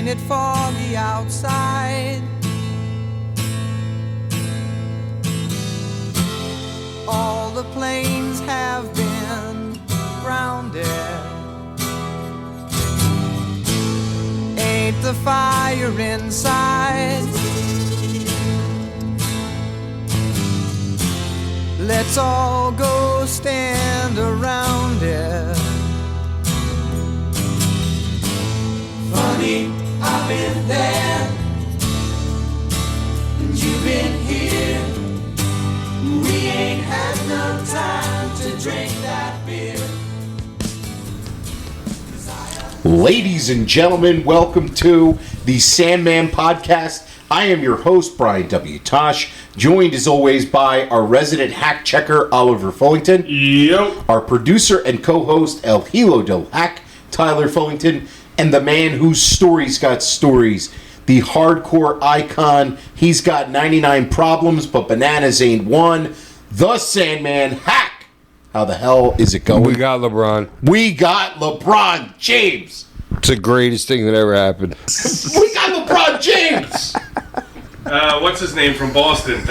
Ain't it foggy outside? All the planes have been grounded. Ain't the fire inside? Let's all go stand around it. Funny, I've been there, and you've been here. We ain't had no time to drink that beer. Ladies and gentlemen, welcome to the Sandman podcast. I am your host, Brian W. Tosh, joined as always by our resident hack checker, Oliver Fullington. Yep. Our producer and co-host, El Hilo del Hack, Tyler Fullington, and the man whose stories got stories, the hardcore icon. He's got 99 problems, but bananas ain't one. The Sandman Hack. How the hell is it going? We got LeBron. We got LeBron James. It's the greatest thing that ever happened. We got LeBron James. What's his name from Boston?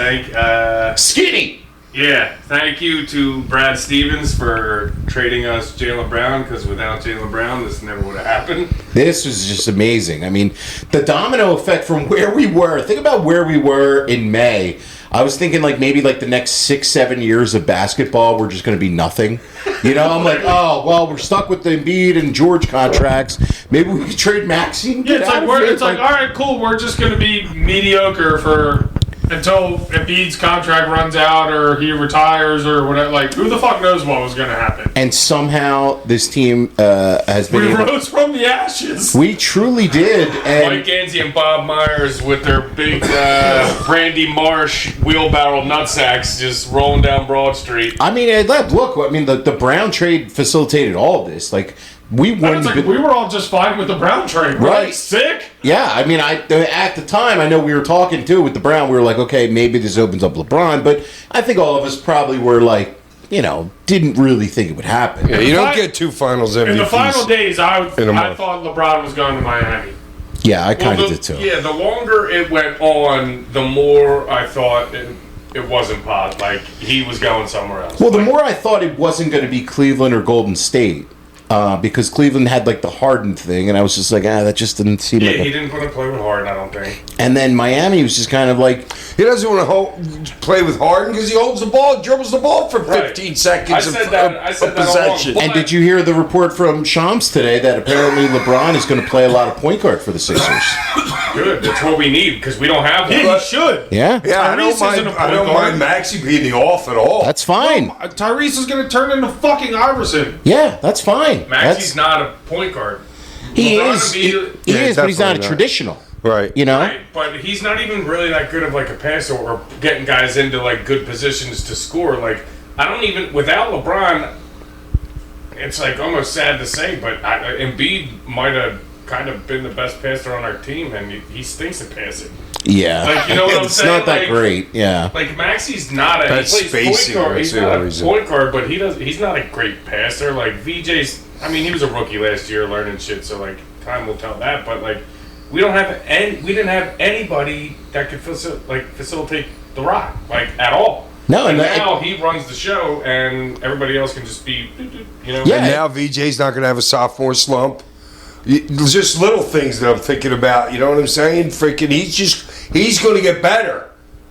Skinny. Yeah, thank you to Brad Stevens for trading us Jaylen Brown, because without Jaylen Brown, this never would have happened. This was just amazing. I mean, the domino effect from where we were. Think about where we were in May. I was thinking maybe the next 6-7 years of basketball were just going to be nothing. You know, I'm like, oh, well, we're stuck with the Embiid and George contracts. Maybe we could trade Maxey and get out of here. It's like, all right, cool, we're just going to be mediocre until Embiid's contract runs out or he retires or whatever. Like, who the fuck knows what was going to happen? And somehow this team has been We rose from the ashes. We truly did. And Mike Gansey and Bob Myers with their big Brandy Marsh wheelbarrow nutsacks just rolling down Broad Street. I mean, the Brown trade facilitated all of this. We wouldn't. We were all just fine with the Brown trade. We're right? Sick. Yeah, I mean, at the time, I know we were talking too with the Brown. We were like, okay, maybe this opens up LeBron, but I think all of us probably were didn't really think it would happen. Yeah, you don't get two Finals MVPs. In the final days, I thought LeBron was going to Miami. Yeah, I kind of did too. Yeah, the longer it went on, the more I thought it wasn't possible. Like, he was going somewhere else. Well, the more I thought it wasn't going to be Cleveland or Golden State. Because Cleveland had the Harden thing, and I was just like, that just didn't seem like. Yeah, he didn't want to play with Harden, I don't think. And then Miami was just kind of he doesn't want to play with Harden because he holds the ball, dribbles the ball for 15 seconds. I said that possession. And did you hear the report from Shams today that apparently LeBron is going to play a lot of point guard for the Sixers? Good, that's what we need because we don't have one. Yeah, he should. Yeah, I don't mind Maxey being the off at all. That's fine. Tyrese is going to turn into fucking Iverson. Yeah, that's fine. Maxey's not a point guard. He is, but he's not a traditional. Right. You know? Right, but he's not even really that good of a passer or getting guys into good positions to score. Without LeBron, it's almost sad to say, but Embiid might have kind of been the best passer on our team, and he stinks at passing. Yeah. You know what I'm it's saying? It's not that great. Yeah. Maxey's not a he plays point guard. He's not a point guard, but he's not a great passer. VJ's. I mean, he was a rookie last year learning shit, so time will tell that. But we didn't have anybody that could facilitate the rock at all. No, and now he runs the show, and everybody else can just be, Yeah. And now VJ's not going to have a sophomore slump. Just little things that I'm thinking about. You know what I'm saying? He's going to get better.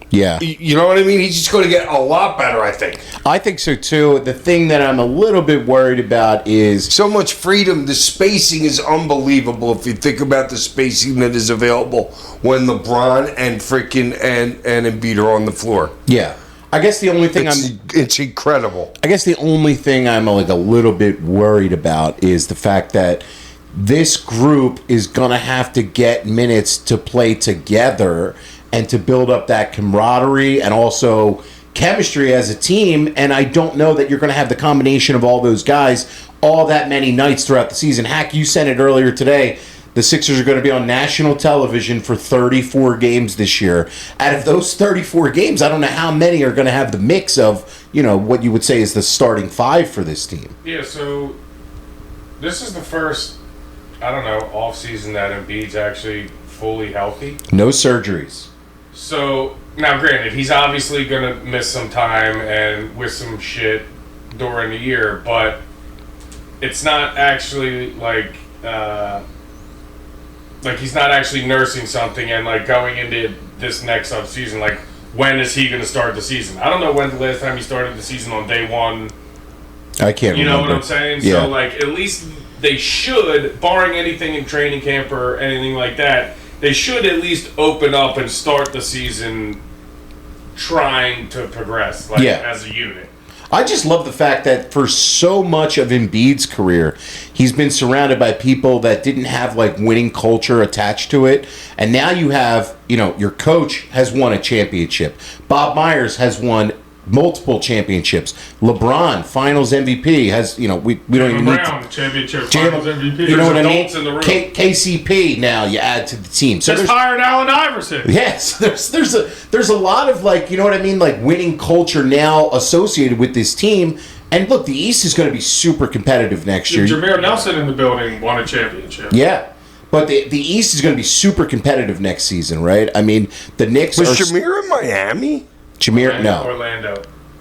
Yeah. You know what I mean? He's just going to get a lot better, I think. I think so, too. The thing that I'm a little bit worried about is... So much freedom. The spacing is unbelievable if you think about the spacing that is available when LeBron and Embiid are on the floor. Yeah. I guess the only thing It's incredible. I guess the only thing I'm a little bit worried about is the fact that this group is going to have to get minutes to play together and to build up that camaraderie and also chemistry as a team. And I don't know that you're going to have the combination of all those guys all that many nights throughout the season. Hack, you said it earlier today. The Sixers are going to be on national television for 34 games this year. Out of those 34 games, I don't know how many are going to have the mix of, what you would say is the starting five for this team. Yeah, so this is the first I don't know, off season that Embiid's actually fully healthy. No surgeries. So now, granted, he's obviously gonna miss some time and with some shit during the year, but it's not actually like he's not actually nursing something and like going into this next off season. Like, when is he gonna start the season? I don't know when the last time he started the season on day one. I can't. You know remember. what I'm saying? Yeah. So like, at least they should, barring anything in training camp or anything like that, they should at least open up and start the season trying to progress, like, as a unit. I just love the fact that for so much of Embiid's career, he's been surrounded by people that didn't have like winning culture attached to it. And now you have, your coach has won a championship. Bob Myers has won multiple championships. LeBron, Finals MVP, has, we don't even need to. Championship, Finals MVP. You know what I mean? In the room. KCP now you add to the team. So just hired Allen Iverson. Yes, there's a lot of like, you know what I mean, like winning culture now associated with this team. And look, the East is going to be super competitive next year. Jameer Nelson in the building won a championship. Yeah. But the East is going to be super competitive next season, right? I mean, the Knicks was Jameer in Miami? Jameer, no.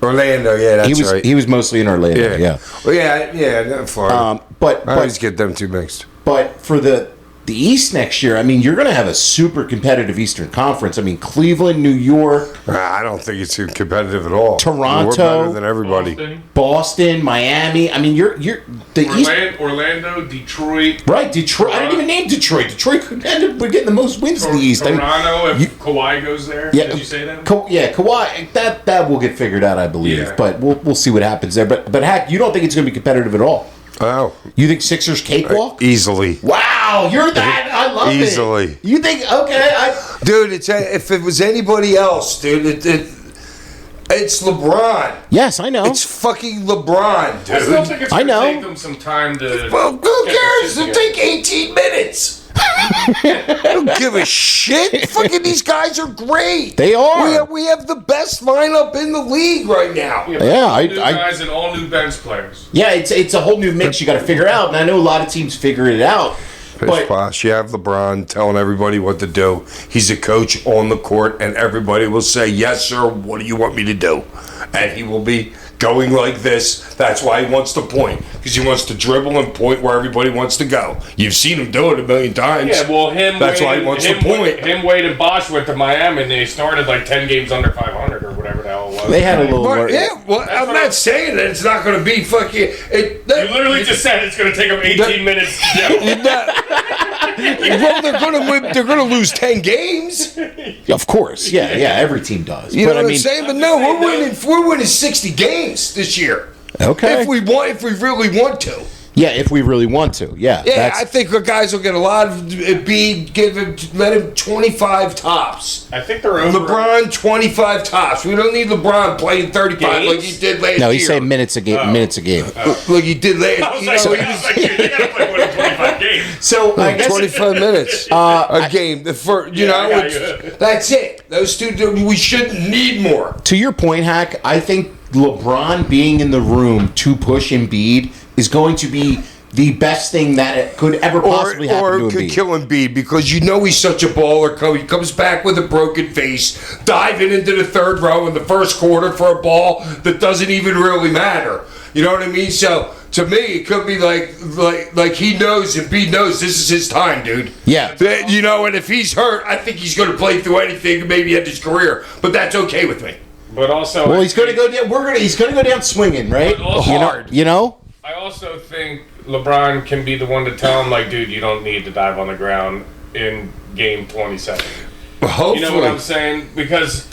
Orlando, yeah, that's right. He was mostly in Orlando, yeah. Well, yeah, not Florida. But I always get them two mixed. But for the East next year, I mean, you're going to have a super competitive Eastern Conference. I mean, Cleveland, New York. I don't think it's competitive at all. Toronto. We're better than everybody. Boston, Miami. I mean, you're the East. Orlando, Detroit. Right, Detroit. I didn't even name Detroit. Detroit could end up getting the most wins in the East. Toronto, if Kawhi goes there. Yeah, did you say that? Kawhi. That will get figured out, I believe. Yeah. But we'll see what happens there. But Hack, you don't think it's going to be competitive at all? Oh. You think Sixers cakewalk? Easily. Wow, you're that. I love it. Easily. You think, okay. Dude, if it was anybody else, dude, it's LeBron. Yes, I know. It's fucking LeBron, dude. I still think it's going to take them some time to... Well, who cares? It'll take 18 minutes. I don't give a shit. Fucking these guys are great. They are. We have the best lineup in the league right now. New guys and all new bench players. Yeah, it's a whole new mix you got to figure out, and I know a lot of teams figure it out. Pish posh. You have LeBron telling everybody what to do. He's a coach on the court, and everybody will say, "Yes, sir. What do you want me to do?" And he will be going like this. That's why he wants to point, because he wants to dribble and point where everybody wants to go. You've seen him do it a million times. Yeah, well, That's why he wants to point. Wade, and Bosch went to Miami, and they started like 10 games under 500 or whatever the hell it was. They had a little work. Yeah, well, I'm not saying that it's not going to be fucking... You literally just said it's going to take them 18 minutes to do. Well, they're going to lose 10 games. Of course, yeah, every team does. You know what I'm saying? But no, we're winning 60 games this year. Okay. If we really want to. Yeah, if we really want to. Yeah. Yeah, I think the guys will get a lot of let him 25 tops. I think they're over. LeBron 25 tops. We don't need LeBron playing 35 like he did last year. No, he's saying minutes a game. Minutes a game. Like he did last year. You gotta play more than 25 games. So I guess 25 minutes a game. That's it. Those two, we shouldn't need more. To your point, Hack, I think LeBron being in the room to push Embiid is going to be the best thing that it could ever possibly happen to Embiid. Or could kill Embiid, because he's such a baller. He comes back with a broken face, diving into the third row in the first quarter for a ball that doesn't even really matter. You know what I mean? So to me, it could be like he knows, Embiid knows this is his time, dude. Yeah. And if he's hurt, I think he's going to play through anything, maybe end his career. But that's okay with me. But also, well, he's going to go down. He's going to go down swinging, right? Hard. You know. I also think LeBron can be the one to tell him, like, dude, you don't need to dive on the ground in game 27. Hopefully. You know what I'm saying? Because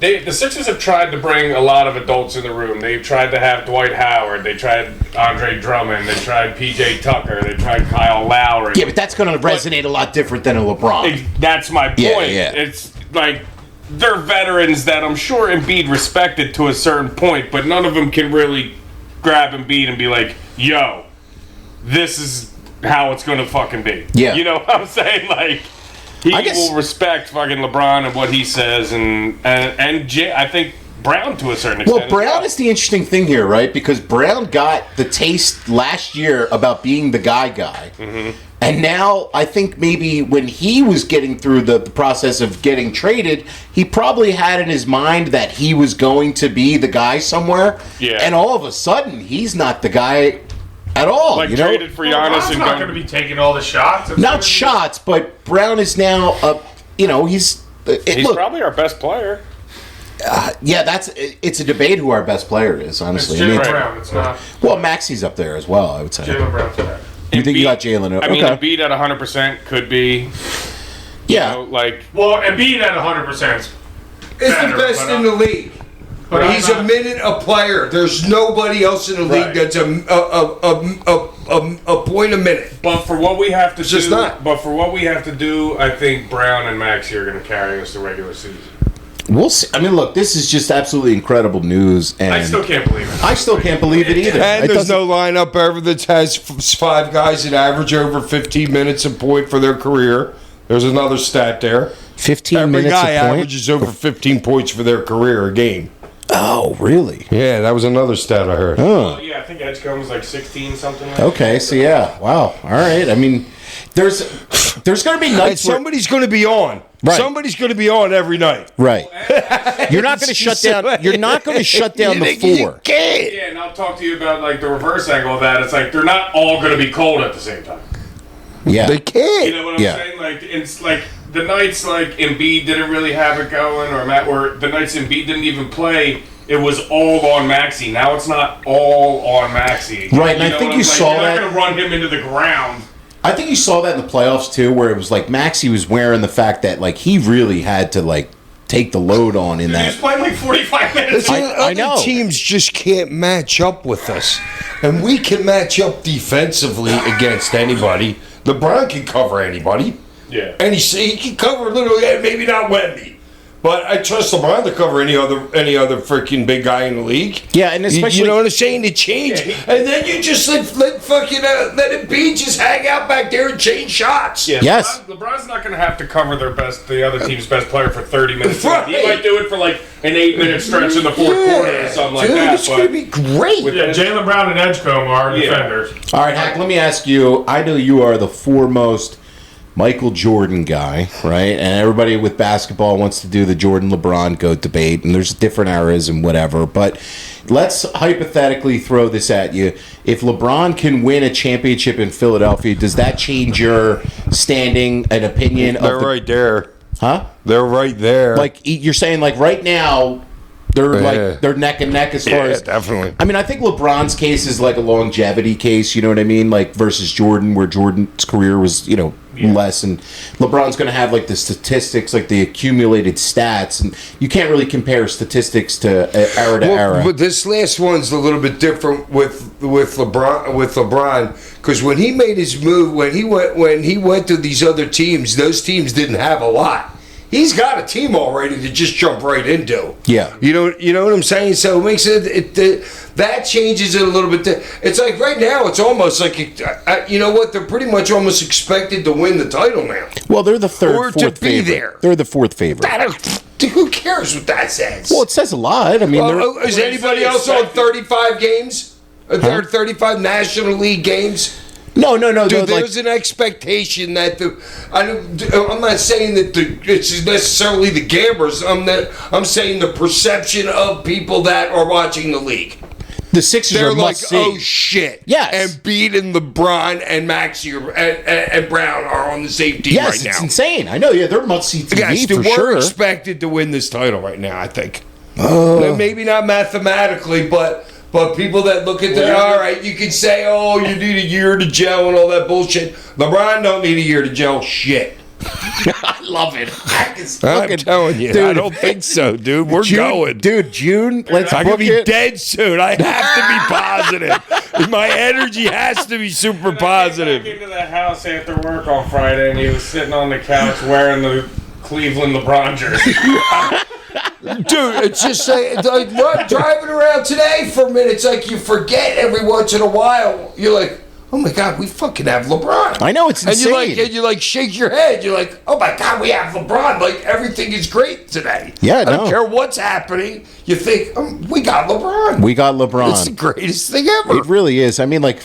the Sixers have tried to bring a lot of adults in the room. They've tried to have Dwight Howard. They tried Andre Drummond. They tried P.J. Tucker. They tried Kyle Lowry. Yeah, but that's going to resonate a lot different than a LeBron. That's my point. Yeah. It's like they're veterans that I'm sure Embiid respected to a certain point, but none of them can really grab Embiid and be like, yo, this is how it's going to fucking be. Yeah. You know what I'm saying? Like, he will respect fucking LeBron and what he says, and I think Brown to a certain extent. Well, Brown is the interesting thing here, right? Because Brown got the taste last year about being the guy. Mm-hmm. And now I think maybe when he was getting through the process of getting traded, he probably had in his mind that he was going to be the guy somewhere. Yeah. And all of a sudden, he's not the guy at all. Like, you know? traded for Giannis Brown's and not going to be taking all the shots. It's Not gonna be- shots, but Brown is now, he's He's look, probably our best player. it's a debate who our best player is, It's honestly. Jalen Right. Brown. It's not Well, Maxi's up there as well, I would say. Jalen Brown's back. You think you Embiid- got Jalen? I mean, Okay. Embiid at 100% could be, Yeah. like, Well, Embiid at 100%. Is the Better, best but in the league. But He's I'm a not- minute a player. There's nobody else in the league Right. that's a point a minute. but for what we have to do, just not. but for what we have to do, I think Brown and Maxey are going to carry us the regular season. We'll see. I mean, look, this is just absolutely incredible news, and I still can't believe it. I still can't believe it either. And It there's doesn't- no lineup ever that has five guys that average over 15 minutes a point for their career. There's another stat there. 15 Every minutes guy a point. averages over 15 points for their career a game. Oh, really? Yeah, that was another stat I heard. Oh, Yeah, I think Edgecombe was like 16 something. Like okay. So yeah, wow. All right. I mean, there's going to be And nights where, somebody's going to be on. Right. Somebody's going to be on every night. right. You're not going to shut down. You're not going to shut down the You four. can't. Yeah, and I'll talk to you about like the reverse angle of that. It's like they're not all going to be cold at the same time. Yeah. They can't. You know what I'm Yeah. saying? Like it's like the nights like Embiid didn't really have it going, or the nights Embiid didn't even play. It was all on Maxey. Now it's not all on Maxey. Right, and I know think what I'm you saying? saw You're that- not going to run him into the ground. I think you saw that in the playoffs too, where it was like Maxey was wearing the fact that like he really had to like take the load on in He that. was playing like 45 minutes. I Other know. teams just can't match up with us. And we can match up defensively against anybody. LeBron can cover anybody. Yeah. And he can cover literally, maybe not Wemby. But I trust LeBron to cover any other freaking big guy in the league. Yeah, and especially you know what I'm saying, to change, and then you just let it be, just hang out back there and change shots. Yeah, Yes. LeBron's not going to have to cover the other team's best player for 30 minutes. Right. He might do it for like an 8-minute stretch in the fourth quarter or something like Dude, that. it's gonna be great. With- Yeah, Jalen Brown and Edgecombe are Yeah. defenders. All right, Hack, let me ask you. I know you are the foremost Michael Jordan guy, right? And everybody with basketball wants to do the Jordan LeBron GOAT debate, and there's different eras and whatever. But let's hypothetically throw this at you. If LeBron can win a championship in Philadelphia, does that change your standing and opinion They're of the, right there. Huh? They're right there. Like you're saying, like right now, they're Yeah. like they're neck and neck as far yeah, as. definitely. I mean, I think LeBron's case is like a longevity case, you know what I mean? Like versus Jordan, where Jordan's career was, less. And LeBron's going to have like the statistics, like the accumulated stats. And you can't really compare statistics to era to era. But this last one's a little bit different with LeBron, because when he made his move, when he went to these other teams, those teams didn't have a lot. He's got a team already to just jump right into. Yeah. You know what I'm saying? So it makes that changes it a little bit. It's like right now, it's almost like, you know what? They're pretty much almost expected to win the title now. Well, they're the third, Or to fourth be favorite. there. They're the fourth favorite. Who cares what that says? Well, it says a lot. I mean, they're, Is anybody else on 35 games? 35 National League games? no. Dude, like, there's an expectation that I'm not saying that it's necessarily the gamblers. I'm saying the perception of people that are watching the league. the Sixers They're are like, must see. oh shit! Yes. and beating LeBron and Maxey and Brown are on the same team Yes, right it's now. insane. I know. Yeah, they're must see TV Yes, for we're sure. expected to win this title right now. I think. Maybe not mathematically, but people that look at that, all right, you can say, oh, you need a year to gel and all that bullshit. LeBron don't need a year to gel shit. I love it. I'm telling you, I dude. don't think so, dude. We're going. Dude, June. Let's I'm gonna book be it. dead soon. I have to be positive. My energy has to be super I positive. came back into the house after work on Friday, and he was sitting on the couch wearing the Cleveland LeBron jersey. Dude, it's just like driving around today for a minute. It's like you forget every once in a while. You're like, oh my God, we fucking have LeBron. I know, it's insane. And you like shake your head. You're like, oh my God, we have LeBron. Like everything is great today. Yeah, I don't no. care what's happening. You think we got LeBron. We got LeBron. It's the greatest thing ever. It really is. I mean, like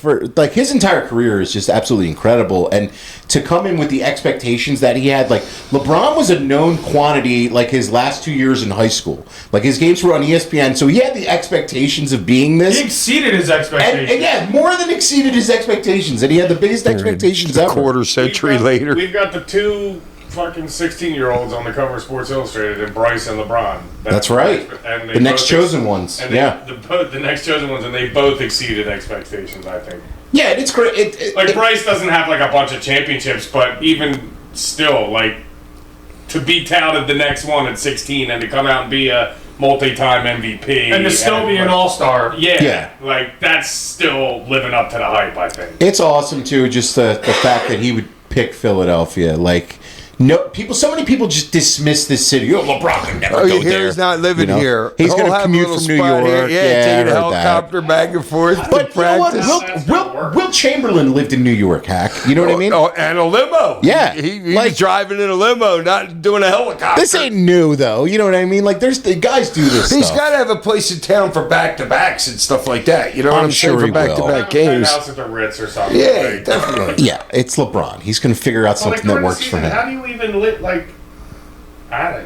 his entire career is just absolutely incredible, and to come in with the expectations that he had, like LeBron was a known quantity, like his last 2 years in high school. Like his games were on ESPN, so he had the expectations of being this. He exceeded his expectations. And yeah, more than exceeded his expectations, and he had the biggest expectations ever. Quarter century later. We've got the two fucking 16-year-olds on the cover of Sports Illustrated, and Bryce and LeBron. That's right. And The next chosen ones. And Yeah. the next chosen ones, and they both exceeded expectations, I think. Yeah, and it's great. Bryce doesn't have like a bunch of championships, but even still, like, to be touted the next one at 16 and to come out and be a multi-time MVP. And to still be an all-star. Yeah. Like, that's still living up to the hype, I think. It's awesome too, just the fact that he would pick Philadelphia. Like, no people. So many people just dismiss this city. Oh, LeBron can never go there. He's not living here. He's going He'll to have a commute little from New spot York. here. Yeah, taking a I heard helicopter back and forth But to you know what? practice. Will Chamberlain lived in New York, Hack. You know what I mean? Oh, and a limo. Yeah. He Like- was driving in a limo, not doing a helicopter. This ain't new, though. You know what I mean? Like, there's the guys do this He's stuff. got to have a place in town for back-to-backs and stuff like that. You know what I'm I'm sure saying? For he will. back-to-back games. House at the Ritz or something. Yeah, like, definitely. Yeah, it's LeBron. He's going to figure out something that during the works for season, him. How do you even live, like, I don't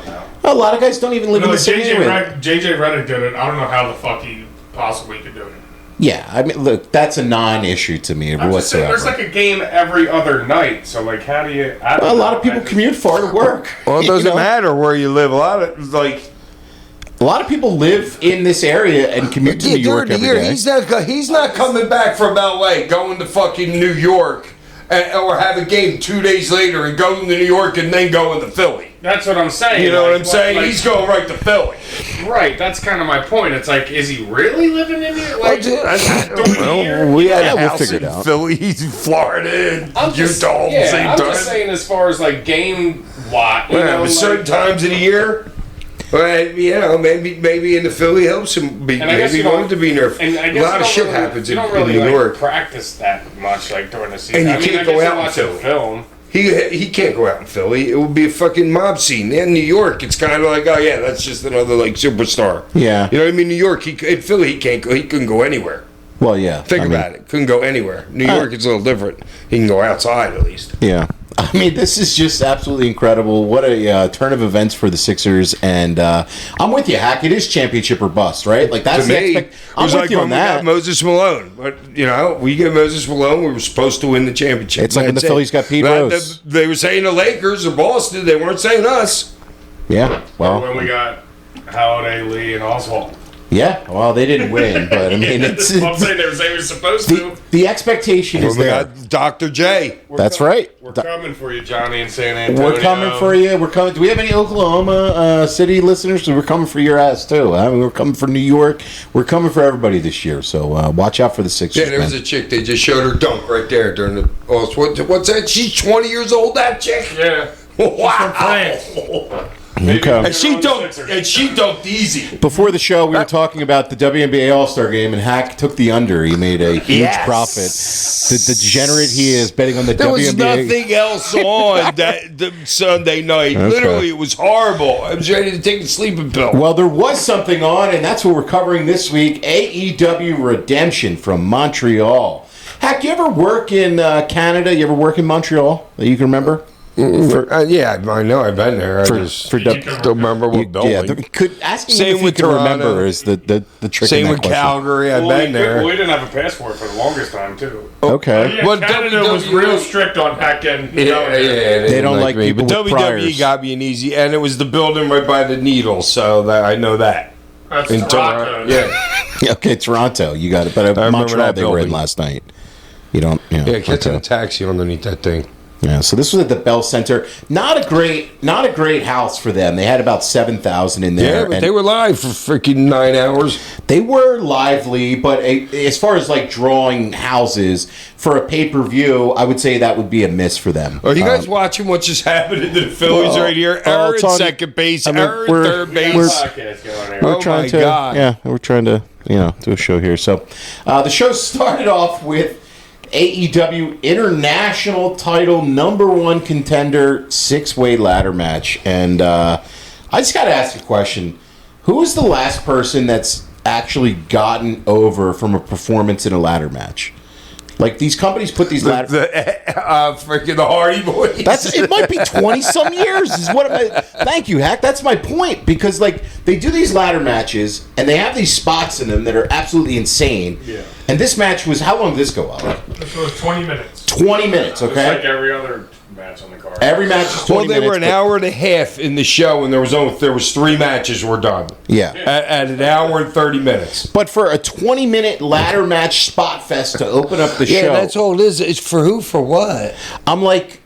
know. A lot of guys don't even live in the city. anyway. JJ Redick did it. I don't know how the fuck he possibly could do it. Yeah, I mean, look, that's a non-issue to me I'm just saying, whatsoever. there's like a game every other night, so like, how do you? I don't A lot know. of people I just- commute far to work. Well, it You doesn't know? matter where you live. A lot of people live in this area and commute to New York during the every year, day. he's not coming back from LA, going to fucking New York, or have a game 2 days later and going to New York and then going to Philly. That's what I'm saying. You know like, what I'm saying? like- He's going right to Philly. right. That's kind of my point. It's like, is he really living in New York? Like, Well, we had Yeah, a we'll house figure it in out. Philly, he's in Florida, and I'm just, Utah all at the same I'm time. just saying, as far as like game lot, you know, But certain like, times of the year, well, you know, maybe in the Philly helps him. And I guess Maybe you he don't- wanted to be there. and I A guess lot you of don't shit really- happens you in don't really New like, York. practice that much like during the season. And you I mean, can't I go guess out you in watch the Philly. film. He can't go out in Philly. It would be a fucking mob scene. In New York, it's kind of like, oh yeah, that's just another like superstar. Yeah. You know what I mean? New York, in Philly, he can't go. He couldn't go anywhere. Well, yeah. Think about it. Couldn't go anywhere. New York, it's a little different. He can go outside at least. Yeah. I mean, this is just absolutely incredible. What a turn of events for the Sixers. And I'm with you, Hack. It is championship or bust, right? Like, that's To the me, expect. it I'm was with like you when on we that. got Moses Malone. But, you know, we get Moses Malone, we were supposed to win the championship. It's like when the That's it. Phillies got Pete Rose. They were saying the Lakers or Boston. They weren't saying us. Yeah. Well, When we got Halliday, Lee, and Oswald. yeah. Well, they didn't win, but I mean, it's I'm saying they were saying we were supposed to. the expectation is When we there. got Dr. J. That's right. We're coming for you, Johnny, in San Antonio. We're coming for you. We're coming. Do we have any Oklahoma City listeners? So we're coming for your ass too. I mean, we're coming for New York. We're coming for everybody this year. So watch out for the Sixers. Yeah, there was man. a chick. They just showed her dunk right there during the. Oh, what's that? She's 20 years old. That chick. Yeah. Wow. Okay. And she dunked easy. Before the show, we were talking about the WNBA All-Star Game, and Hack took the under. He made a huge Yes. profit. The degenerate he is betting on the There was WNBA. nothing else on the Sunday night. Okay. Literally, it was horrible. I was ready to take a sleeping pill. Well, there was something on, and that's what we're covering this week. AEW Redemption from Montreal. Hack, you ever work in Canada? You ever work in Montreal that you can remember? Yeah, I know. I've been there. I For just W- don't remember what building. Yeah, asking Same if you with can remember Toronto. is the trick. Same in that with question. Calgary. I've Well, been there. we didn't have a passport for the longest time, too. Okay. Yeah, Well, Canada was WWE real strict on back end. They don't like me. people But with WWE priors. got me an easy, and it was the building right by the Needle, so that I know that. That's In Toronto. Yeah. Okay, Toronto, you got it. But remember Montreal, that they were in building. last night. You don't. Yeah, catching okay. a taxi underneath that thing. Yeah, so this was at the Bell Center. Not a great house for them. They had about 7,000 in there. Yeah, but and they were live for freaking 9 hours. they were lively, but as far as like drawing houses for a pay-per-view, I would say that would be a miss for them. Are you guys watching what just happened to the Phillies well, right here? well, Error it's at on- second base, I mean, error at we're- third We got a base. podcast going here. We're Oh trying my to, God. yeah, we're trying to, do a show here. So, the show started off with AEW International Title #1 contender 6-way ladder match. And I just got to ask a question. Who is the last person that's actually gotten over from a performance in a ladder match? Like, these companies put these ladder... Freaking the Hardy Boys. It might be 20-some years. Is what thank you, Hack. That's my point. Because, like, they do these ladder matches, and they have these spots in them that are absolutely insane. Yeah. And this match was... How long did this go out? This was 20 minutes. 20 minutes, It's okay? like every other match on the card. Every match is 20 Well, minutes. they were an hour and a half in the show, and there was 3 matches were done. Yeah. At an hour and 30 minutes. But for a 20-minute ladder match spot fest to open up the show... Yeah, that's all it is. It's for who, for what? I'm like...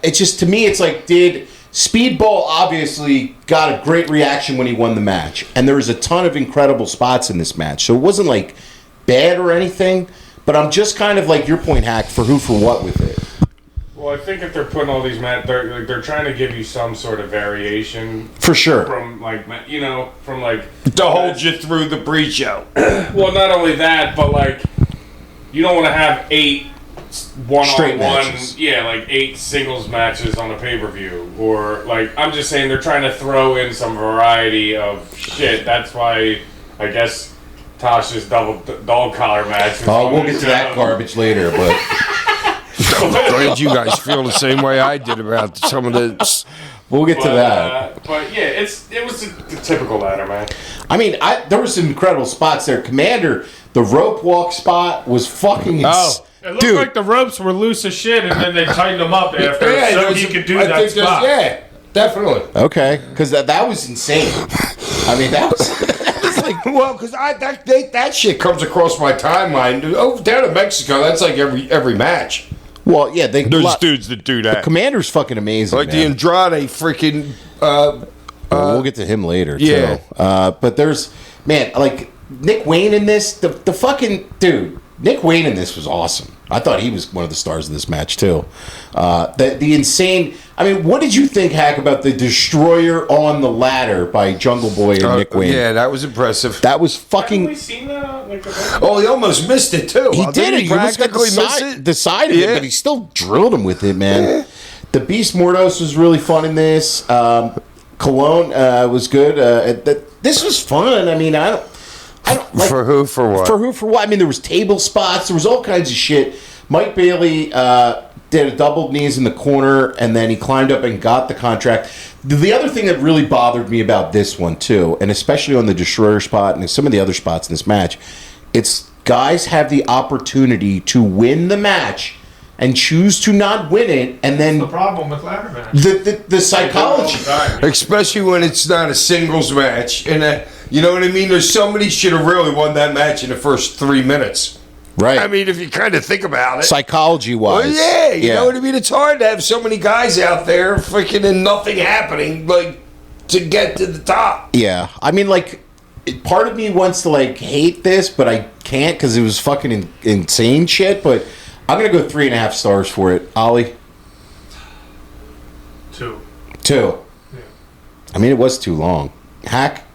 it's just... To me, it's like, did... Speedball obviously got a great reaction when he won the match. And there was a ton of incredible spots in this match. So it wasn't, like, bad or anything. But I'm just kind of like your point, Hack, for who, for what with it. Well, I think if they're putting all these they're trying to give you some sort of variation For sure. from like To hold you through the pre-show. Well, not only that, but like you don't want to have 8 Straight one-on-one, matches. like 8 singles matches on a pay-per-view, or like I'm just saying they're trying to throw in some variety of shit. That's why I guess Tasha's dog collar match. Oh, we'll get to that garbage later, but... I'm glad you guys feel the same way I did about some of the... We'll get to that. But yeah, it was the typical ladder match. I mean, there were some incredible spots there. Commander, the rope walk spot was fucking... It looked like the ropes were loose as shit, and then they tightened them up after so he could do that spot. Yeah, definitely. Okay, because that was insane. I mean, that was... Well, because that shit comes across my timeline. Oh, down in Mexico, that's like every match. Well, yeah, There's dudes that do that. Commander's fucking amazing, Like the man. Andrade freaking... We'll get to him later, yeah. too. But there's... Man, like, Nick Wayne in this, the fucking... Dude, Nick Wayne in this was awesome. I thought he was one of the stars of this match, too. The insane... I mean, what did you think, Hack, about the Destroyer on the Ladder by Jungle Boy and Nick Wayne? Yeah, that was impressive. That was fucking... Have we seen that? Oh, he almost missed it, too. He did it. He almost got the side of it, but he still drilled him with it, man. Yeah. The Beast Mordos was really fun in this. Cologne was good. This was fun. I mean, I don't like, for who, for what? For who, for what? I mean, there was table spots. There was all kinds of shit. Mike Bailey did a doubled knees in the corner, and then he climbed up and got the contract. The other thing that really bothered me about this one, too, and especially on the Destroyer spot and some of the other spots in this match, it's guys have the opportunity to win the match and choose to not win it, and then... That's the problem with ladder match. The psychology. Especially when it's not a singles match. And you know what I mean? There's somebody should have really won that match in the first 3 minutes. Right. I mean, if you kind of think about it. Psychology-wise. Well, yeah, you know what I mean? It's hard to have so many guys out there freaking and nothing happening, like, to get to the top. Yeah. I mean, like, part of me wants to, like, hate this, but I can't because it was fucking insane shit, but I'm going to go 3.5 stars for it. Ollie? 2. 2. Yeah. I mean, it was too long. Hack?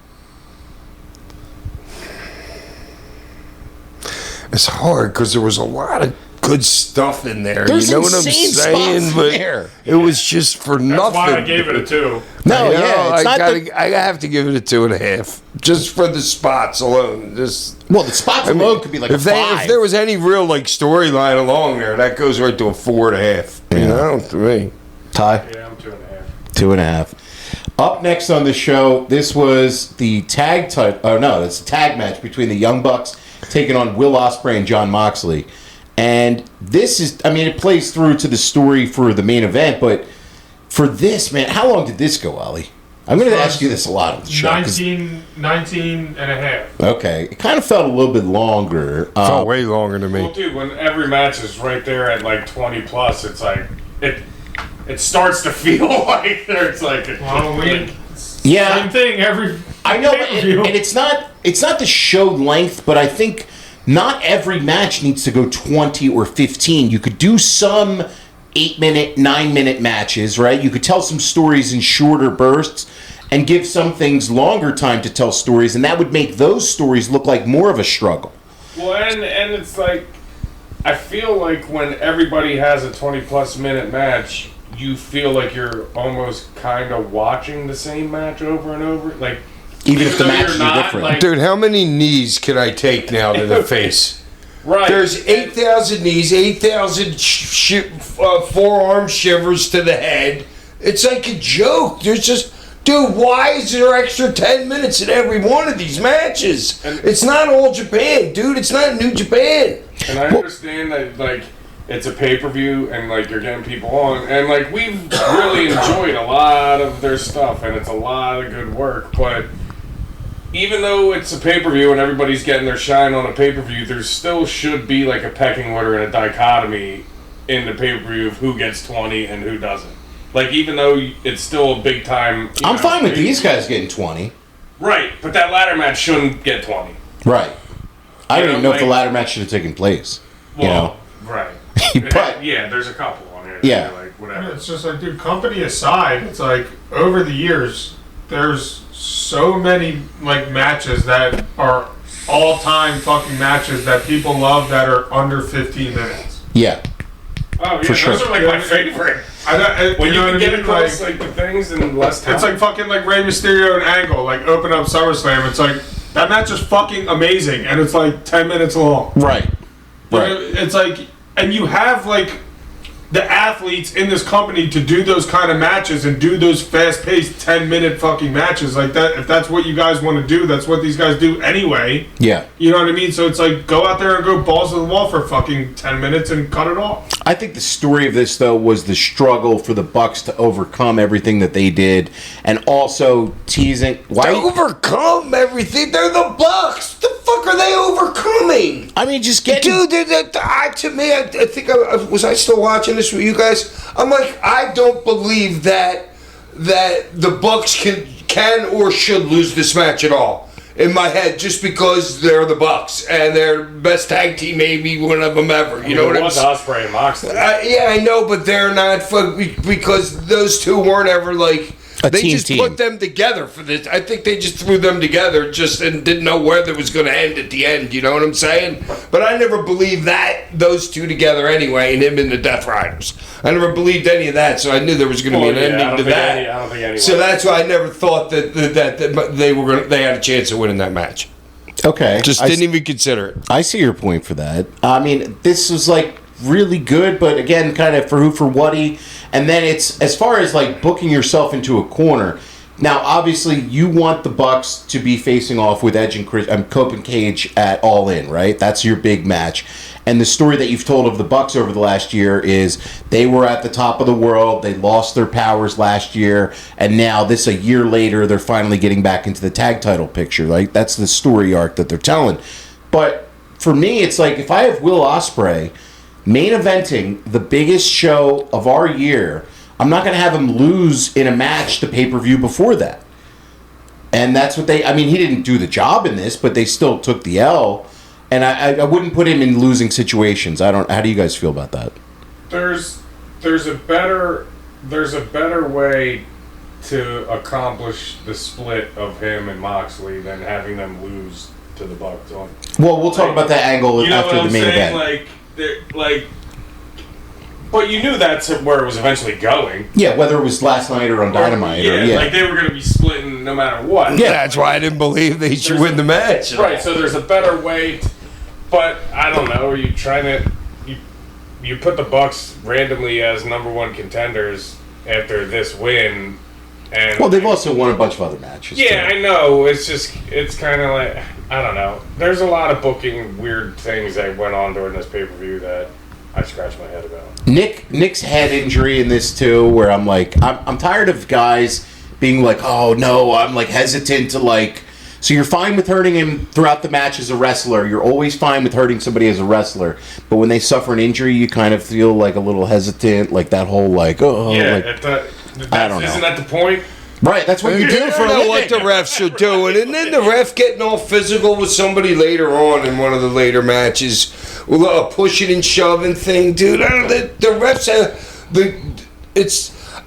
It's hard because there was a lot of good stuff in there. There's you know what I'm insane saying? spots But there. it was just for nothing. That's why I gave it a 2. No, You know, yeah. It's not I have to give it a 2.5 just for the spots alone. well, the spots alone could be like a 5. If there was any real like storyline along there, that goes right to a 4.5. Yeah. You know, to me. Ty? Yeah, I'm 2.5. 2.5. Up next on the show, this was the tag type. Oh no, it's a tag match between the Young Bucks taking on Will Ospreay and Jon Moxley. And this is, I mean, it plays through to the story for the main event, but for this, man, how long did this go, Ollie? I'm going to ask you this a lot on the show. 19 and a half. Okay. It kind of felt a little bit longer. Felt way longer to me. Well, dude, when every match is right there at like 20 plus, it's like it starts to feel like there's like a Yeah. same thing every. I know, pay-per-view. and it's not the show length, but I think not every match needs to go 20 or 15. You could do some 8-minute, 9-minute matches, right? You could tell some stories in shorter bursts and give some things longer time to tell stories, and that would make those stories look like more of a struggle. Well, and it's like, I feel like when everybody has a 20-plus minute match, you feel like you're almost kind of watching the same match over and over. Like, Even if the though matches you're are not, different. like- Dude, how many knees can I take now to the face? Right. There's 8,000 knees, 8,000 forearm shivers to the head. It's like a joke. There's just, dude, why is there extra 10 minutes in every one of these matches? It's not all Japan, dude. It's not New Japan. And I understand that, like, it's a pay-per-view and, like, you're getting people on. And, like, we've really enjoyed a lot of their stuff, and it's a lot of good work. But even though it's a pay-per-view and everybody's getting their shine on a pay-per-view, there still should be, like, a pecking order and a dichotomy in the pay-per-view of who gets 20 and who doesn't. Like, even though it's still a big-time... I'm fine with these guys getting 20. Right, but that ladder match shouldn't get 20. Right. I don't even know if the like- ladder match should have taken place. Well, right. But- yeah, there's a couple on here. Yeah. That are like, whatever. It's just like, dude, company aside, it's like, over the years, there's so many, like, matches that are all-time fucking matches that people love that are under 15 minutes. Yeah. Oh, yeah, For those sure. are like my favorite. You When you know can what get I mean? across like the things in less time. It's like fucking like Rey Mysterio and Angle, like open up SummerSlam. It's like that match is fucking amazing, and it's like 10 minutes long. Right. You Right. know, it's like, and you have like the athletes in this company to do those kind of matches and do those fast-paced 10-minute fucking matches like that. If that's what you guys want to do, that's what these guys do anyway. Yeah. You know what I mean? So it's like, go out there and go balls to the wall for fucking 10 minutes and cut it off. I think the story of this, though, was the struggle for the Bucks to overcome everything that they did, and also teasing. Why? Overcome everything. They're the Bucks. The fuck are they overcoming? I mean, just get. Dude, to me, I think was I still watching this with you guys? I'm like, I don't believe that the Bucks can or should lose this match at all. In my head, just because they're the Bucks and they're best tag team, maybe one of them ever. You know what I'm saying? Ospreay and Moxley. Yeah, I know, but they're not because those two weren't ever like. They just put them together for this. I think they just threw them together just and didn't know where it was going to end at the end. You know what I'm saying? But I never believed that those two together anyway, and him and the Death Riders. I never believed any of that, so I knew there was going to be an ending to that. I don't think anyone. So that's why I never thought that they had a chance of winning that match. Okay. Just didn't even consider it. I see your point for that. I mean, this was like really good, but again, kind of for who for whaty. And then it's as far as like booking yourself into a corner. Now, obviously, you want the Bucks to be facing off with Edge and Cope and Cage at All In, right? That's your big match. And the story that you've told of the Bucks over the last year is they were at the top of the world. They lost their powers last year, and now a year later, they're finally getting back into the tag title picture. Like that's the story arc that they're telling. But for me, it's like if I have Will Ospreay main eventing the biggest show of our year, I'm not going to have him lose in a match to pay-per-view before that. And that's what he didn't do the job in this, but they still took the L. And I wouldn't put him in losing situations. How do you guys feel about that? There's a better way to accomplish the split of him and Moxley than having them lose to the Bucks. Well, we'll talk about that angle after the main event. But you knew that's where it was eventually going. Yeah, whether it was last night or on Dynamite. Like they were going to be splitting no matter what. Yeah, that's why I didn't believe they should win the match. Right, so there's a better way. But I don't know. Are you trying to you put the Bucks randomly as number one contenders after this win? And well, they've also won a bunch of other matches. Yeah, too. I know. It's kind of like I don't know. There's a lot of booking weird things that went on during this pay-per-view that I scratch my head about. Nick's head injury in this too, where I'm like, I'm tired of guys being like, oh no, I'm like hesitant to like. So you're fine with hurting him throughout the match as a wrestler. You're always fine with hurting somebody as a wrestler. But when they suffer an injury, you kind of feel like a little hesitant, like that whole like, oh, yeah. Like, I don't know. Isn't that the point? Right, that's what you do for a living. What the refs are doing, and then the ref getting all physical with somebody later on in one of the later matches, with a pushing and shoving thing, dude. The refs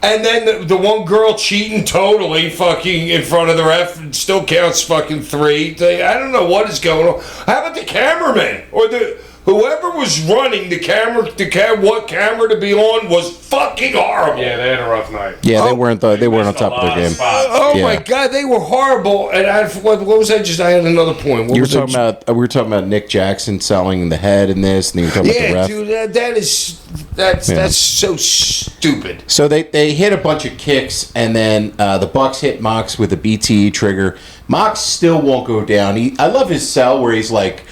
and then the one girl cheating totally fucking in front of the ref and still counts fucking 3. I don't know what is going on. How about the cameraman or Whoever was running what camera to be on was fucking horrible. Yeah, they had a rough night. Yeah, they weren't on top of their game. Oh Yeah. my god, they were horrible. And what was I just? I had another point. What We was were talking about Nick Jackson selling the head in this, and you were talking about the Yeah, ref. dude, that's so stupid. So they hit a bunch of kicks, and then the Bucks hit Mox with a BTE trigger. Mox still won't go down. I love his cell where he's like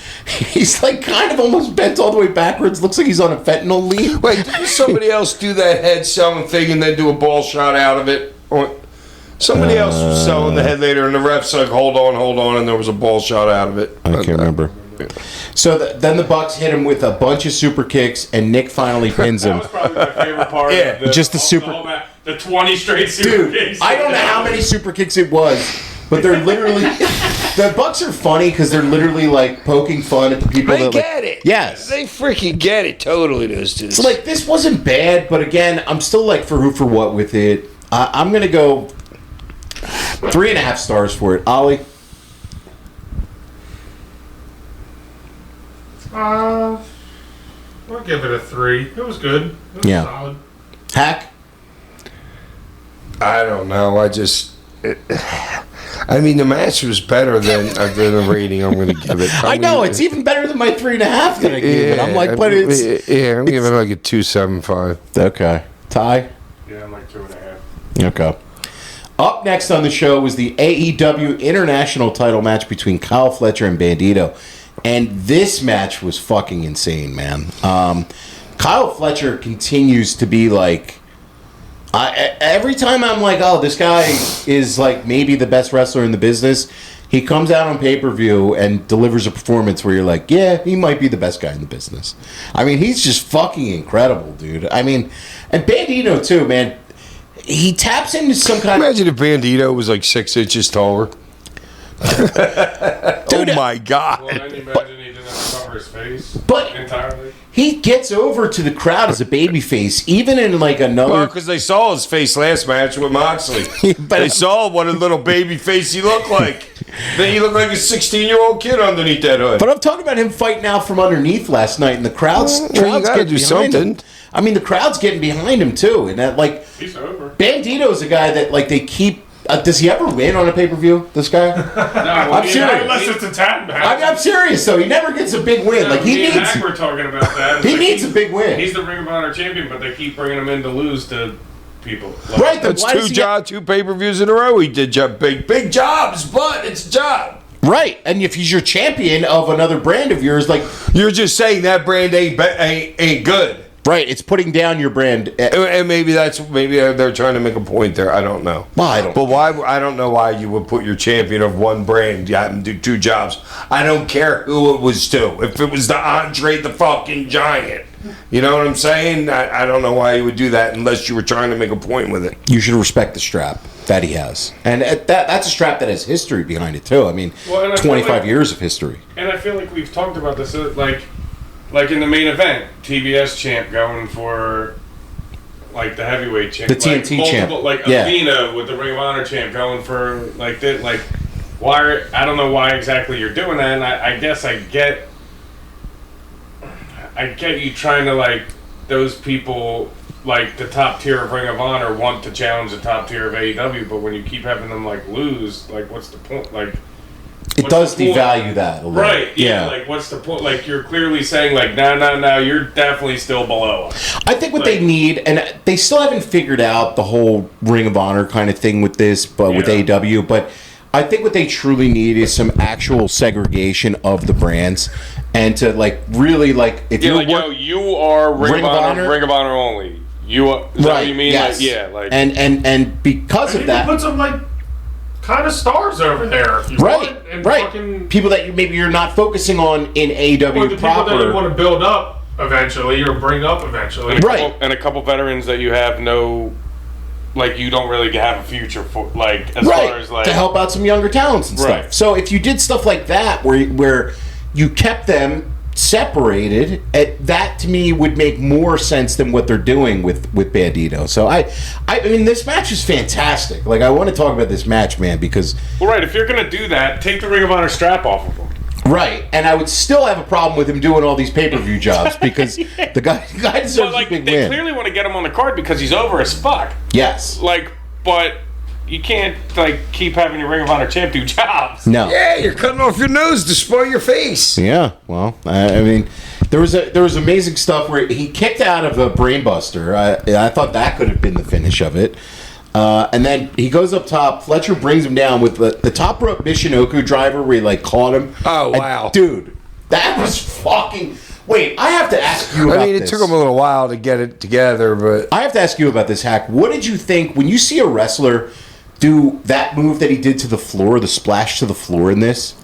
kind of almost bent all the way backwards. Looks like he's on a fentanyl lead. Wait, didn't somebody else do that head selling thing and then do a ball shot out of it? Or somebody else was selling the head later, and the ref's like, hold on, and there was a ball shot out of it. I can't remember. So then the Bucks hit him with a bunch of super kicks, and Nick finally pins him. That was probably my favorite part. Yeah, of just the super- whole match. The 20 straight super kicks. I don't know how many super kicks it was, but they're literally the Bucks are funny because they're literally like poking fun at the people They that get it. Yes. They freaking get it. Totally, those dudes. So like this wasn't bad, but again, I'm still like for who for what with it. I'm gonna go 3.5 stars for it. Ollie, I'll give it a 3. It was good. It was Yeah. solid. Hack. I don't know. I mean, the match was better than the rating I'm going to give it. I know it's even better than my 3.5 that I gave it. I'm like, but it's I'm giving it like a 2.75. okay. Ty. Yeah, I'm like 2.5. Okay. Up next on the show was the AEW International title match between Kyle Fletcher and Bandito. And this match was fucking insane, man. Kyle Fletcher continues to be like... every time I'm like, oh, this guy is like maybe the best wrestler in the business, he comes out on pay-per-view and delivers a performance where you're like, yeah, he might be the best guy in the business. I mean, he's just fucking incredible, dude. I mean, and Bandito too, man. He taps into some kind of... Imagine if Bandito was like 6 inches taller. Dude, oh my God. Well, then you imagine he didn't have to cover his face But- entirely. He gets over to the crowd as a babyface, even in like another... Well, because they saw his face last match with Moxley. But- They saw what a little baby face he looked like. Then he looked like a 16-year-old kid underneath that hood. But I'm talking about him fighting out from underneath last night, and the crowd's Well, you gotta getting do behind something. him. I mean, the crowd's getting behind him too, and that like He's over. Bandito's a guy that like they keep. Does he ever win on a pay-per-view? This guy? No, I'm serious. Unless it's a tap match. I'm serious though. He never gets a big win. Like he me and needs. Hack were talking about that. He Like, needs a big win. He's the Ring of Honor champion, but they keep bringing him in to lose to people. Like, Right. Then That's why does he get- two pay-per-views in a row he did big jobs, but it's a job. Right. And if he's your champion of another brand of yours, like You're just saying that brand ain't good. right, it's putting down your brand. And maybe they're trying to make a point there. I don't know. Well, I don't. But why? I don't know why you would put your champion of one brand and do 2 jobs. I don't care who it was to. If it was the Andre the fucking Giant, you know what I'm saying? I don't know why you would do that unless you were trying to make a point with it. You should respect the strap that he has, and that's a strap that has history behind it too. I mean, Well, and I feel 25 like- years of history. And I feel like we've talked about this, like in the main event, TBS champ going for like the heavyweight champ, The TNT champ. like Yeah. Athena with the Ring of Honor champ going for like that. Like, why? I don't know why exactly you're doing that. And I guess I get you trying to like those people. Like the top tier of Ring of Honor want to challenge the top tier of AEW, but when you keep having them like lose, like what's the point? Like It what's does the point? devalue that a little. Right? Yeah. Like what's the point? Like you're clearly saying like no, you're definitely still below us. I think what they need, and they still haven't figured out the whole Ring of Honor kind of thing with this, but with Yeah. AEW. But I think what they truly need is some actual segregation of the brands, and to like really like if Yeah, you're like yo, you are Ring of Honor, Ring of Honor only. You are, is that what you mean? yes. Like, yeah, like and because of Maybe that, put some like kind of stars over there. If you right, want, and right, fucking, people that maybe you're not focusing on in or the AEW people that you proper. want to build up eventually or bring up eventually. and Right. and a couple veterans that you have no, like you don't really have a future for, like as Right, far as like to help out some younger talents and stuff. Right. So if you did stuff like that, where you kept them separated, that to me would make more sense than what they're doing with Bandito. So I mean, this match is fantastic. Like I want to talk about this match, man, because Well, right. If you're gonna do that, take the Ring of Honor strap off of them. Right, and I would still have a problem with him doing all these pay-per-view jobs because the guy deserves But like a big they win. clearly want to get him on the card because he's over as fuck. Yes. Like, but you can't like keep having your Ring of Honor champ do jobs. No. Yeah, you're cutting off your nose to spoil your face. Yeah. Well, I mean, there was amazing stuff where he kicked out of a brainbuster. I thought that could have been the finish of it. And then he goes up top. Fletcher brings him down with the top rope Michinoku driver where he like caught him. Oh, And, wow. dude, that was fucking. Wait, I have to ask you about I mean, it this. took him a little while to get it together, but I have to ask you about this, Hack. What did you think when you see a wrestler do that move that he did to the floor, the splash to the floor in this?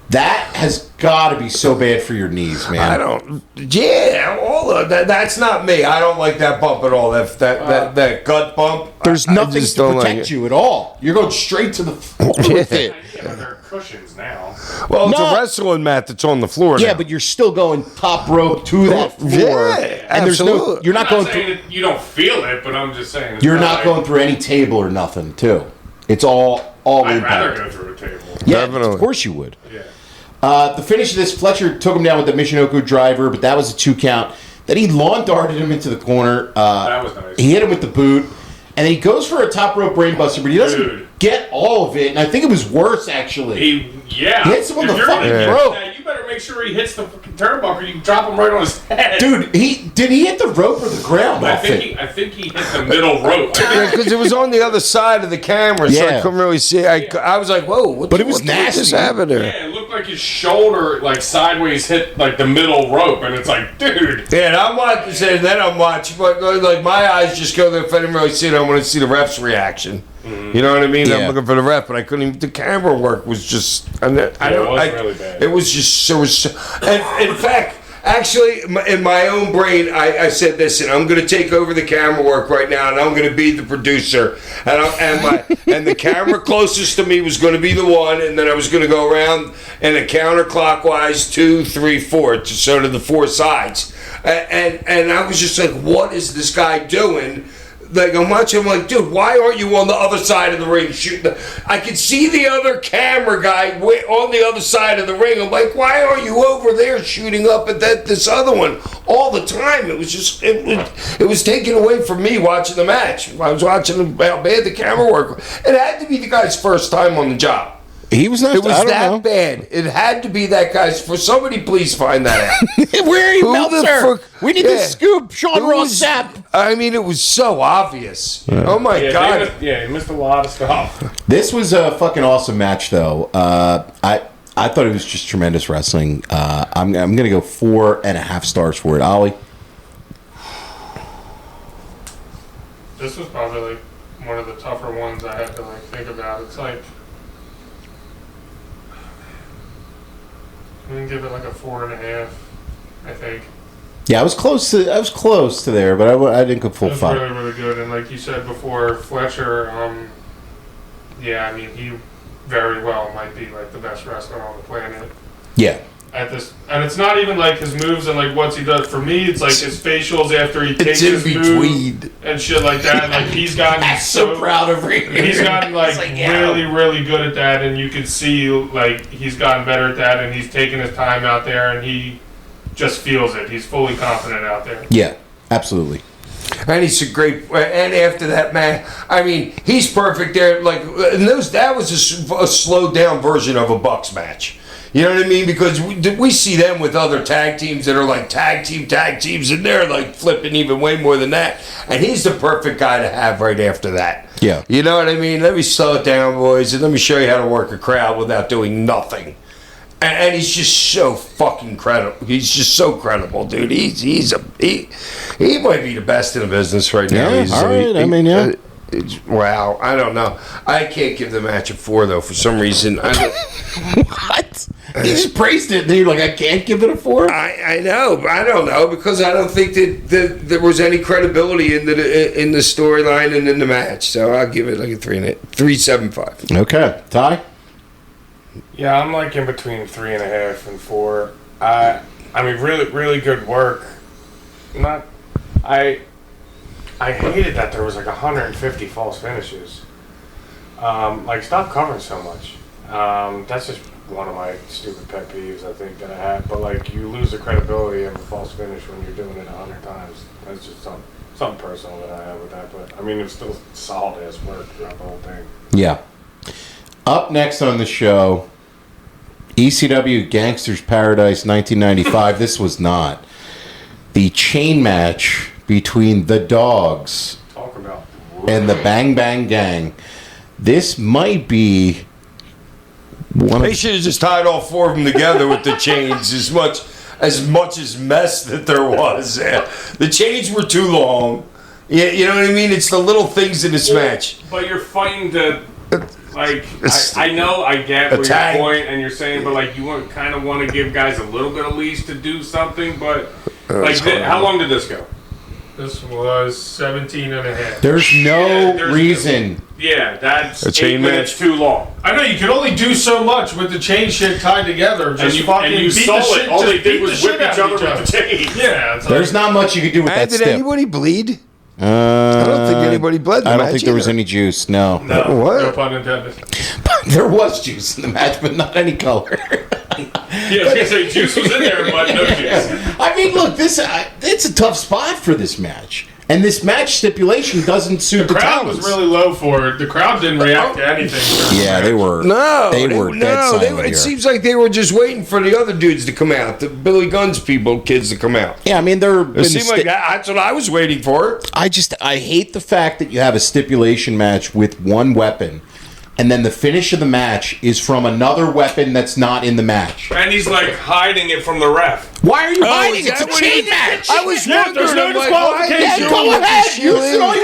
That has got to be so bad for your knees, man. I don't. Yeah, all of that. That's not me. I don't like that bump at all. That gut bump. There's I nothing just to don't like protect it. you at all. You're going straight to the floor with it. Yeah, but there are cushions now. Well, it's No. a wrestling mat that's on the floor. Yeah, now. but you're still going top rope to that floor. Yeah, and there's no. absolutely. You're not I'm not going saying through. that you don't feel it, but I'm just saying. It's You're not like- going through any table or nothing, too. It's all I'd rather impact. go through a table. Yeah, Definitely. of course you would. Yeah. The finish of this, Fletcher took him down with the Michinoku driver, but that was a 2 count. Then he lawn darted him into the corner. That was nice. He hit him with the boot, and then he goes for a top rope brainbuster, but he doesn't Dude. get all of it. And I think it was worse actually. He hits him on If the you're fucking gonna rope. do that, you better make sure he hits the fucking turnbuckle. You can drop him right on his head. Dude, did he hit the rope or the ground I off think it? I think he hit the middle rope. Yeah, because it was on the other side of the camera, so Yeah. I couldn't really see. I was like, "Whoa!" But it was what nasty. just happened there? Yeah, it looked like his shoulder, like sideways, hit like the middle rope, and it's like, dude. Yeah, and I'm watching, and then I'm watching, but like my eyes just go there. If I didn't really see it, I want to see the ref's reaction. You know what I mean? Yeah. I'm looking for the ref, but I couldn't even. The camera work was just. I it don't. was I, really bad. It was just so. And in fact, actually, in my own brain, I said, "Listen, I'm going to take over the camera work right now, and I'm going to be the producer, and the camera closest to me was going to be the one, and then I was going to go around in a counterclockwise 2, 3, 4, so to the 4 sides, and I was just like, what is this guy doing?" Like I'm watching, I'm like, dude, why aren't you on the other side of the ring shooting? I could see the other camera guy on the other side of the ring. I'm like, why aren't you over there shooting up at this other one all the time? It was just, it was taken away from me watching the match. I was watching how bad the camera work. It had to be the guy's first time on the job. He was not. It was I don't that know. bad. It had to be that guy's. For somebody, please find that out. Where are you, Who the Meltzer? fuck- We need Yeah. to scoop Sean It Ross was- Sapp. I mean, it was so obvious. Oh my Yeah, god! he missed a lot of stuff. This was a fucking awesome match, though. I thought it was just tremendous wrestling. I'm gonna go 4.5 stars for it. Ollie. This was probably like one of the tougher ones I had to like think about. It's like I'm gonna give it like a 4.5. I think Yeah, I was close to there, but I didn't go it full was 5. really really good. And like you said before, Fletcher, yeah, I mean he very well might be like the best wrestler on the planet Yeah. at this. And it's not even like his moves and like what he does. For me, it's like his facials after he takes It's in his move between. and shit like that. Like he's gotten So proud of him. He's gotten like, It's like, yeah. really, really good at that, and you can see like he's gotten better at that, and he's taking his time out there, and he just feels it. He's fully confident out there. Yeah, absolutely. And he's a great. And after that, man, I mean, he's perfect there. Like, and that was a slowed down version of a Bucks match. You know what I mean? Because we see them with other tag teams that are like tag teams, and they're like flipping even way more than that. And he's the perfect guy to have right after that. Yeah. You know what I mean? Let me slow it down, boys, and let me show you how to work a crowd without doing nothing. And he's just so fucking credible. He's just so credible, dude. He might be the best in the business right now. Yeah, all right. I mean, yeah. Wow, I don't know. I can't give the match a 4 though for some reason. What? You just praised it, and then you're like, I can't give it a 4? I know, but I don't know because I don't think that there was any credibility in the storyline and in the match. So I'll give it like a 3.75. Okay. Ty? Yeah, I'm like in between 3.5 and 4. I mean, really, really good work. I hated that there was like 150 false finishes. Like, stop covering so much. That's just one of my stupid pet peeves, I think, that I have. But, like, you lose the credibility of a false finish when you're doing it 100 times. That's just something personal that I have with that. But, I mean, it's still solid-ass work throughout the whole thing. Yeah. Up next on the show, ECW Gangsters Paradise 1995. This was not. The chain match between the Dogs Talk about. and the Bang Bang Gang. This might be one They of... should have just tied all four of them together with the chains as much as mess that there was. The chains were too long. Yeah, you know what I mean? It's the little things in this match. But you're fighting to, like, I know, I get where Attack. your point, and you're saying, but, like, you kind of want to give guys a little bit of leash to do something, but, like, how long did this go? This was 17 and a half. There's no there's- reason. Yeah, that's A chain 8 minutes match? too long. I know you can only do so much with the chain shit tied together. Just And you fucking beat saw the shit. it. All just they beat did the was shit whip out each of other with the chain. Yeah, it's There's not much you can do with that Did stip. anybody bleed? I I don't think anybody bled the I don't match think there was either. any juice. No. no What? pun intended. There was juice in the match, but not any color. Yeah, I was gonna say juice was in there, but no juice. I mean, look, it's a tough spot for this match. And this match stipulation doesn't suit The the crowd talents. was really low for it. The crowd didn't react to anything. Yeah, they were. No, they were dead silent it here. seems like they were just waiting for the other dudes to come out, the Billy Gunn's kids to come out. Yeah, I mean, It seemed like that's what I was waiting for. I hate the fact that you have a stipulation match with one weapon, and then the finish of the match is from another weapon that's not in the match. And he's like hiding it from the ref. Why are you hiding? is It's a that what chain he- match. I was Yeah, wondering. there's no I'm like, why disqualification. is Yeah, he go doing ahead. this Use it all you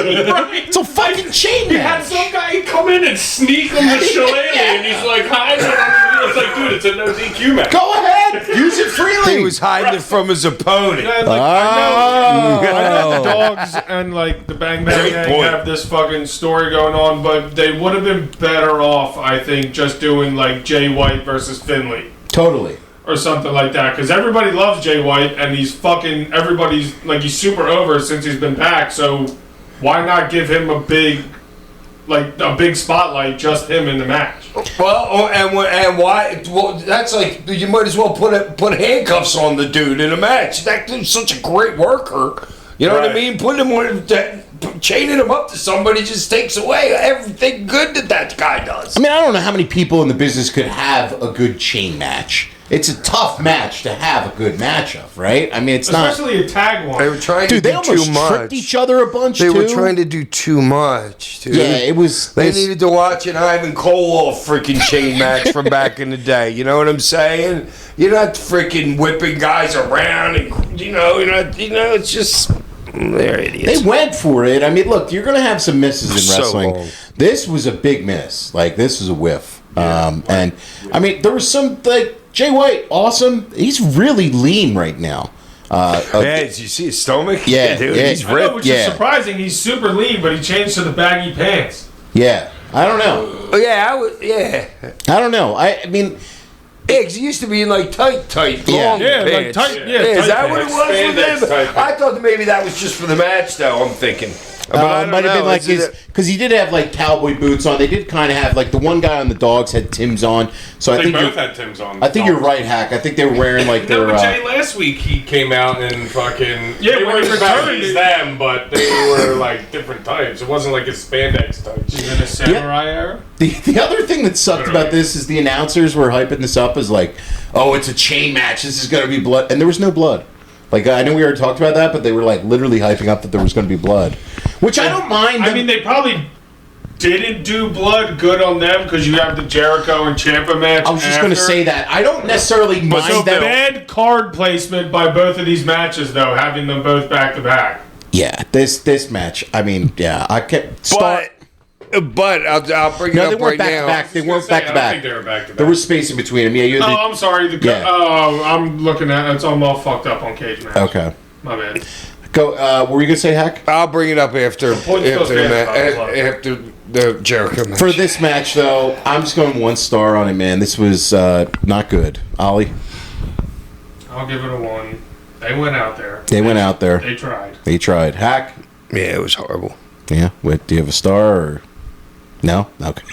shilling? want. It's a fucking chain You had match. some guy come in and sneak him the shillelagh, and he's like hiding it underneath. It's like, dude, it's a no DQ match. Go ahead. Use it freely. He was hiding it from his opponent. Yeah, like, I know the Dogs and like the Bang Bang Great Gang point. have this fucking story going on, but they would have been better off, I think, just doing like Jay White versus Finley Totally. or something like that, because everybody loves Jay White and he's fucking everybody's like he's super over since he's been back. So why not give him a big spotlight, just him in the match? Well, and why? Well, that's like you might as well put handcuffs on the dude in a match. That dude's such a great worker. You know what I Right. mean? Chaining him up to somebody just takes away everything good that guy does. I mean, I don't know how many people in the business could have a good chain match. It's a tough match to have a good match of, right? I mean, it's not. Especially a tag one. They were trying Dude, to they do almost too much. tripped each other a bunch, They too. were trying to do too much, dude. Yeah, it was. They this- needed to watch an Ivan Koloff freaking chain match from back in the day. You know what I'm saying? You're not freaking whipping guys around, and you're not. It's just they're idiots. They went for it. I mean, look, you're going to have some misses in So wrestling. long. This was a big miss. Like, this was a whiff. And, I mean, there was some, like, Jay White, awesome. He's really lean right now. Yeah, did you see his stomach? Yeah, dude, yeah. he's I know, ripped. which Yeah. is surprising. He's super lean, but he changed to the baggy pants. Yeah. I don't know. Oh, yeah, yeah. I don't know. I mean, Yeah, 'cause he used to be in like tight, Yeah. long Yeah, like pants. tight- yeah, is tight that what it pants. was Spandex with him? type. I thought that maybe that was just for the match, though. I'm thinking, but I it don't might have been know. like Is his, it- because he did have like cowboy boots on. They did kind of have like the one guy on the Dogs had Tim's on. So I They think both you're, had Tim's on. I think you're right, Hack. I think they were wearing like No, their. but Jay, last week he came out and fucking. Yeah, they when weren't he as bad returned as it- them, but they were like different types. It wasn't like his spandex types. In the samurai era. The other thing that sucked about this is the announcers were hyping this up as like, oh, it's a chain match. This is going to be blood. And there was no blood. Like, I know we already talked about that, but they were like literally hyping up that there was going to be blood. Which I don't mind. I mean, they probably didn't do blood good on them because you have the Jericho and Ciampa match. I was just going to say that. I don't necessarily mind So that. bad card placement by both of these matches, though, having them both back to back. Yeah, this match. I mean, yeah, I kept start. But I'll bring No, it they up weren't right back now. to back. They weren't I back to don't think they back. were back to back. There was space in between them. Yeah, you. Oh, I'm sorry. Yeah. Oh, I'm looking at it's all fucked up on Cage Match. Okay. My bad. Go. What were you gonna say, Hack? I'll bring it up after point still stands, after the Jericho match. For this match, though, I'm just going 1 star on it, man. This was not good. Ollie, I'll give it a 1. They went out there. they went out there. They tried. They tried. Hack. Yeah, it was horrible. Yeah. What? Do you have a star or no? Okay.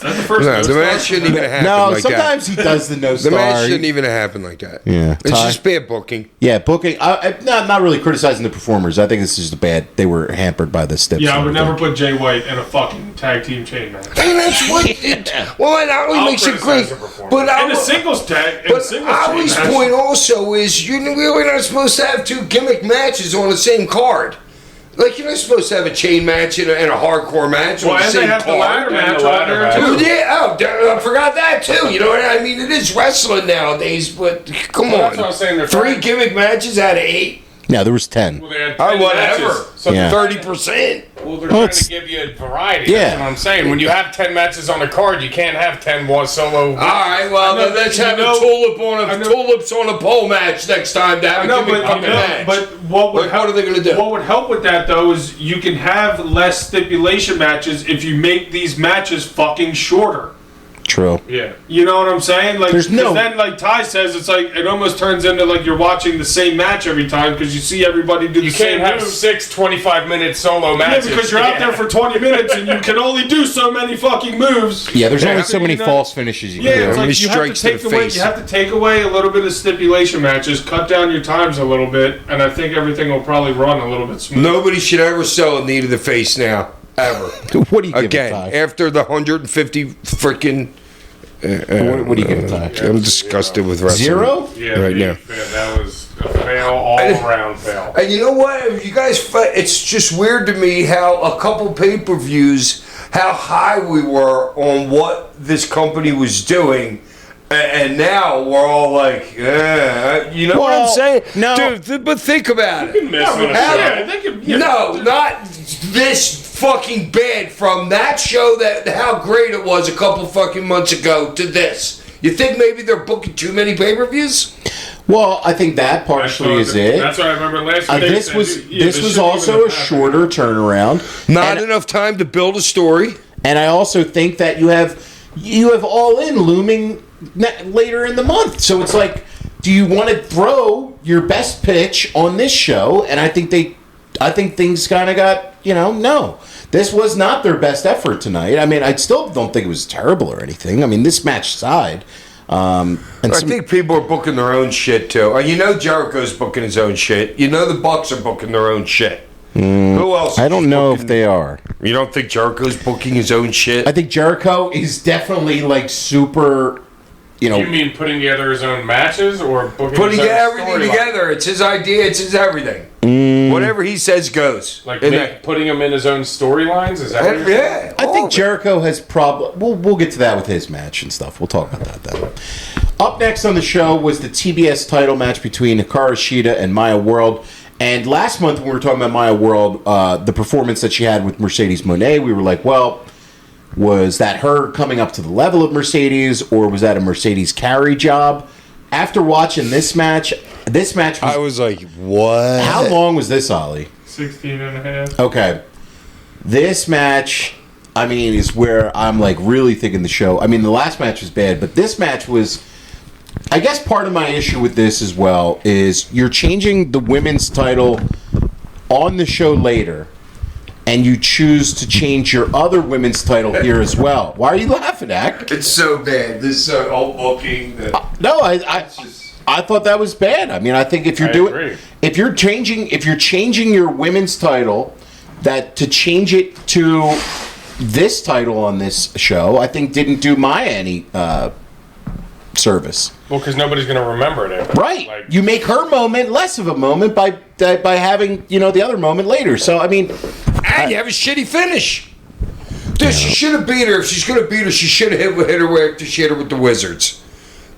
Is that the first No, no the star? match shouldn't even happen No, like sometimes that. he does the no The star. match shouldn't even happen like that. Yeah. It's Ty? just bad booking. Yeah, booking. I'm not really criticizing the performers. I think this is just bad. They were hampered by the steps. Yeah, I would never put Jay White in a fucking tag team chain match. And that's what well, it not only I'll makes it criticize great, the performance. but In a singles tag, in a But singles chain Ali's match, point also is you're really not supposed to have two gimmick matches on the same card. Like, you're not supposed to have a chain match and a hardcore match well, on the and same they have the ladder card. match the on ladder there match. too. I forgot that too. You know what I mean? It is wrestling nowadays, but come Well, that's what on. I'm saying. They're 3 trying- gimmick matches out of 8? Yeah, there was 10. Well, they had Oh, 10 whatever. matches. So Yeah. 30%. Well, they're Well, trying it's- to give you a variety. Yeah. That's what I'm saying. When you have 10 matches on a card, you can't have 10 one solo. All right, well, I know, then let's you have know- a tulips on a pole match next time to have a No, gimmick but, match. what would Like, help, what are they gonna do? What would help with that though is you can have less stipulation matches if you make these matches fucking shorter. True. Yeah. You know what I'm saying? Like, There's no- 'cause then, like Ty says, it's like it almost turns into like you're watching the same match every time because you see everybody do the You same can't have moves. 6 25-minute solo Yeah, matches. because you're out there for 20 minutes and you can only do so many fucking moves. Yeah, there's Yeah. only so many You know- false finishes you Yeah, can it's do. How many like you have to strikes to take the away. face? You have to take away a little bit of stipulation matches, cut down your times a little bit, and I think everything will probably run a little bit smoother. Nobody should ever sell a knee to the face now, ever. What do you give Again, it, Ty? after the 150 freaking. What do you give it, Ty? I'm disgusted with wrestling. 0? Yeah, Right now. that was a fail, all around fail. And you know what? You guys, it's just weird to me how a couple pay-per-views, how high we were on what this company was doing. And now we're all like, you know what I'm Well, saying? no. Dude, but think about it. No, not this fucking bad from that show that how great it was a couple fucking months ago to this. You think maybe they're booking too many pay-per-views? Well, I think that partially is it. That's what I remember last week. This was also a shorter turnaround. Not And- enough time to build a story. And I also think that you have All In looming later in the month. So it's like, do you want to throw your best pitch on this show? And I think things kind of got, no. This was not their best effort tonight. I mean, I still don't think it was terrible or anything. I mean, this match aside. I think people are booking their own shit too. You know Jericho's booking his own shit. You know the Bucks are booking their own shit. Who else? I don't know booking- if they are. You don't think Jericho's booking his own shit? I think Jericho is definitely like super, You mean putting together his own matches or booking Putting his own everything storyline? together. It's his idea. It's his everything. Whatever he says goes. Like Isn't that- putting him in his own storylines? Is that what you're saying? yeah. I all think of it. Jericho has we'll get to that with his match and stuff. We'll talk about that then. Up next on the show was the TBS title match between Hikaru Shida and Maya World. And last month when we were talking about Maya World, the performance that she had with Mercedes Moné, we were like, well, was that her coming up to the level of Mercedes, or was that a Mercedes carry job? After watching this match I was like, what? how long was this, Ollie? 16 and a half. Okay. This match, I mean, is where I'm like really thinking the show. I mean, the last match was bad, but this match was. I guess part of my issue with this as well is you're changing the women's title on the show later, and you choose to change your other women's title here as well. Why are you laughing, Ak? It's so bad. This all booking. No, I thought that was bad. I mean, I think if you're agree. if you're changing your women's title, that to change it to this title on this show, I think didn't do Maya any service. Well, because nobody's going to remember it ever. Right. Like, You make her moment less of a moment by having the other moment later. So I mean, And you have a shitty finish. Dude, she should have beat her. If she's going to beat her, she should have hit her after she hit her with the Wizards.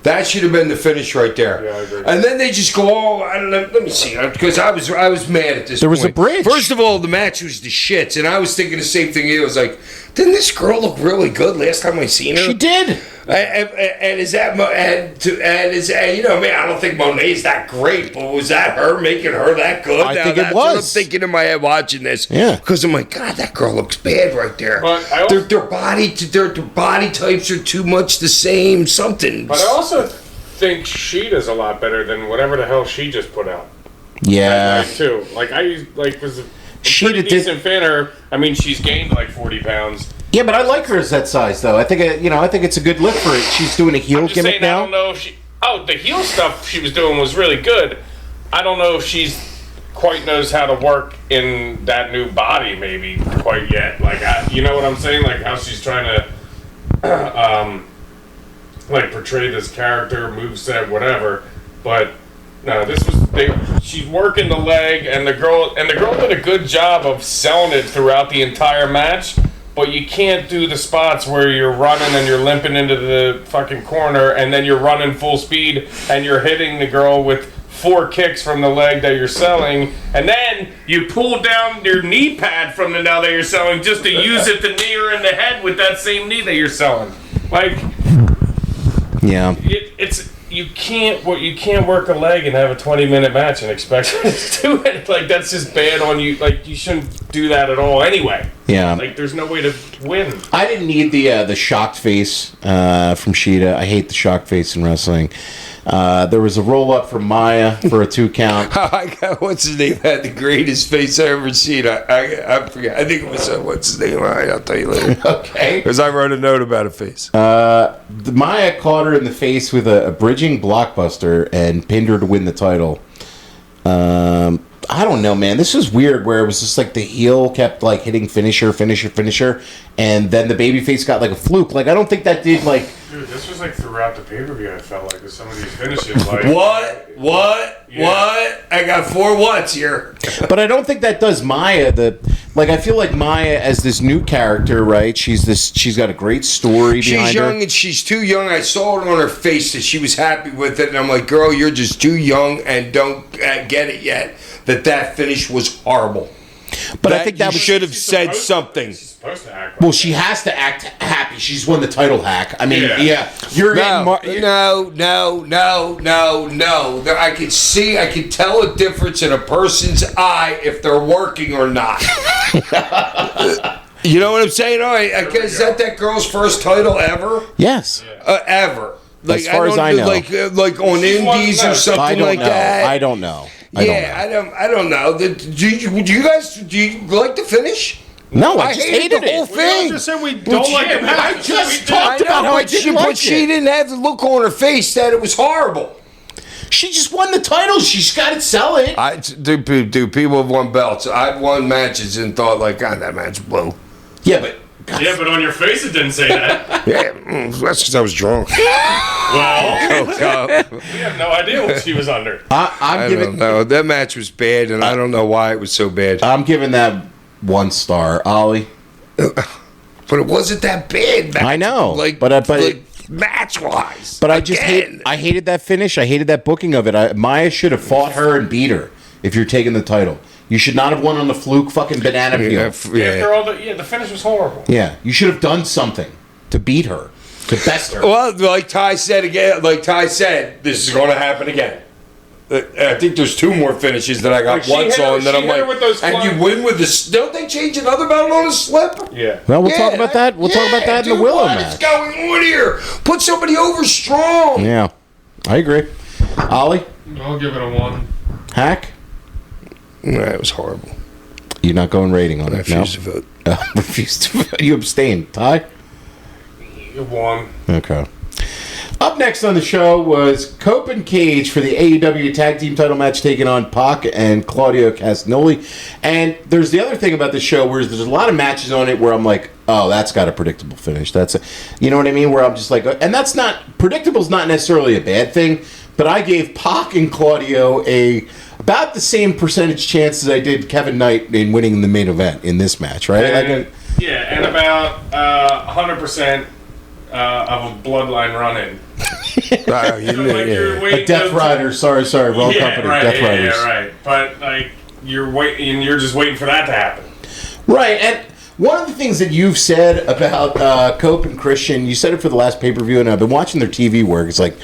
That should have been the finish right there. Yeah, I agree. And then they just go all, I don't know, let me see, because I was mad at this There was point. a bridge. First of all, the match was the shits, and I was thinking the same thing. It was like, didn't this girl look really good last time I seen her? she did. And is that I don't think Monet's that great, but was that her making her that good? I Now, think it that's what I'm was. thinking in my head watching this. Yeah. Because I'm like, God, that girl looks bad right there. But I also- their body types are too much the same. Something. But I also think Sheeta's a lot better than whatever the hell she just put out. Yeah. Too. Like I was a Sheeta pretty did- decent fan of her. I mean, she's gained like 40 pounds. Yeah, but I like her as that size, though. I think I think it's a good look for it. She's doing a heel I'm just gimmick saying, now. I don't know if she. Oh, the heel stuff she was doing was really good. I don't know if she's quite knows how to work in that new body, maybe quite yet. Like, you know what I'm saying? Like how she's trying to, like portray this character, moveset, whatever. But no, she's working the leg, and the girl did a good job of selling it throughout the entire match. But you can't do the spots where you're running and you're limping into the fucking corner, and then you're running full speed and you're hitting the girl with 4 kicks from the leg that you're selling, and then you pull down your knee pad from the now that you're selling just to use it to knee her in the head with that same knee that you're selling. Like, Yeah. You can't work a leg and have a 20-minute match and expect her to do it. Like, that's just bad on you. Like, you shouldn't do that at all anyway. Yeah. Like, there's no way to win. I didn't need the shocked face from Sheeta. I hate the shocked face in wrestling. There was a roll up from Maya for a 2 count. What's his name? Had the greatest face I ever seen. I forget. I think it was what's his name? I'll tell you later. Okay. Because I wrote a note about a face. Maya caught her in the face with a bridging blockbuster and pinned her to win the title. I don't know, man. This was weird where it was just like the heel kept like hitting finisher, and then the babyface got like a fluke. Like, I don't think that did like... Dude, this was like throughout the pay-per-view, I felt like, with some of these finishes. Like, What? I got 4 whats here. But I don't think that does Maya I feel like Maya as this new character, right? She's got a great story behind her. She's young and she's too young. I saw it on her face that she was happy with it, and I'm like, girl, you're just too young and don't get it yet. That finish was horrible. But I think that you should have said something. She's supposed to act like Well, she has to act happy. She's won the title, Hack. I mean, yeah. You're No. I can tell a difference in a person's eye if they're working or not. You know what I'm saying? All right, is that girl's first title ever? Yes. Ever. Like, As far as I know. Like on Indies or something like that. I don't know. I don't know. Do you guys like the finish? No, I just hated the whole it. thing. We just said we don't like the match. I just talked about how I didn't like But she didn't have the look on her face that it was horrible. She just won the title. She's got to sell it. Dude, people have won belts. I've won matches and thought like, God, that match blew. Yeah, but Yeah, but on your face it didn't say that. Yeah, that's because I was drunk. Well, we have no idea what she was under. I don't know. That match was bad, and I don't know why it was so bad. I'm giving that 1 star. Ollie? But it wasn't that bad. I know. But match-wise. But I just hated that finish. I hated that booking of it. Maya should have fought her and beat her if you're taking the title. You should not have won on the fluke fucking banana peel. After all the finish was horrible. Yeah, you should have done something to beat her, to best her. Well, like Ty said, this is going to happen again. I think there's 2 more finishes that I got once on that I'm like, and you win with this. Don't they change another belt on a slip? Yeah. Well, we'll talk about that. We'll talk about that in the Willow match. What's going on here? Put somebody over strong. Yeah, I agree. Ollie? I'll give it a 1. Hack? No, it was horrible. You're not going rating on I it, no? refuse to vote. Refuse to vote. You abstained. Ty? You won. Okay. Up next on the show was Cope and Cage for the AEW Tag Team title match taking on Pac and Claudio Castagnoli. And there's the other thing about the show where there's a lot of matches on it where I'm like, oh, that's got a predictable finish. You know what I mean? Where I'm just like, and that's not, predictable's not necessarily a bad thing, but I gave Pac and Claudio about the same percentage chance as I did Kevin Knight in winning the main event in this match, right? And about 100% of a bloodline run-in. A Death Rider, sorry, wrong company. Right, Death Riders. Yeah, right. But like you're just waiting for that to happen. Right, and one of the things that you've said about Cope and Christian, you said it for the last pay-per-view, and I've been watching their TV work. It's like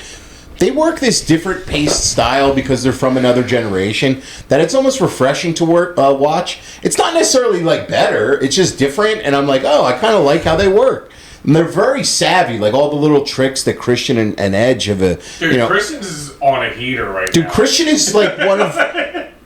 they work this different paced style because they're from another generation that it's almost refreshing to watch. It's not necessarily like better, it's just different, and I'm like, oh, I kind of like how they work. And they're very savvy, like all the little tricks that Christian and Edge have. Dude, Christian is on a heater right now. Dude, Christian is like one of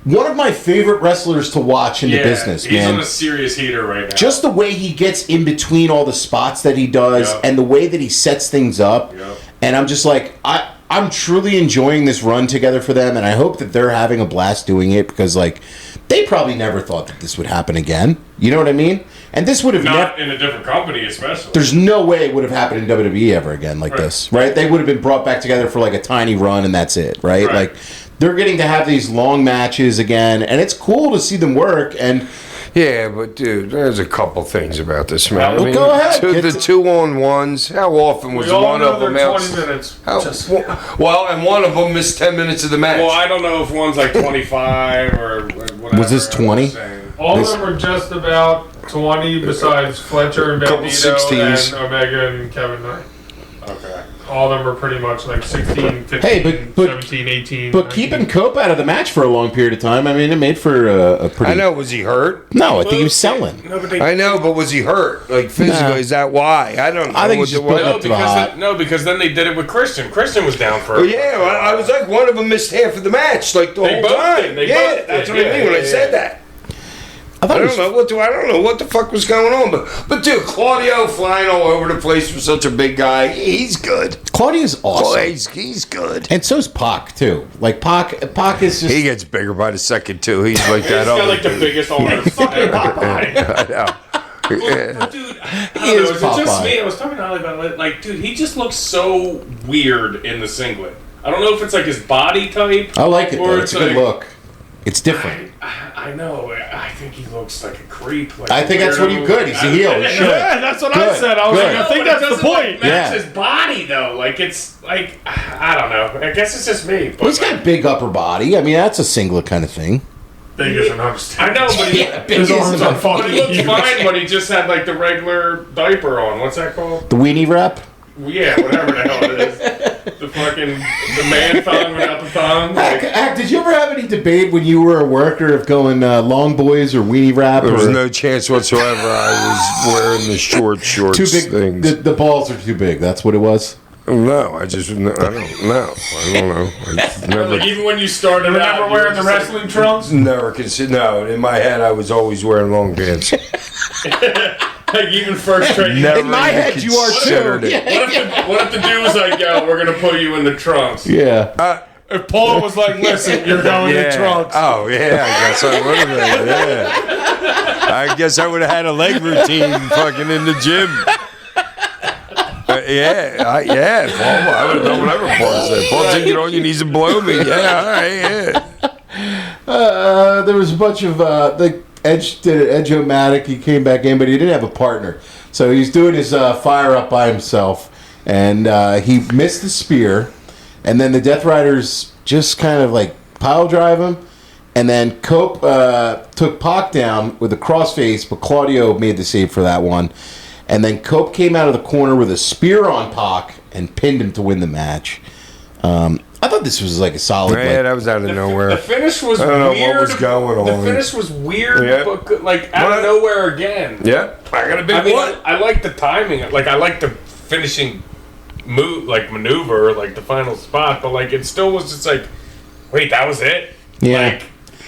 one of my favorite wrestlers to watch in the business, he's man. on a serious heater right now. Just the way he gets in between all the spots that he does, Yep. and the way that he sets things up. Yep. And I'm just like, I'm truly enjoying this run together for them, and I hope that they're having a blast doing it, because, like, they probably never thought that this would happen again. You know what I mean? And this would have Not in a different company, especially. There's no way it would have happened in WWE ever again like this, right? They would have been brought back together for like a tiny run, and that's it, right? Right. Like, they're getting to have these long matches again, and it's cool to see them work. And Yeah, but dude, there's a couple things about this, man. Well, go ahead. The 2-on-1s. How often was We all one know of them they're out? 20 minutes. Well, and one of them missed 10 minutes of the match. Well, I don't know if one's like 25 or whatever. Was this 20? All of them were just about 20, besides Fletcher and Couple Bandito 16s. and Omega and Kevin Knight. Okay. All of them were pretty much like 16, 15, Hey, but 17, 18. but 19. keeping Cope out of the match for a long period of time, I mean, it made for a pretty. I know. Was he hurt? No, I think he was selling. No, but they, I know, but was he hurt? Like physically? Nah. Is that why? I don't know. I think he's just putting no, up to the hot. because then they did it with Christian. Christian was down for. Oh yeah, well, I was like one of them missed half of the match, like the They whole both time. did. They Yeah, both that's did. what I mean when I Yeah, said yeah. that. I thought I it don't was, know I don't know what the fuck was going on, but dude, Claudio flying all over the place for such a big guy, he's good. Claudia's awesome. Oh, he's good. And so's Pac, too. Like, Pac is just. He gets bigger by the second too. He's like He's that. got other like the dude. biggest arms. Fucking Popeye. I know. Yeah. But dude, I He don't know, is is it just Popeye. me? I was talking to Ali about it. Like, dude, he just looks so weird in the singlet. I don't know if it's like his body type. I like it, or though. It's a good look. It's different. I know. I think he looks like a creep. Like I think that's what he could. He's a heel. He should. Yeah, that's what I Good, said. I was good. like, I think but it that's the doesn't, like, point. match Yeah. his body though. Like it's like I don't know. I guess it's just me. But Well, he's got big upper body. I mean, that's a singlet kind of thing. Big is an I understatement. know, but he, big His arms isn't are a- but fucking he looked huge. fine when he just had like the regular diaper on. What's that called? The weenie wrap. Yeah, whatever the hell it is. The fucking the man thong without the thong. Like, Heck, did you ever have any debate when you were a worker of going long boys or weenie wrap? There was or no chance whatsoever I was wearing the shorts too big? things. The balls are too big. That's what it was. No, I don't know. I never, like even when you started You were out, never you were wearing the just like- wrestling trunks? never considered. No, in my head, I was always wearing long pants. Like even first training. Never In my even head, you are too. considered it. Yeah. What if the dude was like, "Yo, we're gonna put you in the trunks"? Yeah. If Paul was like, listen, you're going in trunks. Oh yeah, I guess I would have. Yeah. I guess I would have had a leg routine fucking in the gym. Yeah, Paul. I would have done whatever Paul said. Paul, take it on your knees and blow me. Yeah, all right, yeah. There was a bunch of the Edge did it. Edge-O-Matic. He came back in, but he didn't have a partner, so he's doing his fire up by himself, and he missed the spear, and then the Death Riders just kind of like pile drive him, and then Cope took Pac down with a crossface, but Claudio made the save for that one, and then Cope came out of the corner with a spear on Pac and pinned him to win the match. I thought this was like a solid. Yeah, like, that was out of The nowhere. finish was I don't know weird. what was going The on. finish was weird, Yeah. but good, like out What? of nowhere again. Yeah, I got a big I mean, one. I like the timing. Like I like the finishing move, like maneuver, like the final spot. But like it still was just like, wait, that was it. Yeah.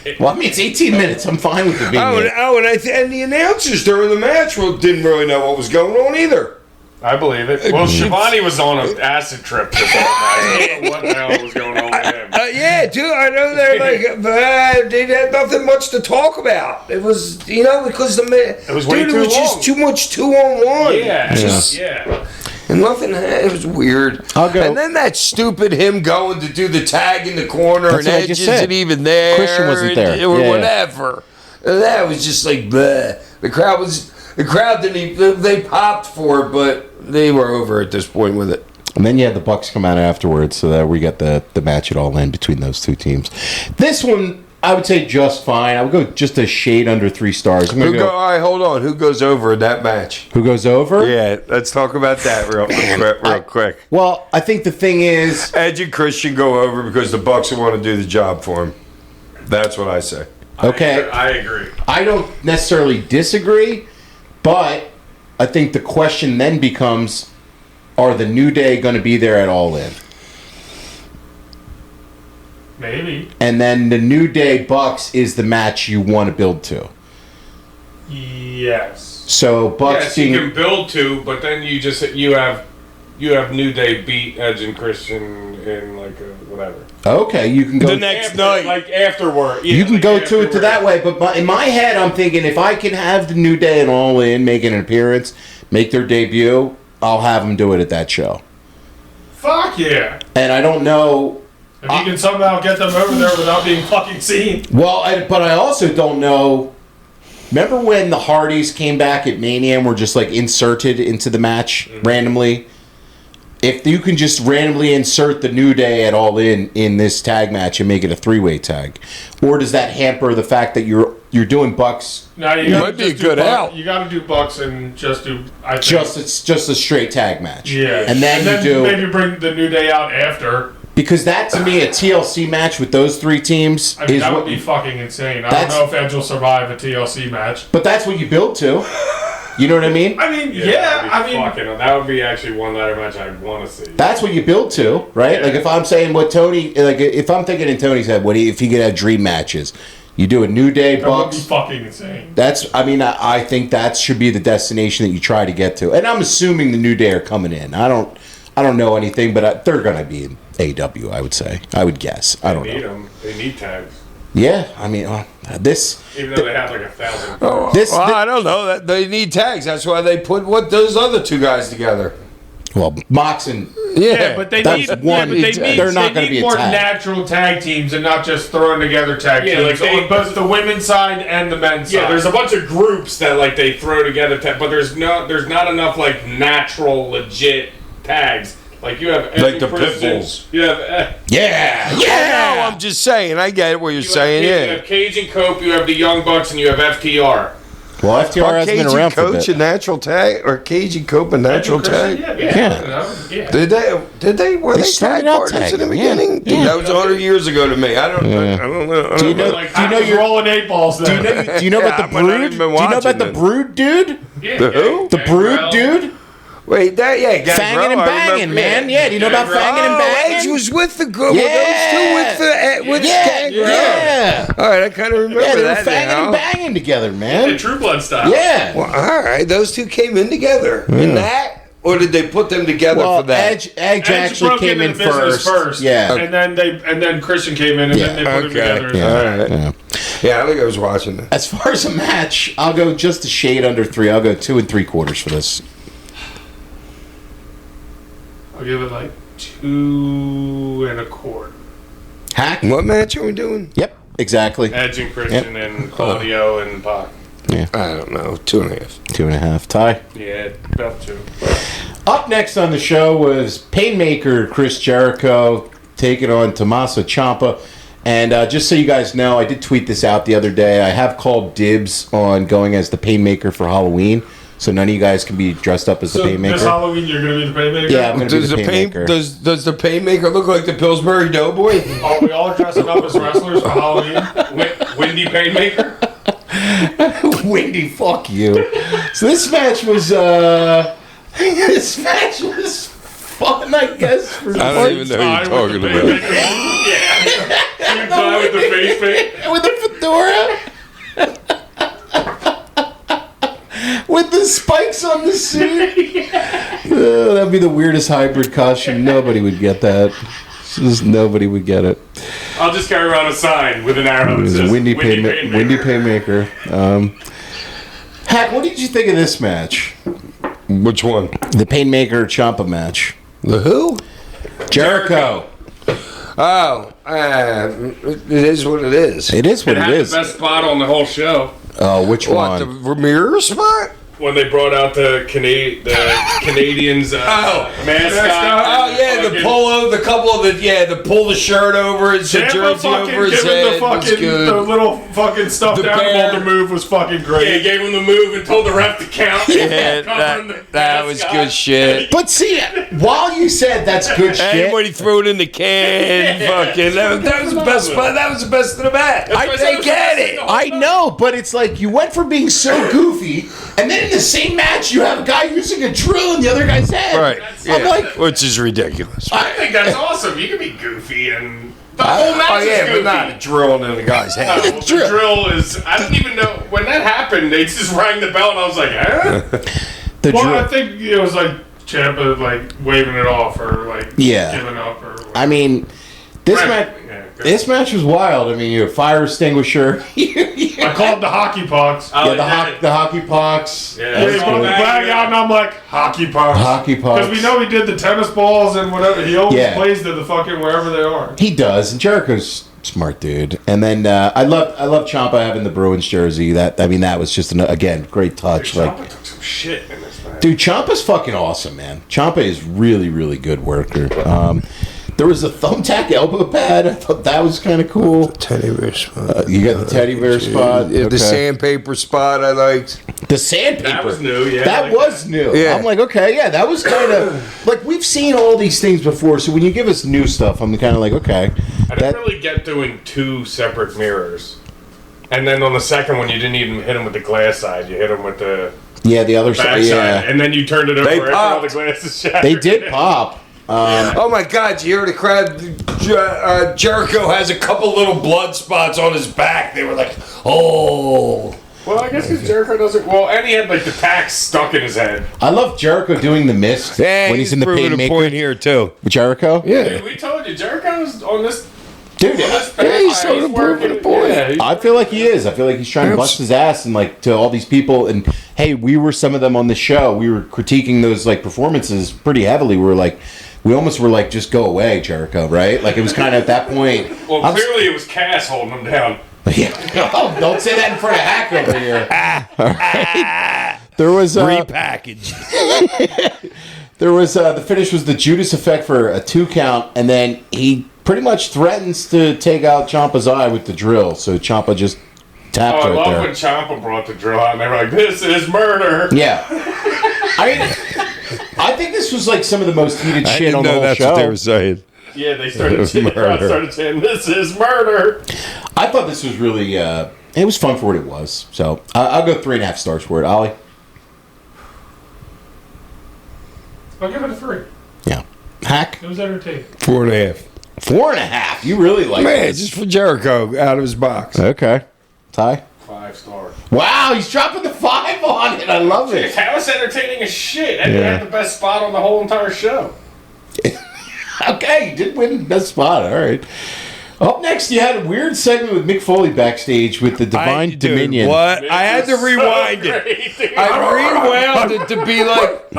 Like, well, I mean, it's 18 minutes. I'm fine with it being. Oh, and, and the announcers during the match didn't really know what was going on either. I believe it. Well, Shivani was on an acid trip. I don't know what the hell was going on with him. Yeah, dude, I know they're like, they had nothing much to talk about. It was, because it was way dude, too it was long. just too much 2-on-1. Yeah, Just- yeah. And nothing, it was weird. I'll go. And then that stupid him going to do the tag in the corner That's and what I Edge just isn't said. even there. Christian wasn't there. Or Yeah, yeah. whatever. And that was just like, bleh. The crowd didn't even, they popped for it, but they were over at this point with it. And then you had the Bucks come out afterwards, so that we got the match it all in between those two teams. This one, I would say just fine. I would go just a shade under 3 stars. I'm gonna All right, hold on. Who goes over in that match? Who goes over? Yeah, let's talk about that real quick. Well, I think the thing is, Edge and Christian go over because the Bucks want to do the job for him. That's what I say. okay, I agree. I don't necessarily disagree, but I think the question then becomes, are the New Day going to be there at All In? Maybe. And then the New Day Bucks is the match you want to build to. Yes. So Bucks Yes, you can build to, but then you have New Day beat Edge and Christian in like whatever. Okay, you can go The next night. like afterward. Yeah, you can like go to it to afterward. that way, but in my head, I'm thinking if I can have the New Day and All In making an appearance, make their debut, I'll have them do it at that show. Fuck yeah. And I don't know. If you can somehow get them over there without being fucking seen. Well, but I also don't know. Remember when the Hardys came back at Mania and were just like inserted into the match randomly? If you can just randomly insert the New Day at All In this tag match and make it a 3-way tag, or does that hamper the fact that you're doing Bucks? No, you gotta might be just a good do out. You got to do Bucks and just do. I think. It's just a straight tag match. Yeah, and then you do maybe bring the New Day out after. because that to me a TLC match with those three teams I mean, is that what. would be fucking insane. I don't That's- know if Edge will survive a TLC match. But that's what you build to. You know what I mean? I mean, That would be actually one ladder match I'd want to see. That's what you build to, right? Yeah. Like if I'm saying what Tony, like if I'm thinking in Tony's head, if he could have dream matches, you do a New Day that would be Bucks. fucking insane. I think that should be the destination that you try to get to. And I'm assuming the New Day are coming in. I don't know anything, but they're gonna be in AEW. I would say. I would guess. I don't They need know. them. They need tags. Yeah, I mean this. Even though they have like 1,000. I don't know. That they need tags. That's why they put those other two guys together. Well, Mox and Yeah, but they That's need. one- Yeah, but they're not they gonna need be a more tag. natural tag teams and not just throwing together tag Yeah, teams like they- on both the women's side and the men's Yeah, side. there's a bunch of groups that like they throw together, but there's not enough like natural legit tags. Like you have Like the Christian, Pitbulls. You have No, I'm just saying. I get what you're saying. You Yeah. have Cage and Cope. You have the Young Bucks, and you have FTR. well, FTR Are hasn't been Cage around and for a Coach bit. a natural tag, or Cage and Cope a natural tag? Yeah. Did they? Were they started tag out partners in the tagging, yeah. beginning? Dude, that was 100 years ago to me. I don't know. Do you know? Like, Do you know You're your? rolling 8 balls Do you then. know? Do you know about Yeah, the I might not Brood? even Do been you know about watching the then. Brood dude? The who? The Brood dude? Wait, that Fanging Gangrel, and I banging, remember- man. Yeah, do you know about Gangrel. fanging and Oh, banging? Edge was with the girl. Yeah. Were those two with Gangrel? Yeah. All right, I kind of remember Yeah, they were that fanging now. and banging together, The man. True Blood style. Yeah. Well, all right, those two came in together in that, or did they put them together Well, for that? Edge Edge actually broke came into in the business first. Yeah. And then Christian came in and then they put Okay. it together. All right. Yeah. Yeah, I think I was watching that. As far as a match, I'll go just a shade under 3. I'll go 2 3/4 for this. I'll give it like 2 1/4. Hack? What match are we doing? Yep, exactly. Edge and Christian and Claudio and Pac. I don't know. 2.5. 2.5. Ty? Yeah, about 2. Up next on the show was Painmaker Chris Jericho taking on Tommaso Ciampa. And just so you guys know, I did tweet this out the other day. I have called dibs on going as the Painmaker for Halloween. So none of you guys can be dressed up as the So Painmaker. this Halloween you're gonna be the Painmaker? Yeah, I'm going to be Does the the pain Painmaker. does the Painmaker look like the Pillsbury Doughboy? Are we all dressing up as wrestlers for Halloween? Windy Painmaker. Windy, fuck you. So this match was fun, I guess. For I don't even know who you're talking about. You die with the face paint. with the fedora. With the spikes on the suit. That'd be the weirdest hybrid costume. Nobody would get that. Just nobody would get it. I'll just carry around a sign with an arrow It that was says a Windy Painmaker. Painmaker. Hack, what did you think of this match? Which one? The Painmaker Ciampa match. The who? Jericho. Oh, it is what it is. It is what It it had is. the best spot on the whole show Oh, which What, the one? Ramirez spot? when they brought out the Canadians mascot. Oh yeah, the Fucking- polo, the couple of the pull the shirt over his the Ciampa jersey fucking over his giving head the was fucking good. the little fucking stuffed The animal bear. to move was fucking Yeah, great. he gave him the move and told the ref to count. Yeah, Covering the that was mascot. good shit. But see, while you said that's good shit, Anybody threw it in the can, fucking that was the best spot. That was the best of the match. I They get it. I know, but it's like you went from being so goofy, and then in the same match you have a guy using a drill in the other guy's head. Right. I'm Yeah. like, Which is ridiculous. I think that's awesome. You can be goofy and The whole match Oh yeah, is but goofy. not drilling in the guy's head. Well, the drill is. I didn't even know when that happened. They just rang the bell, and I was like, "Huh?" The Well, I drill. think it was like Ciampa like waving it off or like Yeah. giving up or. I mean, this Right. match. Yeah, good. This match was wild. I mean, you have fire extinguisher. I called the hockey pucks. Oh, the hockey pucks. Yeah, That He was it's pulled all the good. that. bag out, and I'm like, hockey pucks. Hockey pucks. Because we know he did the tennis balls and whatever. He always Yeah. plays to the fucking wherever they are. He does, and Jericho's smart dude. And then I love Ciampa having the Bruins jersey. That was just again great touch. Dude, Like, Ciampa took some shit in this match. dude, Ciampa's fucking awesome, man. Ciampa is really really good worker. There was a thumbtack elbow pad. I thought that was kind of cool. Teddy bear spot. You got the teddy bear spot. Yeah, Okay. the sandpaper spot I liked. The sandpaper. That was new, yeah. That like was new. Yeah. I'm like, okay, yeah, that was kind of like we've seen all these things before. So when you give us new stuff, I'm kind of like, okay, I didn't really get doing two separate mirrors. And then on the second one, you didn't even hit him with the glass side. You hit him with the yeah, the other back side, side. yeah, And then you turned it over They after all the popped. glasses shattered. they did pop. Oh my God! You hear the crowd? Jericho has a couple little blood spots on his back. They were like, "Oh." Well, I guess because Jericho doesn't... Well, and he had, like, the tax stuck in his head. I love Jericho doing the mist Yeah, when he's in the proving a pain point maker. here too. Jericho, Dude, we told you, Jericho's on this... dude. he's sort of proving a point. Yeah, I feel like he is. I feel like he's trying to bust his ass and like to all these people. And hey, we were some of them on the show. We were critiquing those like performances pretty heavily. We almost were like, just go away, Jericho, right? Like it was kind of at that point. Well, clearly it was Cass holding him down. Yeah. Oh, don't say that in front of Hack over here. All right. There was Repackaged. there was the finish was the Judas effect for a 2 count, and then he pretty much threatens to take out Ciampa's eye with the drill. So Ciampa just tapped Oh, I right love there. when Ciampa brought the drill out and they were like, "This is murder." Yeah. I think this was like some of the most heated shit on the whole that's show. what they were saying. Yeah, they started saying, "This is murder." I thought this was really, it was fun for what it was. So I'll go 3.5 stars for it. Ollie? I'll give it a 3. Yeah. Hack? It was entertaining. 4.5. 4.5. You really like Man, this. just for Jericho out of his box. Okay. Ty? 5 star. Wow, he's dropping the 5 on it. I love it. That was entertaining as shit, and he Yeah. had the best spot on the whole entire show. Okay, you did win best spot. All right. Up next, you had a weird segment with Mick Foley backstage with the Divine Dominion. What? I had to rewind it. I rewound it to be like,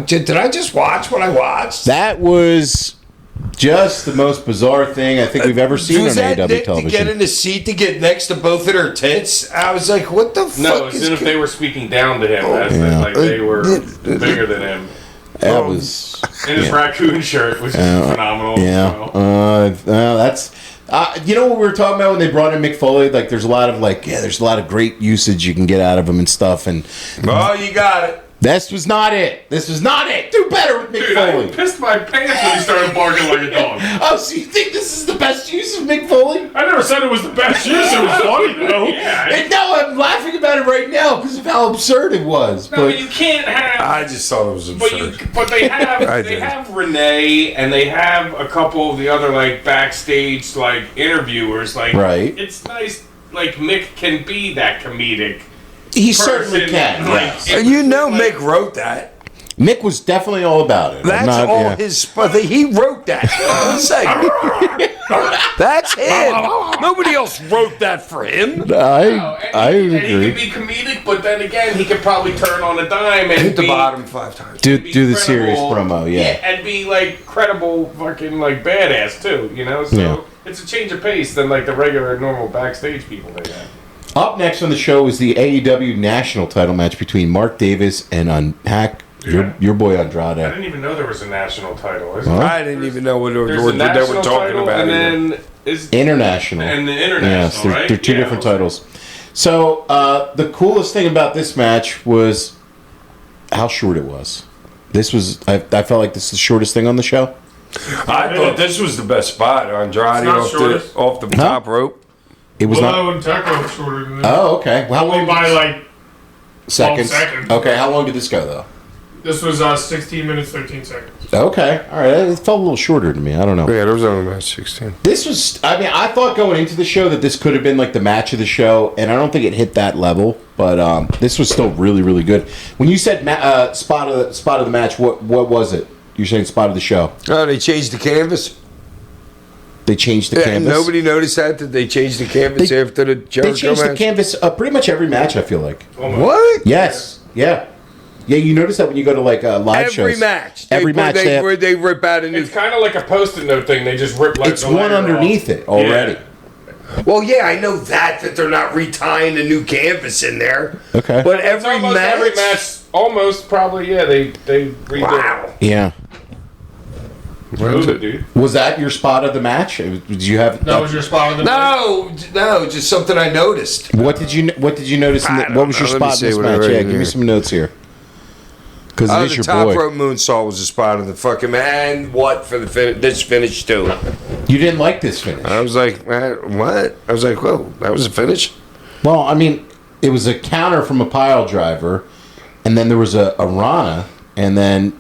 did I just watch what I watched? That was just the most bizarre thing I think we've ever seen Was on that AEW Nick to television. get in the seat to get next to both of their tits? I was like, what the fuck No, as is soon as they were speaking down to him, that's Yeah. like they were bigger than him. That was... And his raccoon shirt was just phenomenal. Yeah, So. that's you know what we were talking about when they brought in Mick Foley. Like, there's a lot of there's a lot of great usage you can get out of him and stuff. And Oh, you got it. this was not it. This was not it. Do better with Mick Dude, I Foley. pissed my pants when he started barking like a dog. Oh, so you think this is the best use of Mick Foley? I never said it was the best use. It was funny though. Yeah. And no, I'm laughing about it right now because of how absurd it was. No, But but you can't have. I just thought it was absurd. But they have I they did. have Renee and they have a couple of the other like backstage like interviewers. Like, Right. It's nice. Like Mick can be that comedic. he certainly person, can. like, Yes. it- You know like- Mick wrote that. Mick was definitely all about it. I'm That's not- all yeah. his... He wrote that. That's him. Nobody else wrote that for him. I and he agree. can be comedic, but then again, he could probably turn on a dime and Hit the be, bottom 5 times. Do be the serious credible. promo, yeah. And be like credible, fucking like badass too. You know, so Yeah. it's a change of pace than like the regular normal backstage people they have. Up next on the show is the AEW national title match between Mark Davis and Hack, your boy I Andrade. didn't even know there was a national title. Is Huh? I didn't even know what they There's a were national talking title, about. and either. then is International. and the Yes, international, right? they're two Yeah, different okay. titles. So the coolest thing about this match was how short it was. This was I felt like this is the shortest thing on the show. I thought this was the best spot. Andrade It's not off shortest. the top rope. It was not. Willow and Tecco was shorter than this. Oh, okay. Well, how Only long? by like Seconds. 12 seconds. Okay, how long did this go though? This was 16 minutes, 13 seconds. Okay, all right. It felt a little shorter to me. I don't know. Yeah, there was only about 16. This was, I mean, I thought going into the show that this could have been like the match of the show, and I don't think it hit that level, but this was still really, really good. When you said spot of the match, what was it? You're saying spot of the show? Oh, they changed the canvas. They changed the canvas? Nobody noticed that they changed the canvas after the Jericho They changed match? the canvas pretty much every match, I feel like. What? Yes, yeah. Yeah, you notice that when you go to like live shows. Every match. Every match. They rip out a new... It's kind of like a post-it note thing. They just rip like It's one underneath it already. Yeah. Well, yeah, I know that they're not retying a new canvas in there. Okay. But It's every almost match... every match, almost probably, yeah, they redo Wow. Yeah. it. Move it, dude. Was that your spot of the match? Did you have That was your spot of the match? No, just something I noticed. What did you notice? I don't What was your know. Let me spot in see this what I match? wrote Yeah, in give me here. some notes here. Because Oh, it is the your top boy. rope moonsault was the spot of the fucking man. What for this finish too? You didn't like this finish. I was like, what? I was like, whoa, that was a finish? Well, I mean, it was a counter from a pile driver, and then there was a Rana, and then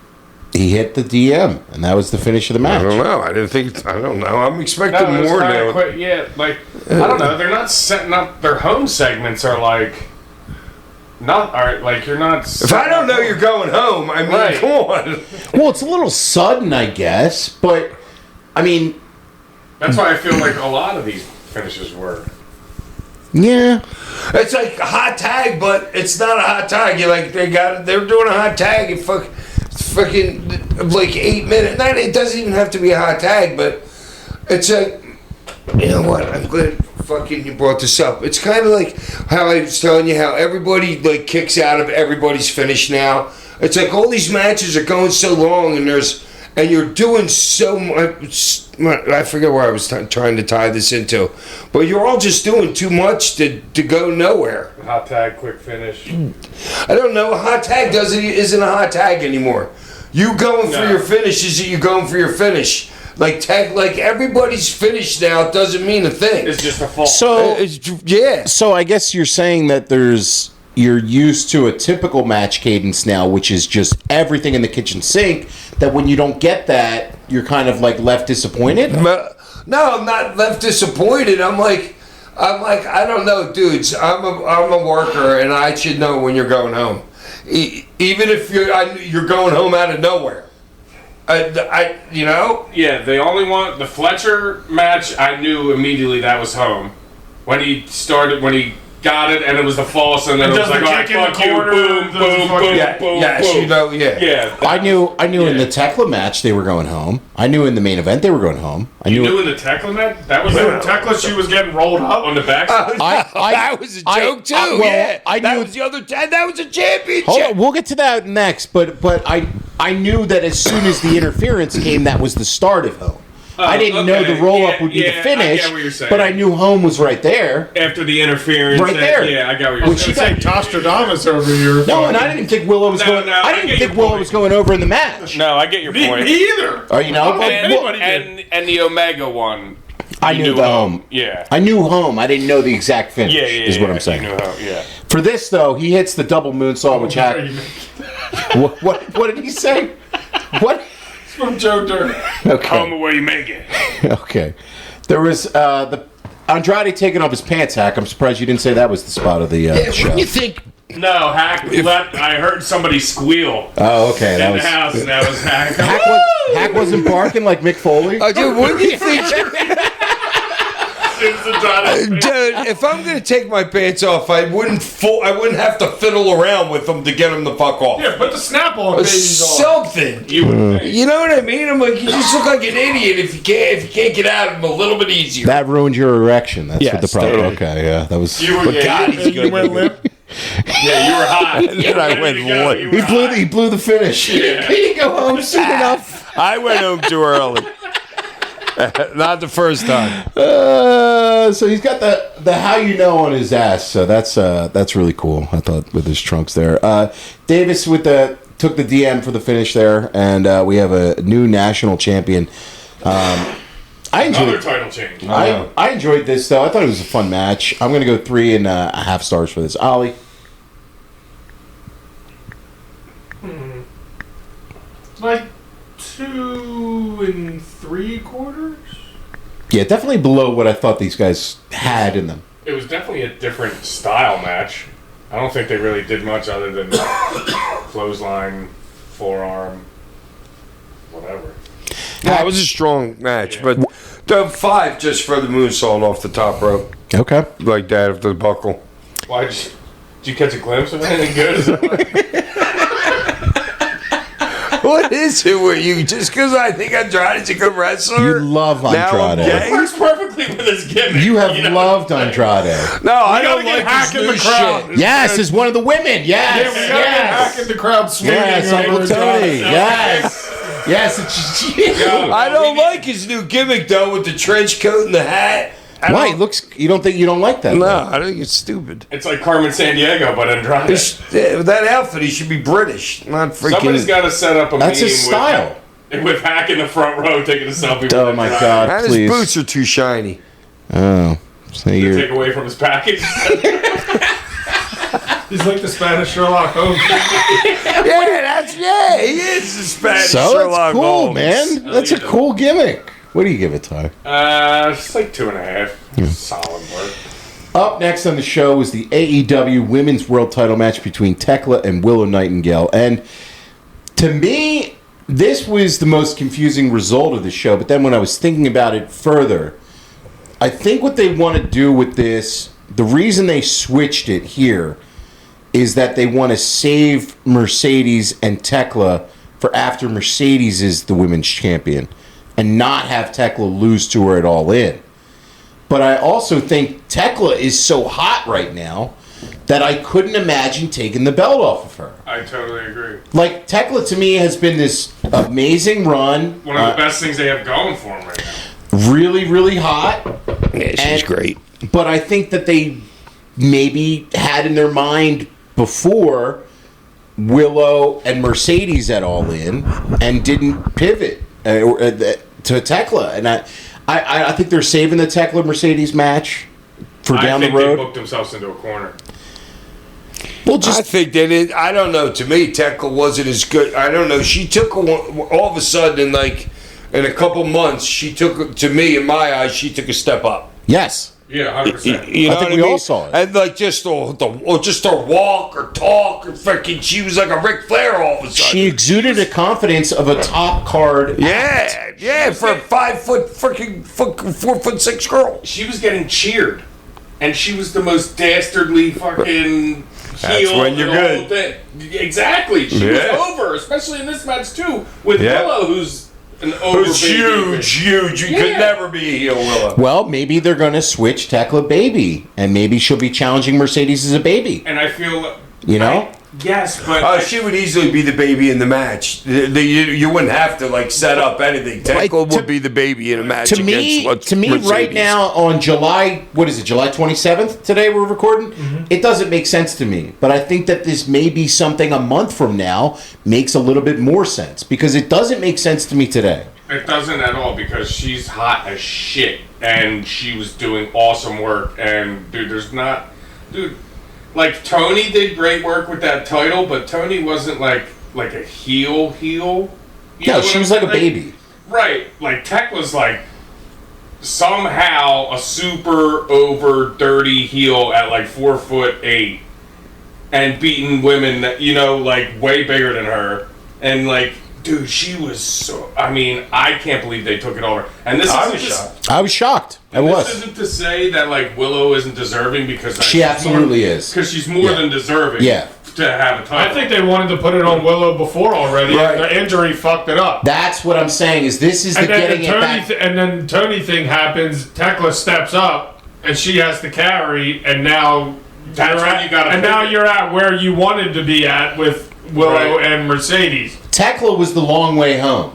he hit the DM, and that was the finish of the match. I don't know. I don't know. I'm expecting No, more it's now. kinda quick, yeah, like, I don't know. They're not setting up their home segments are like, not, are like, you're not. If I don't know you're going home, I mean, Right. come on. Well, it's a little sudden, I guess, but I mean, That's why I feel like a lot of these finishes were. yeah. It's like a hot tag, but it's not a hot tag. You're like, they're doing a hot tag and fucking like 8 minutes. It doesn't even have to be a hot tag, but it's like, you know what? I'm glad fucking you brought this up. It's kind of like how I was telling you how everybody like kicks out of everybody's finish now. It's like all these matches are going so long, and you're doing so much. I forget where I was trying to tie this into, but you're all just doing too much to go nowhere. Hot tag, quick finish. I don't know. A hot tag isn't a hot tag anymore. You going for No. your finish is you going for your finish. Like everybody's finish now doesn't mean a thing. It's just a fault. So, Yeah. so I guess you're saying that you're used to a typical match cadence now, which is just everything in the kitchen sink. That when you don't get that, you're kind of like left disappointed. No, I'm not left disappointed. I'm like, I don't know, dudes. I'm a worker, and I should know when you're going home, even if you're going home out of nowhere. You know. Yeah, they only want the Fletcher match. I knew immediately that was home when he got it, and it was the false, and then it was like, all right, kick in the fuck you, corner, boom, does the boom, fucking- boom, Yeah. boom, Yes, boom. you know. Yeah. Yeah, I knew in Yeah. the Tekla match they were going home. I knew in the main event they were going home. I You knew. knew in the Tekla match that was When Tekla, she was getting rolled up. on the back. That was a joke too. Yeah, I that knew. was the other. That was a championship. Hold on, we'll get to that next. But I knew that as soon as the interference came, that was the start of home. I didn't know okay. the roll up Yeah, would be yeah, the I finish, get what you're saying. but I knew home was right there. After the interference, Right there. Yeah, I got what you're When saying. she got- Tostradamus over here. No, and I didn't think Willow was No, going. no, I I didn't get think your Willow point. was going over in the match. No, I get your point. Me either. Or you know, but- Anybody did. and the Omega one. I you knew the home. Yeah. I knew home. I didn't know the exact finish. Yeah, is what I'm saying. You knew home, yeah. For this though, he hits the double moonsault, which had what did he say? What? From Joe Dirt. Home Okay. the way you make it. Okay. There was the Andrade taking off his pants hack. I'm surprised you didn't say that was the spot of the show. You think? No, Hack I heard somebody squeal Oh, okay. in That the was house, and that was Hack. Hack wasn't barking like Mick Foley. Dude, wouldn't you think? Dude, If I'm gonna take my pants off, I wouldn't have to fiddle around with them to get them the fuck off. Yeah, put the Snap-on babies on. Something. you would think. You know what I mean? I'm like, you just look like an idiot if you can't get out of them a little bit easier. That ruined your erection. That's what the Yes, problem. totally. Okay, yeah, that was. You were, God, he's You went limp. yeah, you were hot. Then I went limp. He blew the finish. He didn't go home soon enough. I went home too early. Not the first time. So he's got the how you know on his ass. So that's really cool. I thought with his trunks there. Davis took the DM for the finish there, and we have a new national champion. I enjoyed Another title change. I enjoyed this though. I thought it was a fun match. I'm gonna go 3.5 stars for this. Ollie. 2 3/4. Yeah, definitely below what I thought these guys had in them. It was definitely a different style match. I don't think they really did much other than clothesline, forearm, whatever. Yeah, it was a strong match, but the 5 just for the moonsault off the top rope, Okay. like that of the buckle. Why did you catch a glimpse of anything good? Is that like, What is it with you? Just because I think Andrade's a good wrestler? You love Now I'm Andrade. gay? it works perfectly with his gimmick. You have know? loved Andrade. No, I don't gotta get like Hack this in new the crowd. shit. Yes, as one of the women. Yes, We gotta get Hack in yes. the crowd swinging Yes, over Uncle Tony. Andrade. Yes. Yes, it's you. I don't like his new gimmick though with the trench coat and the hat. Why? It looks. You don't like that? No, though? I think it's stupid. It's like Carmen Sandiego, but Andrade. With that outfit, he should be British, not freaking. Somebody's got to set up a That's meme his style. with Hack in the front row taking a selfie. with Oh my Andrade. God! And his Please. boots are too shiny. Oh, so To you're. take away from his package. He's like the Spanish Sherlock Holmes. Yeah, he is the Spanish So Sherlock it's cool, Holmes. man. That's a cool gimmick. What do you give it, Ty? It's like 2.5. Solid work. Up next on the show was the AEW Women's World Title match between Tekla and Willow Nightingale, and to me, this was the most confusing result of the show. But then when I was thinking about it further, I think what they want to do with this, the reason they switched it here, is that they want to save Mercedes and Tekla for after Mercedes is the women's champion, and not have Tekla lose to her at All In. But I also think Tekla is so hot right now that I couldn't imagine taking the belt off of her. I totally agree. Like, Tekla to me has been this amazing run. One of the best things they have going for them right now. Really, really hot. Yeah, she's And- great. But I think that they maybe had in their mind before Willow and Mercedes at All In and didn't pivot to Tekla. And I think they're saving the Tekla Mercedes match for down the I think they road. booked themselves into a corner. Well, I just think that it. I don't know. To me, Tekla wasn't as good. I don't know. She took all of a sudden, in a couple months, she took, to me, in my eyes, she took a step up. yes. Yeah, 100%. You know I think what we all mean? saw it. And just her walk or talk or freaking, she was like a Ric Flair all of a sudden. She exuded a confidence of a top card. Yeah, for a 5 foot freaking 4'6" girl. She was getting cheered, and she was the most dastardly fucking heel. when you're in the good. whole thing. Exactly. She Yeah. was over, especially in this match too, with Yeah. Willow, who's an over Who's baby. huge. You Yeah. could never be a heel, Willow. Well, maybe they're going to switch Tekla baby, and maybe she'll be challenging Mercedes as a baby. And I feel, You know? yes, but She would easily be the baby in the match. You wouldn't have to set up anything. Tekla Like, to- would be the baby in a match To me, against right Mercedes. now on July 27th today we're recording, it doesn't make sense to me. But I think that this may be something a month from now makes a little bit more sense, because it doesn't make sense to me today. it doesn't at all, because she's hot as shit, and she was doing awesome work. And like Tony did great work with that title, but Tony wasn't like a heel. You know No, what she I'm was like a saying? baby. Right, like Tekla's like somehow a super over dirty heel at like 4'8", and beating women that, way bigger than her, and dude, she was so. I mean, I can't believe they took it over. And this I isn't was to- shocked. I was shocked. I This was. isn't to say that Willow isn't deserving, because She absolutely is. because she's more Yeah. than deserving. Yeah. To have a title. I think they wanted to put it on Willow before already. Right. And the injury fucked it up. That's what I'm saying. Is this is the And then getting the it Tony back? and then Tony thing happens. Tekla steps up, and she has to carry. And now That's when you gotta and now pivot. you're at where you wanted to be at with Willow Right. and Mercedes. Tekla was the long way home.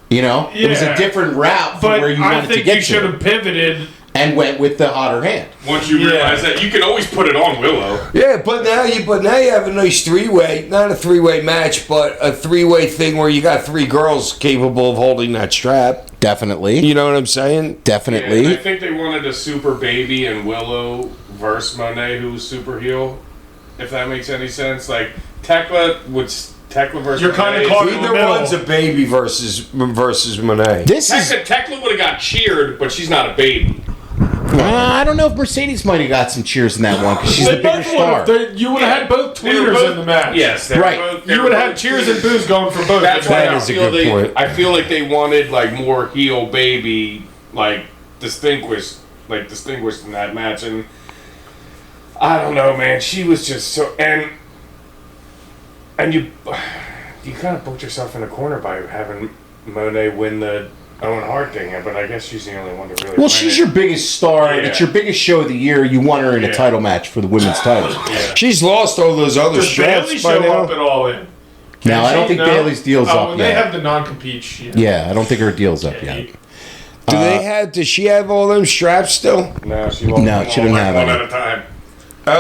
It was a Yeah. different route from But where you I wanted to think get you should to, have pivoted. and went with the hotter hand. Once you realize that, you can always put it on Willow. Yeah, but now you have a nice three-way, not a three-way match, but a three-way thing where you got 3 girls capable of holding that strap. Definitely. You know what I'm saying? Definitely. Yeah, I think they wanted a super baby and Willow versus Monet, who was super heel. If that makes any sense, Tekla would Tekla versus You're kinda Monet. caught in the Either middle. one's a baby versus Monet. This is. Tekla would have got cheered, but she's not a baby. I don't know if Mercedes might have got some cheers in that one because she's the They bigger both star. would've. You would have had both They were tweeters both- in the match. Yes, they Right. were both, You would have had cheers and boos going for both. That's why That I is a feel good point. I feel like they wanted like more heel baby, like distinguished in that match, and I don't know, man. She was just so and you kind of booked yourself in a corner by having Monet win the Owen Hart thing, but I guess she's the only one to really. Well, win she's it. your biggest star. Yeah. It's your biggest show of the year. You want her in a Yeah. title match for the women's title. Yeah. She's lost all those other Does Bailey straps by show now. up at All In? No, I don't think No? Bailey's deal's up when they yet. have the non-compete shit. Yeah, I don't think her deal's up Yeah, yet. Does she have all them straps still? No, she won't. No, she didn't have one any. at a time.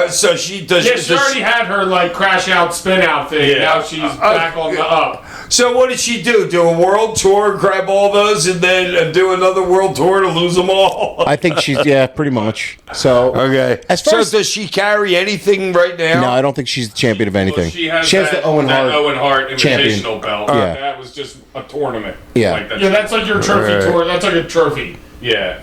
So she does. Yeah, she already had her like crash out, spin out thing. Yeah. Now she's back on the up. So what did she do? Do a world tour, grab all those, and then do another world tour to lose them all? I think she's pretty much. So Okay. As far So as does she carry anything right now? no, I don't think she's the champion of anything. Well, she has the Owen that Hart. Owen Hart champion. Invitational belt. Yeah. That was just a tournament. Yeah. Like that. Yeah, that's like your trophy Right. tour. That's like a trophy. Yeah.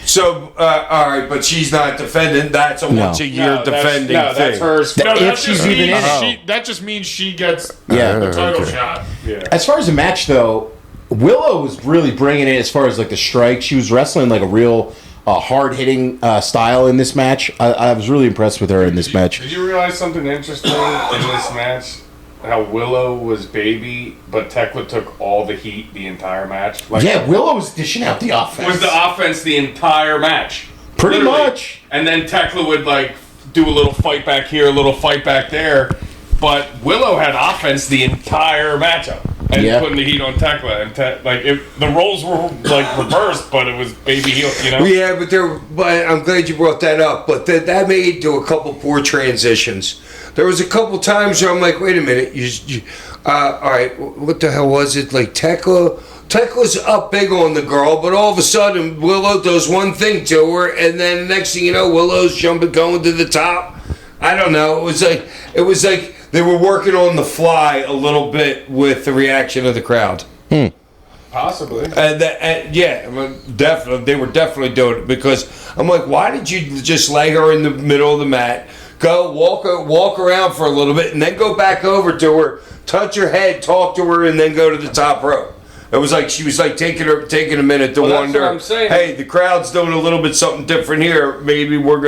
So, all right, but she's not defending. That's a No. once-a-year defending that's thing. hers. That- No, if that she's just even means in it. that just means she gets Yeah. the title Okay. shot. Yeah. As far as the match though, Willow was really bringing it as far as like the strike. She was wrestling like a real hard hitting style in this match. I was really impressed with her in this match. Did you realize something interesting in this match? How Willow was baby, but Tekla took all the heat the entire match. Like, Yeah, Willow was dishing out the offense. was the offense the entire match. Pretty Literally. much. And then Tekla would like do a little fight back here, a little fight back there. But Willow had offense the entire matchup. And Yeah. putting the heat on Tekla. And the roles were like reversed, but it was baby heel, you know? Yeah, but I'm glad you brought that up. But that made to a couple poor transitions. There was a couple times where I'm like, wait a minute, all right, what the hell was it? Like Tekla's up big on the girl, but all of a sudden Willow does one thing to her, and then next thing you know, Willow's going to the top. I don't know. It was like they were working on the fly a little bit with the reaction of the crowd. Possibly. Definitely, they were definitely doing it because I'm like, why did you just lay her in the middle of the mat, go walk around for a little bit, and then go back over to her, touch her head, talk to her, and then go to the top rope? It was like she was like taking a minute to Well, that's wonder. what I'm saying. Hey, the crowd's doing a little bit something different here. Maybe we're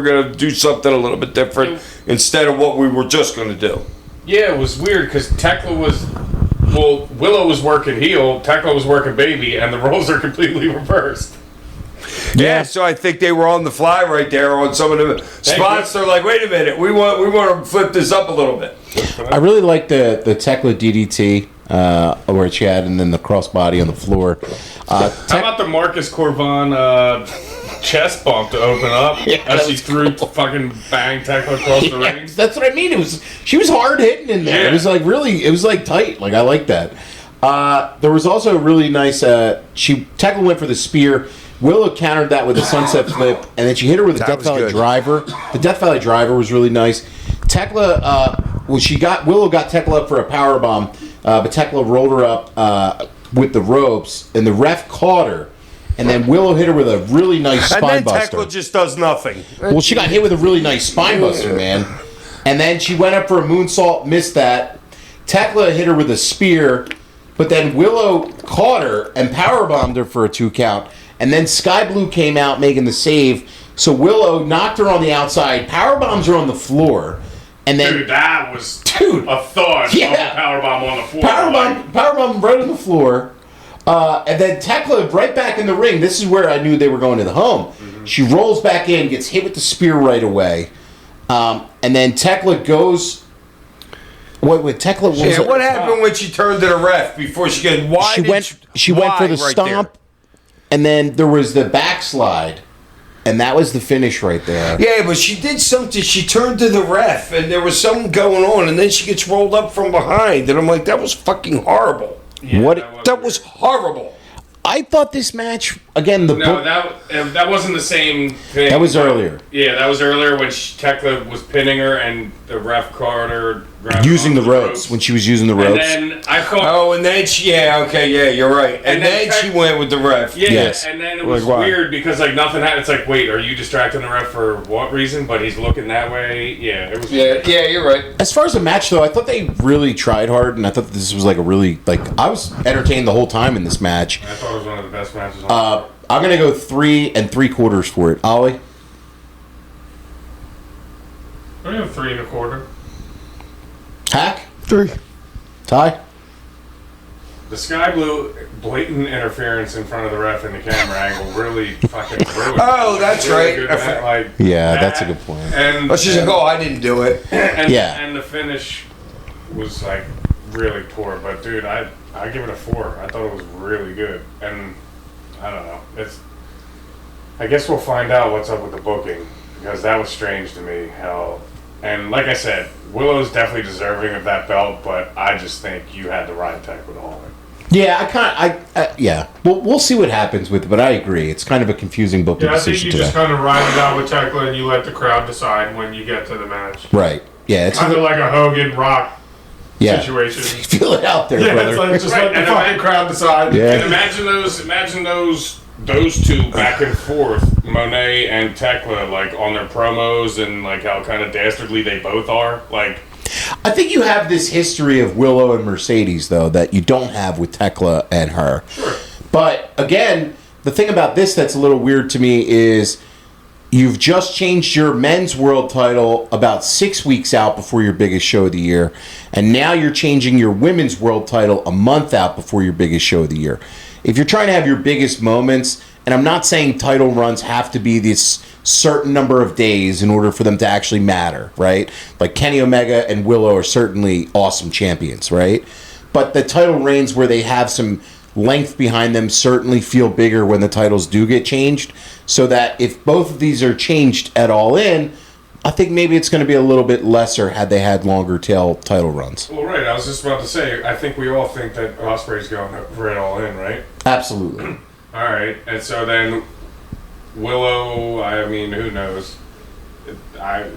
gonna do something a little bit different instead of what we were just gonna do. Yeah, it was weird because Willow was working heel, Tekla was working baby, and the roles are completely reversed. Yeah, so I think they were on the fly right there on some of the spots. They're like, wait a minute, we want to flip this up a little bit. I really like the Tekla DDT where she had, and then the crossbody on the floor. How about the Marcus Corvan chest bump to open up as she threw fucking bang Tekla across the ring? That's what I mean. She was hard hitting in there. Yeah. It was like really, it was like tight. Like I like that. There was also a really nice. Tekla went for the spear. Willow countered that with a sunset flip, and then she hit her with a That Death was Valley good. driver. The Death Valley driver was really nice. Tekla, Willow got Tekla up for a power bomb, but Tekla rolled her up with the ropes, and the ref caught her, and then Willow hit her with a really nice And spine then buster. Tekla just does nothing. Well, she got hit with a really nice spine buster, man. And then she went up for a moonsault, missed that. Tekla hit her with a spear, but then Willow caught her and powerbombed her for a 2 count. And then Sky Blue came out making the save. So Willow knocked her on the outside, powerbombs her on the floor, and then Dude, that was Dude. a thud Yeah. of a powerbomb on the floor. powerbomb right on the floor. And then Tekla right back in the ring. This is where I knew they were going to the home. She rolls back in, gets hit with the spear right away. And then Tekla goes. What Tekla was? Yeah, what happened when she turned to the ref before she got? Why She did went. She went for why the right stomp, there? and then there was the backslide, and that was the finish right there. Yeah, but she did something. She turned to the ref, and there was something going on, and then she gets rolled up from behind, and I'm like, that was fucking horrible. Yeah, What- That was horrible. I thought this match again. The No, book, that wasn't the same thing. that was earlier. Yeah, that was earlier when Tekla was pinning her and the ref caught her grabbing Using the onto ropes when she was using the And ropes. then I thought, Oh, and then you're right. And then then she went with the ref. yeah, Yes. and then it was Like, why? weird because like nothing happened. It's like, wait, are you distracting the ref for what reason? But he's looking that way. Yeah, it was. Yeah, you're right. As far as the match, though, I thought they really tried hard, and I thought this was like a really I was entertained the whole time in this match. I thought it was one of the best matches on the card. I'm gonna go 3 3/4 for it. Ollie, I have 3 1/4. Hack, 3. Ty. The sky blue blatant interference in front of the ref in the camera angle really fucking ruined. Oh, that's right. Good I match, like Yeah, that, that's a good point. And Let's just go. I didn't do it. and, Yeah. and the finish was like really poor. But dude, I give it a 4. I thought it was really good, and I don't know. I guess we'll find out what's up with the booking because that was strange to me. Hell, and like I said, Willow's definitely deserving of that belt, but I just think you had the ride tech with all of it. Yeah, yeah. We'll see what happens with it, but I agree. It's kind of a confusing booking Yeah, I think decision you today. just kind of ride it out with Tekla and you let the crowd decide when you get to the match. Right. Yeah, it's Kind of like a Hogan Rock yeah. situation. Feel it out there, Yeah, brother. it's like just Right, let the and fucking crowd decide. Yeah. And imagine those two back and forth, Monet and Tekla, like on their promos and like how kind of dastardly they both are. Like, I think you have this history of Willow and Mercedes, though, that you don't have with Tekla and her. sure. But again, the thing about this that's a little weird to me is you've just changed your men's world title about 6 weeks out before your biggest show of the year, and now you're changing your women's world title a month out before your biggest show of the year. If you're trying to have your biggest moments, and I'm not saying title runs have to be this certain number of days in order for them to actually matter, right? Like Kenny Omega and Willow are certainly awesome champions, right? But the title reigns where they have some length behind them certainly feel bigger when the titles do get changed. So that if both of these are changed at All In, I think maybe it's going to be a little bit lesser had they had longer tail title runs. Well, right. I was just about to say, I think we all think that Ospreay's going for it all in, right? Absolutely. All right. And so then Willow, I mean, who knows? Yeah,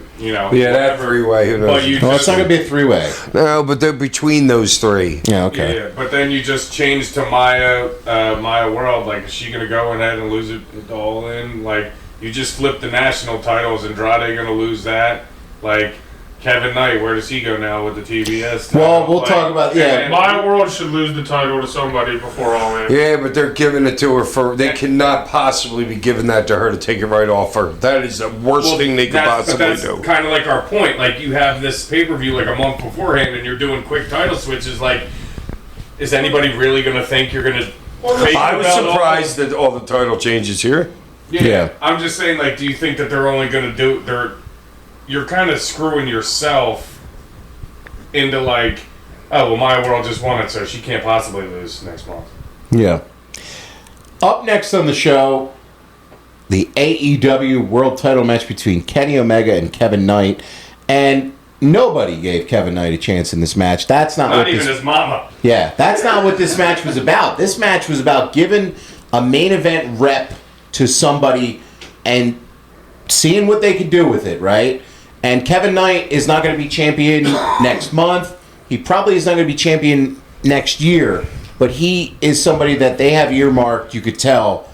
that whatever. 3-way. Who knows? But you Well, it's not going to be a three-way. No, but they're between those 3. Yeah, okay. Yeah, but then you just changed to Maya World. Like, is she gonna go ahead and lose it all in? Like, you just flipped the national titles. Andrade gonna lose that? Like, Kevin Knight, where does he go now with the TBS title? Well, we'll Like, talk about- yeah. and- My World should lose the title to somebody before All In. Yeah, but they're giving it to her for. They cannot possibly be giving that to her to take it right off her. That is the worst thing they could possibly that's do. kind of like our point. Like, you have this pay-per-view like a month beforehand, and you're doing quick title switches. Like, is anybody really gonna think you're gonna? fake I the was belt off? surprised that all the title changes here. Yeah. I'm just saying, like, do you think that they're only going to do... You're kind of screwing yourself into, like, oh, well, Maya World just won it, so she can't possibly lose next month. Yeah. Up next on the show, the AEW World Title match between Kenny Omega and Kevin Knight, and nobody gave Kevin Knight a chance in this match. That's not Not what even this. his mama. Yeah, that's not what this match was about. This match was about giving a main event rep to somebody and seeing what they could do with it, right? And Kevin Knight is not going to be champion next month. He probably is not going to be champion next year, but he is somebody that they have earmarked. You could tell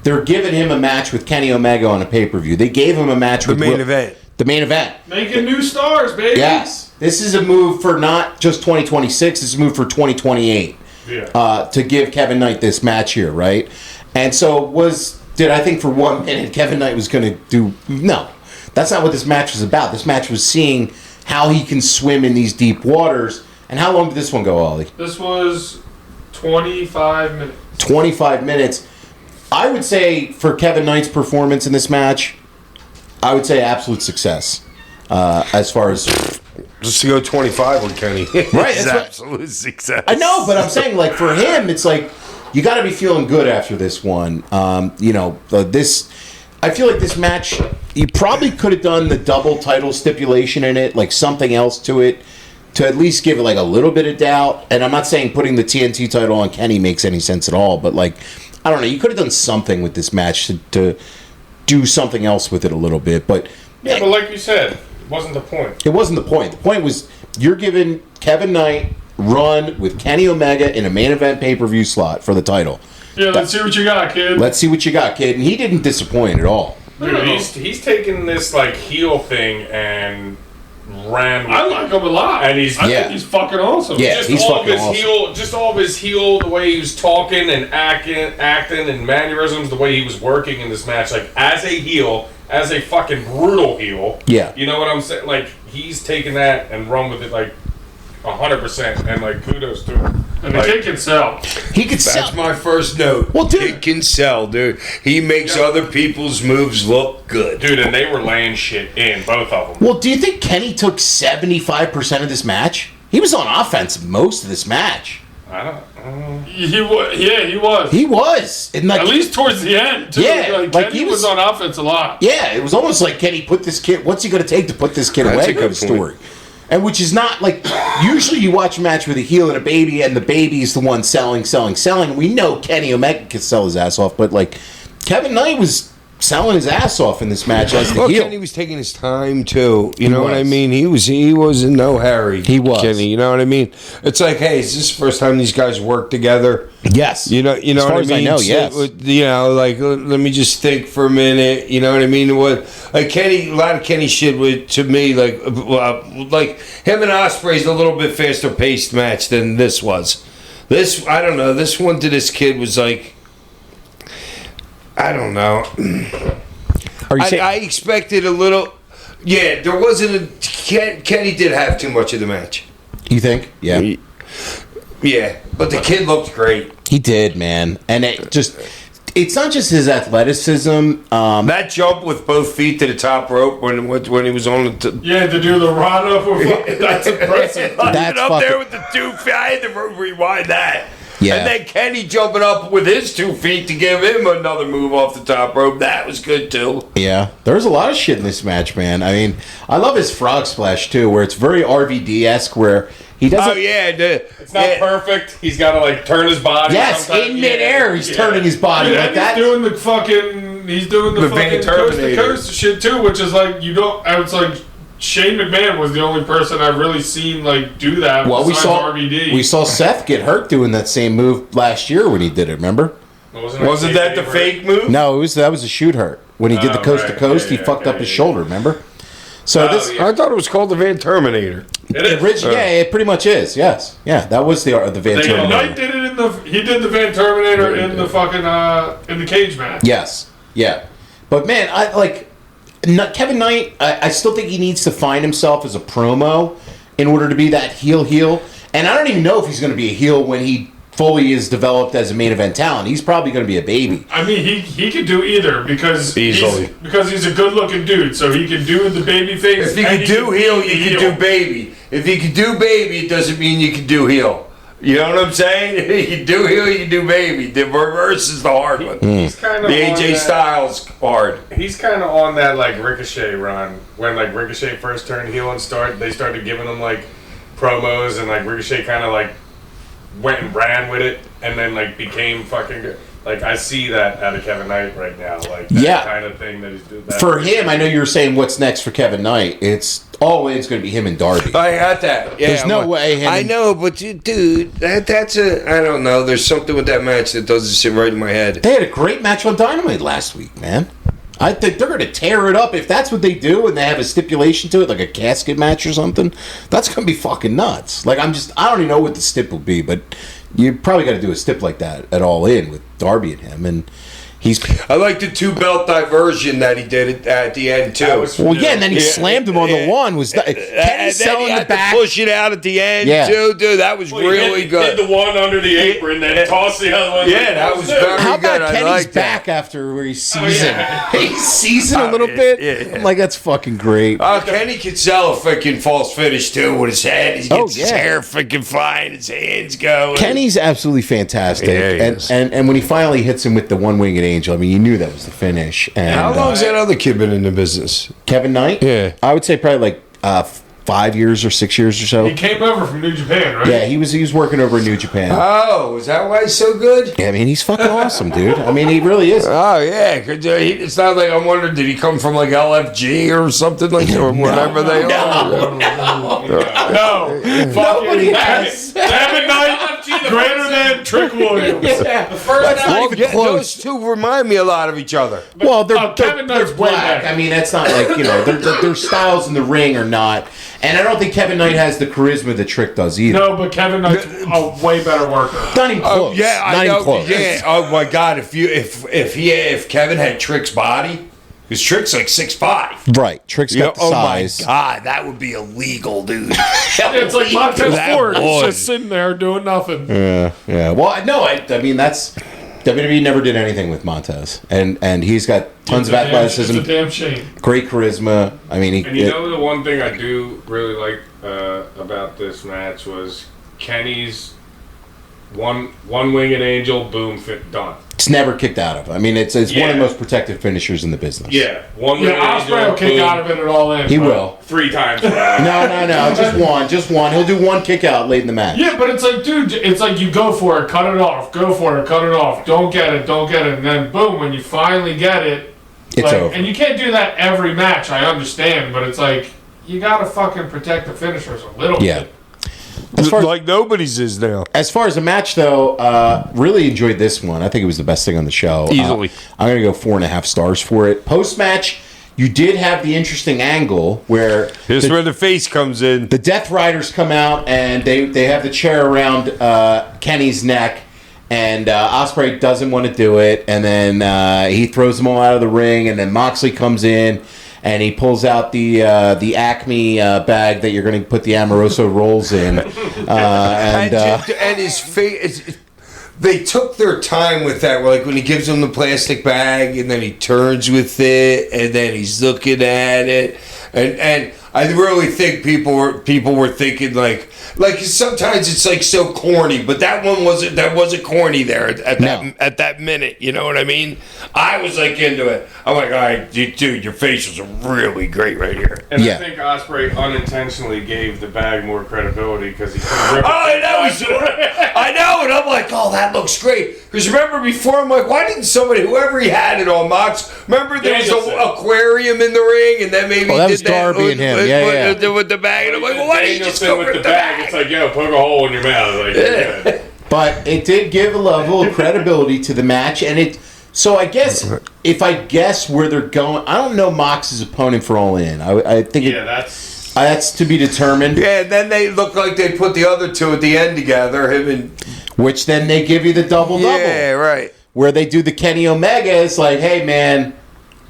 they're giving him a match with Kenny Omega on a pay-per-view. They gave him a match with main event. The main event. Making new stars, baby. Yes. This is a move for not just 2026. This is a move for 2028 Yeah. to give Kevin Knight this match here, right? And so did I think for 1 minute Kevin Knight was going to do... No. That's not what this match was about. This match was seeing how he can swim in these deep waters. And how long did this one go, Ollie? This was 25 minutes. 25 minutes. I would say for Kevin Knight's performance in this match, I would say absolute success. As far as... Just to go 25 with Kenny. Right, It's that's what- absolute success. I know, but I'm saying, like, for him, it's like, you got to be feeling good after this one. I feel like this match, you probably could have done the double title stipulation in it, like something else to it, to at least give it, like, a little bit of doubt. And I'm not saying putting the TNT title on Kenny makes any sense at all, but, like, I don't know, you could have done something with this match to do something else with it a little bit, but... Yeah, but like you said, it wasn't the point. It wasn't the point. The point was you're giving Kevin Knight run with Kenny Omega in a main event pay-per-view slot for the title. Yeah, let's see what you got, kid. Let's see what you got, kid. And he didn't disappoint at all. Dude, he's taking this like heel thing and ran. I like him a lot, and I think he's fucking awesome. Yeah, just he's all fucking of his awesome. heel, just all of his heel, the way he was talking and acting and mannerisms, the way he was working in this match, like as a heel, as a fucking brutal heel. Yeah. You know what I'm saying? Like he's taken that and run with it like 100%, and like kudos to him. And the kid can sell. He could sell. That's my first note. Well, dude. Kid can sell, dude. He makes other people's moves look good. Dude, and they were laying shit in, both of them. Well, do you think Kenny took 75% of this match? He was on offense most of this match. I don't. He was. Yeah, he was. He was. And like, At least towards the end, too. Yeah, like Kenny he was on offense a lot. yeah, it was almost like Kenny put this kid. What's he going to take to put this kid That's away a from good the story? And which is not like usually you watch a match with a heel and a baby, and the baby is the one selling. We know Kenny Omega can sell his ass off, but like Kevin Knight was selling his ass off in this match as the Well, heel. Kenny was taking his time too. You know what I was. mean? He was in no hurry. He was. Kenny. You know what I mean? It's like, hey, is this the first time these guys work together? Yes, You know as what far I as mean. I know, So, yes. you know, like let me just think for a minute. You know what I mean? What like Kenny? A lot of Kenny shit with to me like him and Ospreay's a little bit faster paced match than this was. This I don't know. This one to this kid was like I don't know. Are you saying? I expected a little. Yeah, there wasn't a. Kenny did have too much of the match. You think? Yeah, Yeah, but the kid looked great. he did, man. And it's not just his athleticism. That jump with both feet to the top rope when he was on the. Yeah, to do the run up with that's impressive. That's up there fucking- with the 2 feet. I had to rewind that. Yeah. And then Kenny jumping up with his 2 feet to give him another move off the top rope. That was good too. Yeah, there's a lot of shit in this match, man. I mean, I love his frog splash too, where it's very RVD-esque, where he doesn't. Oh yeah, It's not perfect. He's got to like turn his body. Yes, sometimes. in midair, he's turning his body Yeah, like and that. he's doing the fucking. He's doing the The fucking Van coast to Terminator. coast shit too, which is like you don't. It's like Shane McMahon was the only person I've really seen like do that. Well, we besides saw RVD. Seth get hurt doing that same move last year when he did it. Remember? Wasn't that the fake move? No, that was a shoot hurt when he did the coast to right. coast. Yeah, he fucked up his yeah. shoulder. Remember? So this. yeah. I thought it was called the Van Terminator. Yeah, it pretty much is. Yes, yeah, that was the Van Knight Terminator. did it in the. He did the Van Terminator in the fucking in the cage match. Yes, yeah, but man, Kevin Knight. I still think he needs to find himself as a promo in order to be that heel, and I don't even know if he's going to be a heel when he fully is developed as a main event talent. He's probably going to be a baby. I mean, he could do either because Easily. he's a good looking dude, so he can do the baby face. If you and could do heel, be you the could do baby. If you could do baby, it doesn't mean you can do heel. You know what I'm saying? You can do heel, you can do baby. The reverse is the hard one. He's kind The of AJ Styles hard. He's kind of on that like Ricochet run when like Ricochet first turned heel and they started giving him like promos and like Ricochet kind of like went and ran with it and then like became fucking good. Like I see that out of Kevin Knight right now, like that kind of thing that he's doing. For him, I know you were saying what's next for Kevin Knight. It's going to be him and Darby. I got that. Yeah, There's no way him I and- know, but dude, that's a. I don't know. There's something with that match that doesn't sit right in my head. They had a great match on Dynamite last week, man. I think they're going to tear it up if that's what they do, and they have a stipulation to it, like a casket match or something. That's going to be fucking nuts. Like I don't even know what the stip will be, but you probably got to do a stip like that at All In with Darby and him, and he's. I like the 2-belt diversion that he did at the end too. Well, yeah, and then he slammed him on the one. Was that And Kenny then selling he the had back? to push it out at the end Yeah. too, dude. That was really He good. did the one under the apron, then tossed the other one. Yeah, that was very How about good. I Kenny's like that. back after where he's seasoned? yeah. He's seasoned a little bit. yeah. I'm like, that's fucking great. Kenny could sell a freaking false finish too with his head. He gets his yeah. hair freaking flying, his hands going. Kenny's absolutely fantastic, Yeah, he and, is. and when he finally hits him with the one-winged angel, I mean, you knew that was the finish. And How long's that other kid been in the business? Kevin Knight? Yeah. I would say probably like 5 years or 6 years or so. He came over from New Japan, right? Yeah, he was working over in New Japan. Oh, is that why he's so good? Yeah, I mean, he's fucking awesome, dude. I mean, he really is. Oh yeah, 'cause, it's not like I'm wondering, did he come from like LFG or something like that, or whatever they are? No. Nobody Fucking has. Kevin Knight, greater than Trick Williams. Yeah. The first That's not match, even Yeah, close. those two remind me a lot of each other. Well, they're Kevin Knight's way black. back. I mean, that's not like, their styles in the ring are not. And I don't think Kevin Knight has the charisma that Trick does either. No, but Kevin Knight's a way better worker. Not even Oh close. yeah, not I even know. close. Yeah. Oh my God, if Kevin had Trick's body, because Trick's like 6'5". Right. Trick's got the Oh size. my God, that would be illegal, dude. It's like Montez That Ford. He's would. just sitting there doing nothing. Yeah. Well, no, I mean, that's. WWE never did anything with Montez. And he's got tons of athleticism, It's a damn shame. great charisma. I mean, and you know the one thing I do really like about this match was Kenny's one-winged angel, boom, fit, done. it's never kicked out of. I mean, it's one of the Yeah. most protected finishers in the business. Yeah, one-winged Yeah, angel, Ospreay will kick boom, out of it at all in. He but- will. 3 times. No. Just one. He'll do one kick out late in the match. Yeah, but it's like, dude, it's like you go for it, cut it off, go for it, cut it off, don't get it, and then boom, when you finally get it, It's like, over. and you can't do that every match, I understand, but it's like, you gotta fucking protect the finishers a little Yeah. bit. As far as, Like nobody's is now. as far as the match, though, really enjoyed this one. I think it was the best thing on the show. Easily. I'm going to go 4.5 stars for it. Post match, you did have the interesting angle where Here's where the face comes in. the Death Riders come out and they have the chair around Kenny's neck, and Ospreay doesn't want to do it, and then he throws them all out of the ring, and then Moxley comes in and he pulls out the Acme bag that you're going to put the Amoroso rolls in, And his face. They took their time with that. Like when he gives him the plastic bag, and then he turns with it, and then he's looking at it, and I really think people were thinking like sometimes it's like so corny, but that wasn't corny there at that minute. You know what I mean? I was like into it. I'm like, all right, dude, your facials are really great right here. And Yeah. I think Ospreay unintentionally gave the bag more credibility because he couldn't rip Oh, I know, and I'm like, oh, that looks great. Because remember before, I'm like, why didn't somebody, whoever he had it on, Mox, remember there was Danielson. an aquarium in the ring, and then maybe Oh, that he was did that Darby and him. Yeah. with the bag, and I'm like, well, why didn't you just go with rip the the bag? bag? It's like, yo, poke a hole in your mouth. Like, yeah. But it did give a level of credibility to the match, and it. So I guess if I guess where they're going, I don't know Mox's opponent for All In. I think Yeah, that's that's to be determined. Yeah, and then they look like they put the other two at the end together, him and... Which then they give you the double Yeah, right. where they do the Kenny Omega. It's like, hey man,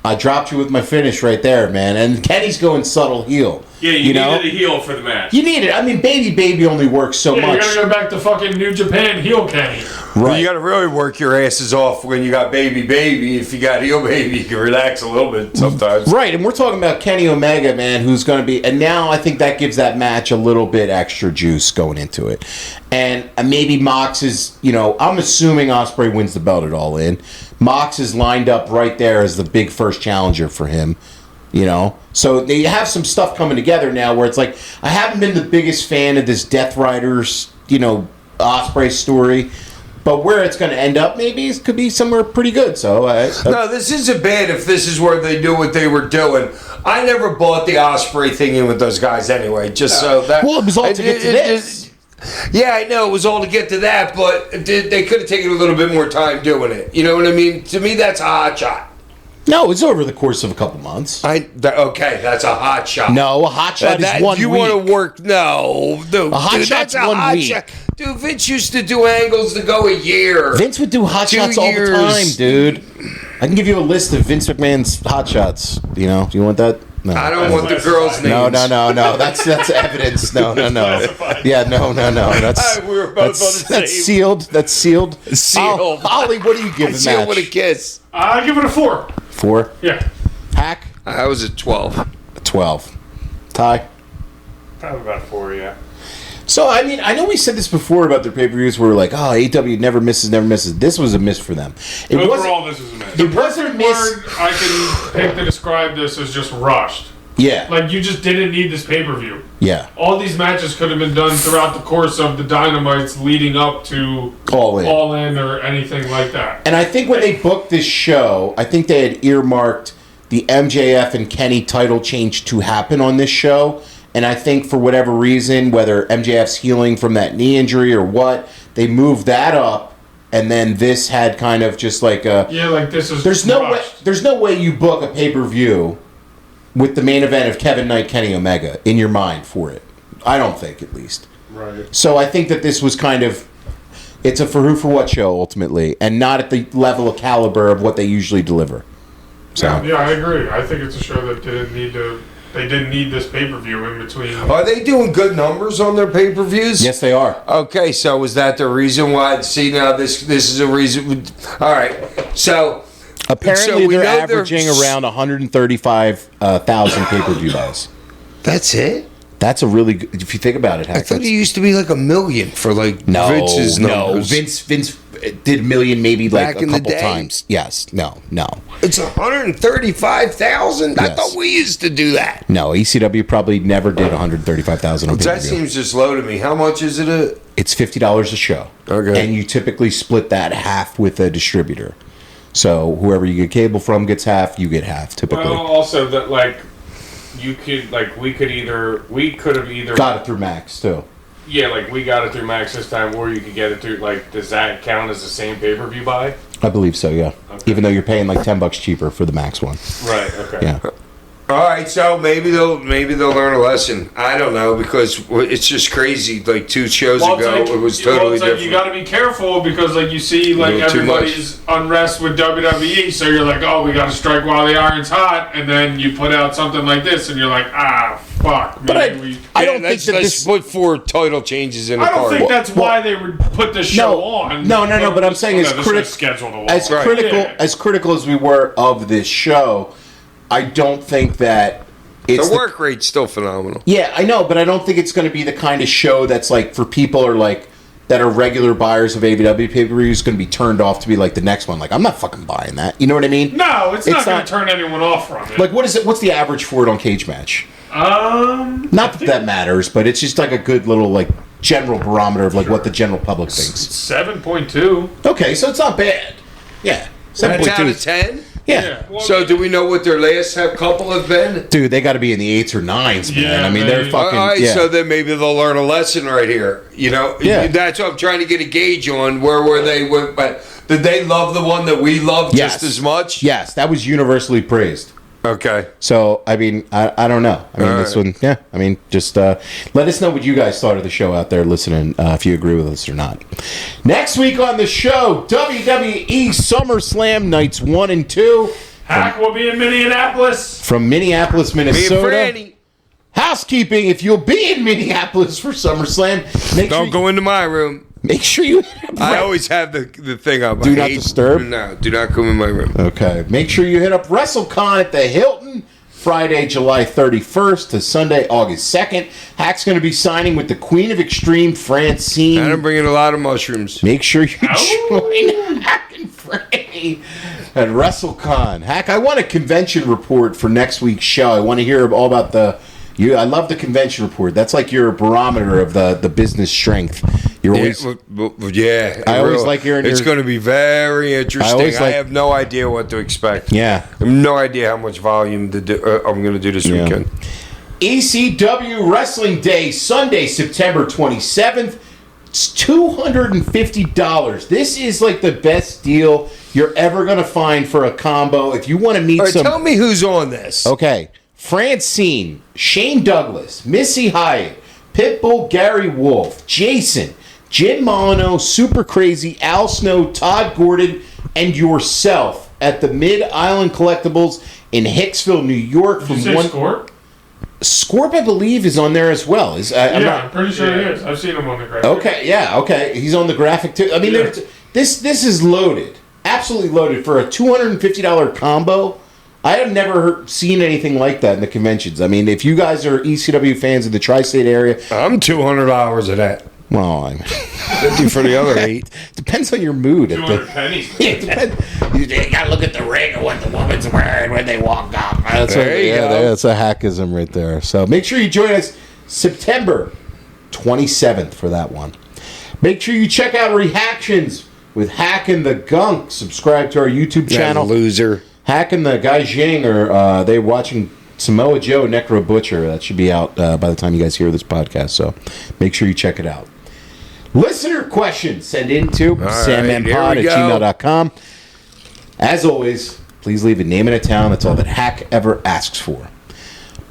I dropped you with my finish right there, man. And Kenny's going subtle heel. yeah. You know? needed a heel for the match. You need it. I mean, baby only works so Yeah, much. you gotta go back to fucking New Japan heel Kenny. Well, you got to really work your asses off when you got baby. If you got heel baby, you can relax a little bit sometimes. Right, and we're talking about Kenny Omega, man, who's going to be... And now I think that gives that match a little bit extra juice going into it. And maybe Mox is... I'm assuming Ospreay wins the belt at All In. Mox is lined up right there as the big first challenger for him. So they have some stuff coming together now where it's like... I haven't been the biggest fan of this Death Riders, Ospreay story... But where it's going to end up, maybe it could be somewhere pretty good. So No, this isn't bad if this is where they do what they were doing. I never bought the Ospreay thing in with those guys anyway. Just so that. Well, it was all to get to this. Yeah, I know it was all to get to that, but they could have taken a little bit more time doing it. You know what I mean? To me, that's a hot shot. No, it's over the course of a couple months. Okay, that's a hot shot. No, a hot shot is 1 you week. want to work? No, A hot dude, shot's that's a 1 hot week. shot. Dude, Vince used to do angles to go a year. Vince would do hot 2 shots all the years. time, dude. I can give you a list of Vince McMahon's hot shots. Do you want that? No. I don't want the girls' names. No. That's evidence. No. Yeah, no. That's We were both on the that's same. sealed. That's sealed. Sealed. Ollie, what do you give the See it match? with a kiss. I give it a 4. 4. Yeah. Hack. I was at 12. 12. Ty. Probably about 4, yeah. So, I mean, I know we said this before about their pay-per-views where we're like, oh, AEW never misses. This was a miss for them. Overall, this was a mess. It wasn't a miss. Word I can pick to describe this is just rushed. Yeah. Like, you just didn't need this pay-per-view. Yeah. All these matches could have been done throughout the course of the Dynamites leading up to All In or anything like that. And I think when they booked this show, I think they had earmarked the MJF and Kenny title change to happen on this show. And I think for whatever reason, whether MJF's healing from that knee injury or what, they moved that up. And then this had kind of just like a... Yeah, like this is There's no way you book a pay-per-view with the main event of Kevin Knight, Kenny Omega in your mind for it. I don't think, at least. Right. So I think that this was kind of... It's a for who for what show, ultimately, and not at the level of caliber of what they usually deliver. So Yeah, I agree. I think it's a show that they didn't need this pay-per-view in between. Are they doing good numbers on their pay-per-views? yes, they are. Okay, so is that the reason why? See, now this is a reason. All right, so Apparently, we they're know averaging around 135,000 pay-per-view buys. That's it. That's a really good... If you think about it, I thought it used to be like 1 million for like Vince's numbers. Vince did 1 million maybe like Back a in the couple day? times. Yes, no. It's 135,000. I Yes. thought we used to do that. No, ECW probably never did 135,000 on That pay-per-view. seems just low to me. How much is it? It's $50 a show. Okay. And you typically split that half with a distributor. So whoever you get cable from gets half, you get half, typically. Well, also that like you could like we could have either Got it through Max, too. yeah, like we got it through Max this time, or you could get it through like does that count as the same pay-per-view buy? I believe so, yeah. Okay. Even though you're paying like $10 cheaper for the Max one. Right. Okay. Yeah. All right, so maybe they'll learn a lesson. I don't know, because it's just crazy. Like 2 shows ago, it was totally different. You got to be careful because like you see like little too everybody's unrest with WWE, so you're like, oh, we got to strike while the iron's hot, and then you put out something like this, and you're like, fuck. But I don't think that let's this... put 4 title changes in a I don't card. think that's why they would put the show on. No, but I'm saying this was scheduled a while. as critical as we were of this show, I don't think that it's the work rate's still phenomenal. Yeah, I know, but I don't think it's going to be the kind of show that's like for people or like that are regular buyers of AEW pay-per-views going to be turned off to be like the next one. Like, I'm not fucking buying that. You know what I mean? No, it's not going to turn anyone off from it. Like, what is it? What's the average for it on Cage Match? Not that matters, but it's just like a good little like general barometer of like what the general public thinks. 7.2. Okay, so it's not bad. Yeah, That's 7.2. out of 10? Yeah. Well, So do we know what their last couple have been? Dude, they got to be in the 8s or 9s, man. Yeah, I mean, they're man. fucking. All right, yeah. so then maybe they'll learn a lesson right here. You know, Yeah. That's what I'm trying to get a gauge on. Where were they? But did they love the one that we loved Yes. just as much? Yes, that was universally praised. Okay. So, I mean, I don't know. I mean, All this right. one, yeah. I mean, just let us know what you guys thought of the show out there listening, if you agree with us or not. Next week on the show, WWE SummerSlam Nights 1 and 2. Hack will be in Minneapolis. From Minneapolis, Me and Minnesota. Franny. Housekeeping, if you'll be in Minneapolis for SummerSlam, Don't go into my room. make sure you... I always have the thing up. Do I not hate- disturb? No, do not come in my room. Okay. Make sure you hit up WrestleCon at the Hilton, Friday, July 31st to Sunday, August 2nd. Hack's going to be signing with the Queen of Extreme, Francine. And I'm bringing a lot of mushrooms. Make sure you join Hack and Franny at WrestleCon. Hack, I want a convention report for next week's show. I want to hear all about the... I love the convention report. That's like your barometer of the business strength. You're always... Yeah, I always like hearing It's your- going to be very interesting. always I like- have no idea what to expect. Yeah. I have no idea how much volume I'm going to do this Yeah. weekend. ECW Wrestling Day, Sunday, September 27th. It's $250. This is like the best deal you're ever going to find for a combo. If you want to meet All right, tell me who's on this. Okay. Francine, Shane Douglas, Missy Hyatt, Pitbull, Gary Wolf, Jason, Jim Molyneux, Super Crazy, Al Snow, Todd Gordon, and yourself at the Mid-Island Collectibles in Hicksville, New York. Did you say Scorp? Scorp, I believe, is on there as well. I'm pretty sure he is. I've seen him on the graphic. Okay. He's on the graphic too. I mean, Yeah. this is loaded, absolutely loaded for a $250 combo. I have never seen anything like that in the conventions. I mean, if you guys are ECW fans in the tri-state area, I'm $200 of that. Well, I mean, 50 for the other 8. depends on your mood. 200 pennies. Yeah, it depends. You gotta look at the ring and what the woman's wearing when they walk up. There you go. That's a hackism right there. So make sure you join us September 27th for that one. Make sure you check out Reactions with Hack and the Gunk. Subscribe to our YouTube channel. Loser. Hack and the Guy Jing are they watching Samoa Joe Necro Butcher. That should be out by the time you guys hear this podcast. So make sure you check it out. Listener questions send in to sandmanpod@gmail.com. As always, please leave a name and a town. That's all that Hack ever asks for.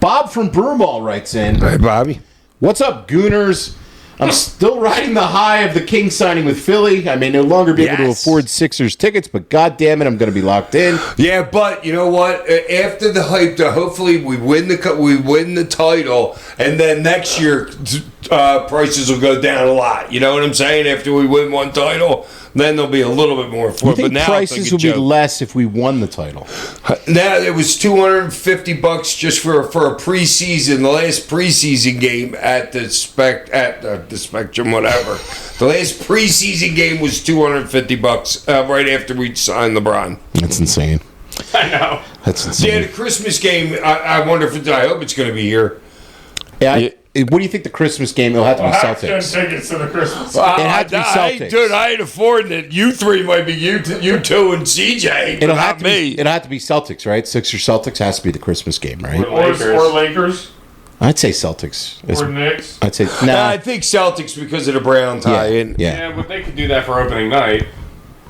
Bob from Broomall writes in. Hey, Bobby. What's up, Gooners? I'm still riding the high of the King signing with Philly. I may no longer be able to afford Sixers tickets, but God damn it, I'm going to be locked in. Yeah, but you know what? After the hype, hopefully we win the title, and then next year prices will go down a lot. You know what I'm saying? After we win one title, then there'll be a little bit more for I it. But think now prices will be less if we won the title. Now it was $250 just for a preseason, the last preseason game at the Spectrum, whatever. The last preseason game was $250 right after we signed LeBron. That's insane. I know. That's insane. Yeah, the Christmas game. I wonder if I hope it's going to be here. Yeah. What do you think the Christmas game? It'll have to be Hack's Celtics. gonna tickets to the Christmas. It had to be Celtics. Dude, I ain't affording it. You three might be you two and CJ. It'll but have not to me. be. It'll have to be Celtics, right? Sixers Celtics has to be the Christmas game, right? Or Lakers. I'd say Celtics. Or Knicks. I'd say I think Celtics because of the Brown tie-in. Yeah. Yeah, but they could do that for opening night.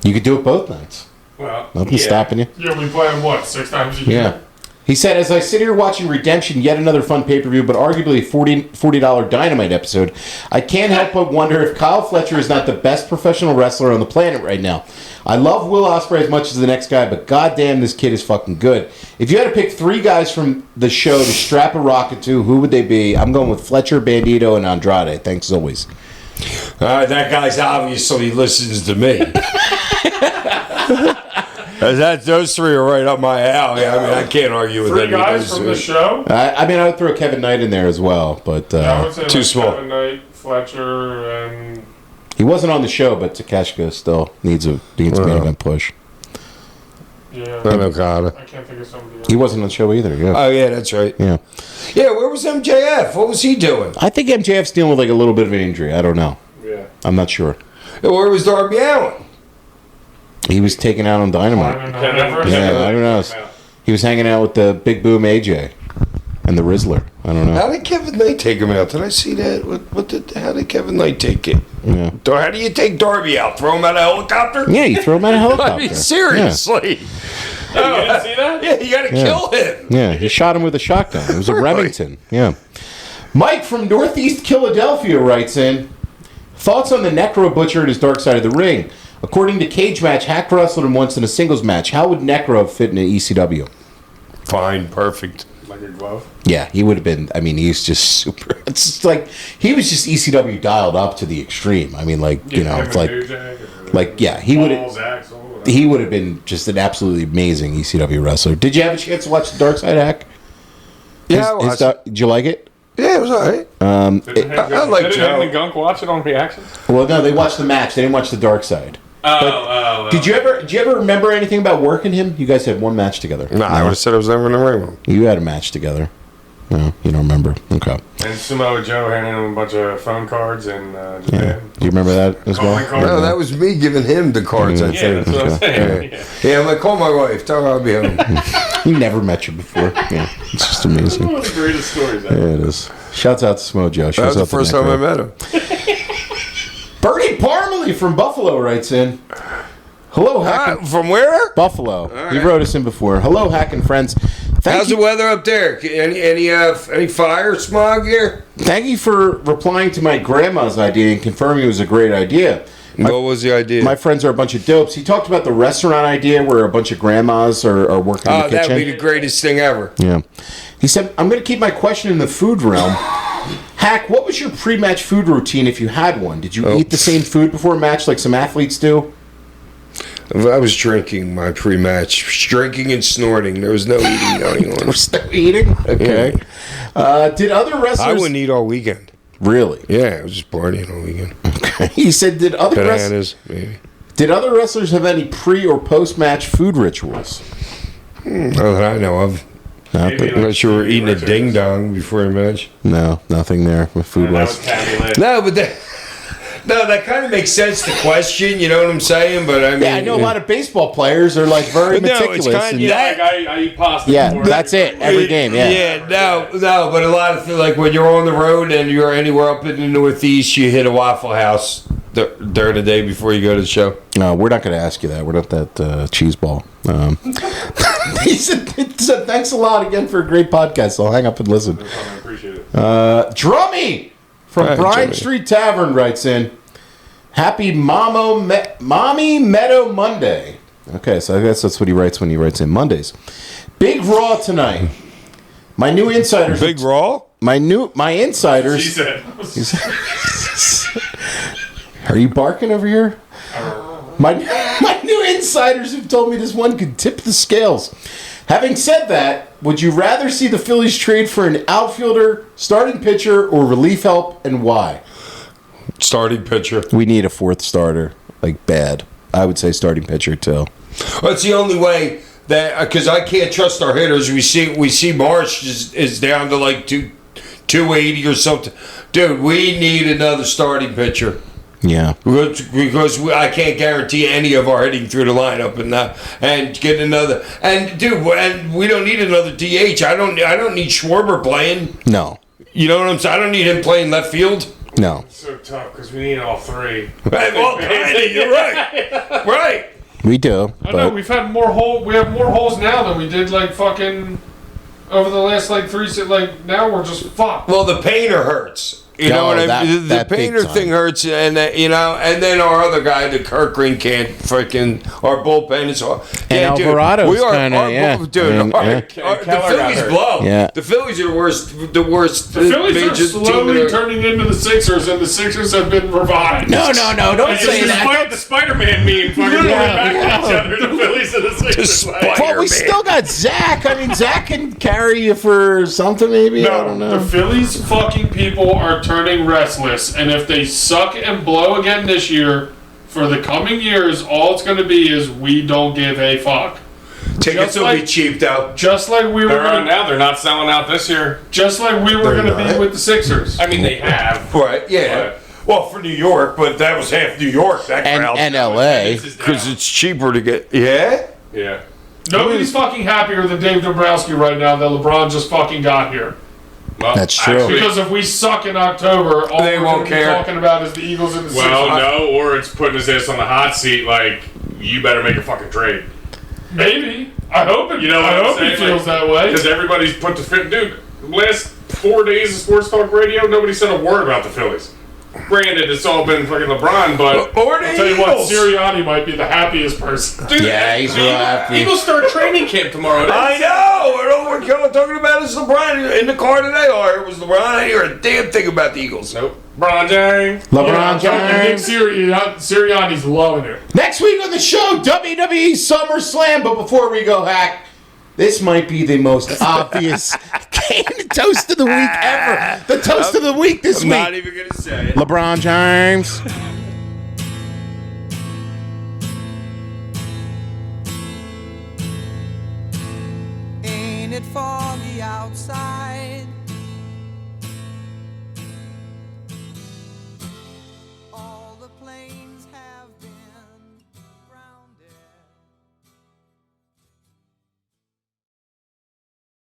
You could do it both nights. Well, Nothing's stopping you. Yeah, we play them, what, 6 times a year? Yeah. He said, as I sit here watching Redemption, yet another fun pay-per-view, but arguably a $40 Dynamite episode, I can't help but wonder if Kyle Fletcher is not the best professional wrestler on the planet right now. I love Will Ospreay as much as the next guy, but goddamn, this kid is fucking good. If you had to pick 3 guys from the show to strap a rocket to, who would they be? I'm going with Fletcher, Bandito, and Andrade. Thanks as always. That guy's obviously listens to me. Those 3 are right up my alley. I mean, I can't argue with 3 any guys of those from the 3. show? I mean, I would throw Kevin Knight in there as well, but I would say too like small. Kevin Knight, Fletcher, and... he wasn't on the show, but Takeshita still needs a main event push. Yeah. I know God. I can't think of somebody else. He wasn't on the show either, yeah. Oh, yeah, that's right. Yeah. Yeah, where was MJF? What was he doing? I think MJF's dealing with like a little bit of an injury. I don't know. Yeah. I'm not sure. Where was Darby Allin? He was taken out on Dynamite. Yeah, I don't know. He was hanging out with the Big Boom AJ and the Rizzler. I don't know. How did Kevin Knight take him out? Did I see that? How did Kevin Knight take it? Yeah. How do you take Darby out? Throw him out of a helicopter? Yeah, you throw him out of a helicopter. I mean, seriously. You didn't see that? Yeah, you got to kill him. Yeah, he shot him with a shotgun. It was a Remington. Yeah. Mike from Northeast Philadelphia writes in, thoughts on the Necro Butcher and his dark side of the ring. According to Cage Match, Hack wrestled him once in a singles match. How would Necro fit in an ECW? Fine, perfect. Like a glove? Yeah, he would have been. I mean, he's just super. It's just like he was just ECW dialed up to the extreme. I mean, like you know, it's like yeah, he would have been just an absolutely amazing ECW wrestler. Did you have a chance to watch the Dark Side Hack? Yeah, did you like it? Yeah, it was all right. I like Didn't Joe. the Gunk watch it on Reaction? Well, no, they watched the match. They didn't watch the Dark Side. Did you ever remember anything about working him? You guys had one match together. No, I would have said I was never in the ring with him. You had a match together. No, you don't remember. Okay. And Samoa Joe handing him a bunch of phone cards in Japan. Do you remember that as well? Calling cards. No, that was me giving him the cards, I Yeah, think. that's what I'm saying. Yeah. Yeah, I'm like, call my wife. Tell her I'll be home. You never met you before. Yeah, it's just amazing. One of the greatest stories Yeah, ever. it is. Shouts out to Samoa Joe. That was the first time I met him. Bernie Parmalee from Buffalo writes in. Hello, Hack. From where? Buffalo. He right. wrote us in before. Hello, Hack and friends. How's the weather up there? Any fire smog here? Thank you for replying to my grandma's idea and confirming it was a great idea. What was the idea? My friends are a bunch of dopes. He talked about the restaurant idea where a bunch of grandmas are working in the kitchen. That would be the greatest thing ever. Yeah. He said, I'm going to keep my question in the food realm. Hack, what was your pre-match food routine if you had one? Did you eat the same food before a match like some athletes do? I was drinking my pre-match. Drinking and snorting. There was no eating going on. We're still eating? Okay. Did other wrestlers... I wouldn't eat all weekend. Really? Yeah, I was just partying all weekend. He said, did other Bananas, maybe. Did other wrestlers have any pre or post match food rituals? Not that I know of. Maybe Unless you were eating a Richards. ding dong before your match. No, nothing there with food That was wise. Tabby Lynn. No, but that kind of makes sense to question. You know what I'm saying? But I mean, Yeah, I know a lot of baseball players are like very No, it's meticulous. kind- and- yeah. Like I eat pasta. Yeah, before that's every it. Every game, yeah. Yeah, no, but a lot of like when you're on the road and you're anywhere up in the Northeast, you hit a Waffle House during the day before you go to the show. No, we're not going to ask you that. We're not that cheese ball. He said, thanks a lot again for a great podcast. I'll hang up and listen. I appreciate it. Drummy from Hi, Bryan Drummy. Street Tavern writes in, Happy Mommy Meadow Monday. Okay, so I guess that's what he writes when he writes in Mondays. Big Raw tonight. My new insiders. Big Raw? My insiders. She said. Are you barking over here? My new insiders have told me this one could tip the scales. Having said that, would you rather see the Phillies trade for an outfielder, starting pitcher, or relief help, and why? Starting pitcher. We need a fourth starter, like bad. I would say starting pitcher too. Well, it's the only way that because I can't trust our hitters. We see Marsh is down to like 280 or something. Dude, we need another starting pitcher. Yeah. Because I can't guarantee any of our hitting through the lineup and get another. And dude, and we don't need another DH. I don't need Schwarber playing. No. You know what I'm saying? I don't need him playing left field. No. It's so tough because we need all three. Well, you're right. Right. We do. I know we've had more hole. We have more holes now than we did like fucking over the last like three. Like now we're just fucked. Well, the painter hurts. You No, know what I mean? The that big painter time. thing hurts, and you know, and then our other guy, the Kirk Green, can't freaking. Our bullpen is all. And dude, Alvarado's we are, kinda, our yeah. dude. I mean, our- yeah. our- the Keller got Phillies hurt. blow. Yeah. The Phillies are the worst. The worst. The Phillies are major team slowly in the- turning into the Sixers, and the Sixers have been revived. No, don't It's say just that. The Spider-Man meme fucking going back at each other. The Phillies and the Sixers. Like, Well, we still got Zach. I mean, Zach can carry you for something, maybe. I don't No, know. the Phillies fucking people are turning restless, and if they suck and blow again this year, for the coming years, all it's going to be is we don't give a fuck. Tickets Just will be like- cheap though. Just like we were they're on gonna, now. They're not selling out this year. just like we were They're going to be not. with the Sixers. I mean, they have. Right? Yeah. But- Well, for New York, but that was half New York. That crowd. And LA. Because it's cheaper to get. Yeah. Yeah. Nobody's fucking happier than Dave Dombrowski right now that LeBron just fucking got here. Well, That's true. actually- Because if we suck in October, all They we're won't going to be care. talking about is the Eagles and the Well, Sixers. no, or it's putting his ass on the hot seat. Like, you better make a fucking trade. Maybe. I hope it. You know what I I'm hope saying? he feels Like, that way. Because everybody's put the fit. Dude, last 4 days of sports talk radio, nobody said a word about the Phillies. Granted, it's all been fucking LeBron, but Or the I'll tell you what, Eagles. Sirianni might be the happiest person. dude, Yeah, he's the real happy. Eagles start training camp tomorrow. I know. And all we're talking about is LeBron in the car today. Oh, it was LeBron. I didn't hear a damn thing about the Eagles. Nope. Bron James. LeBron Nick James. Sirianni's loving it. Next week on the show, WWE SummerSlam. But before we go, Hack, this might be the most obvious toast of the week ever. The toast of the week this I'm week. not even going to say it. LeBron James. Ain't it foggy outside?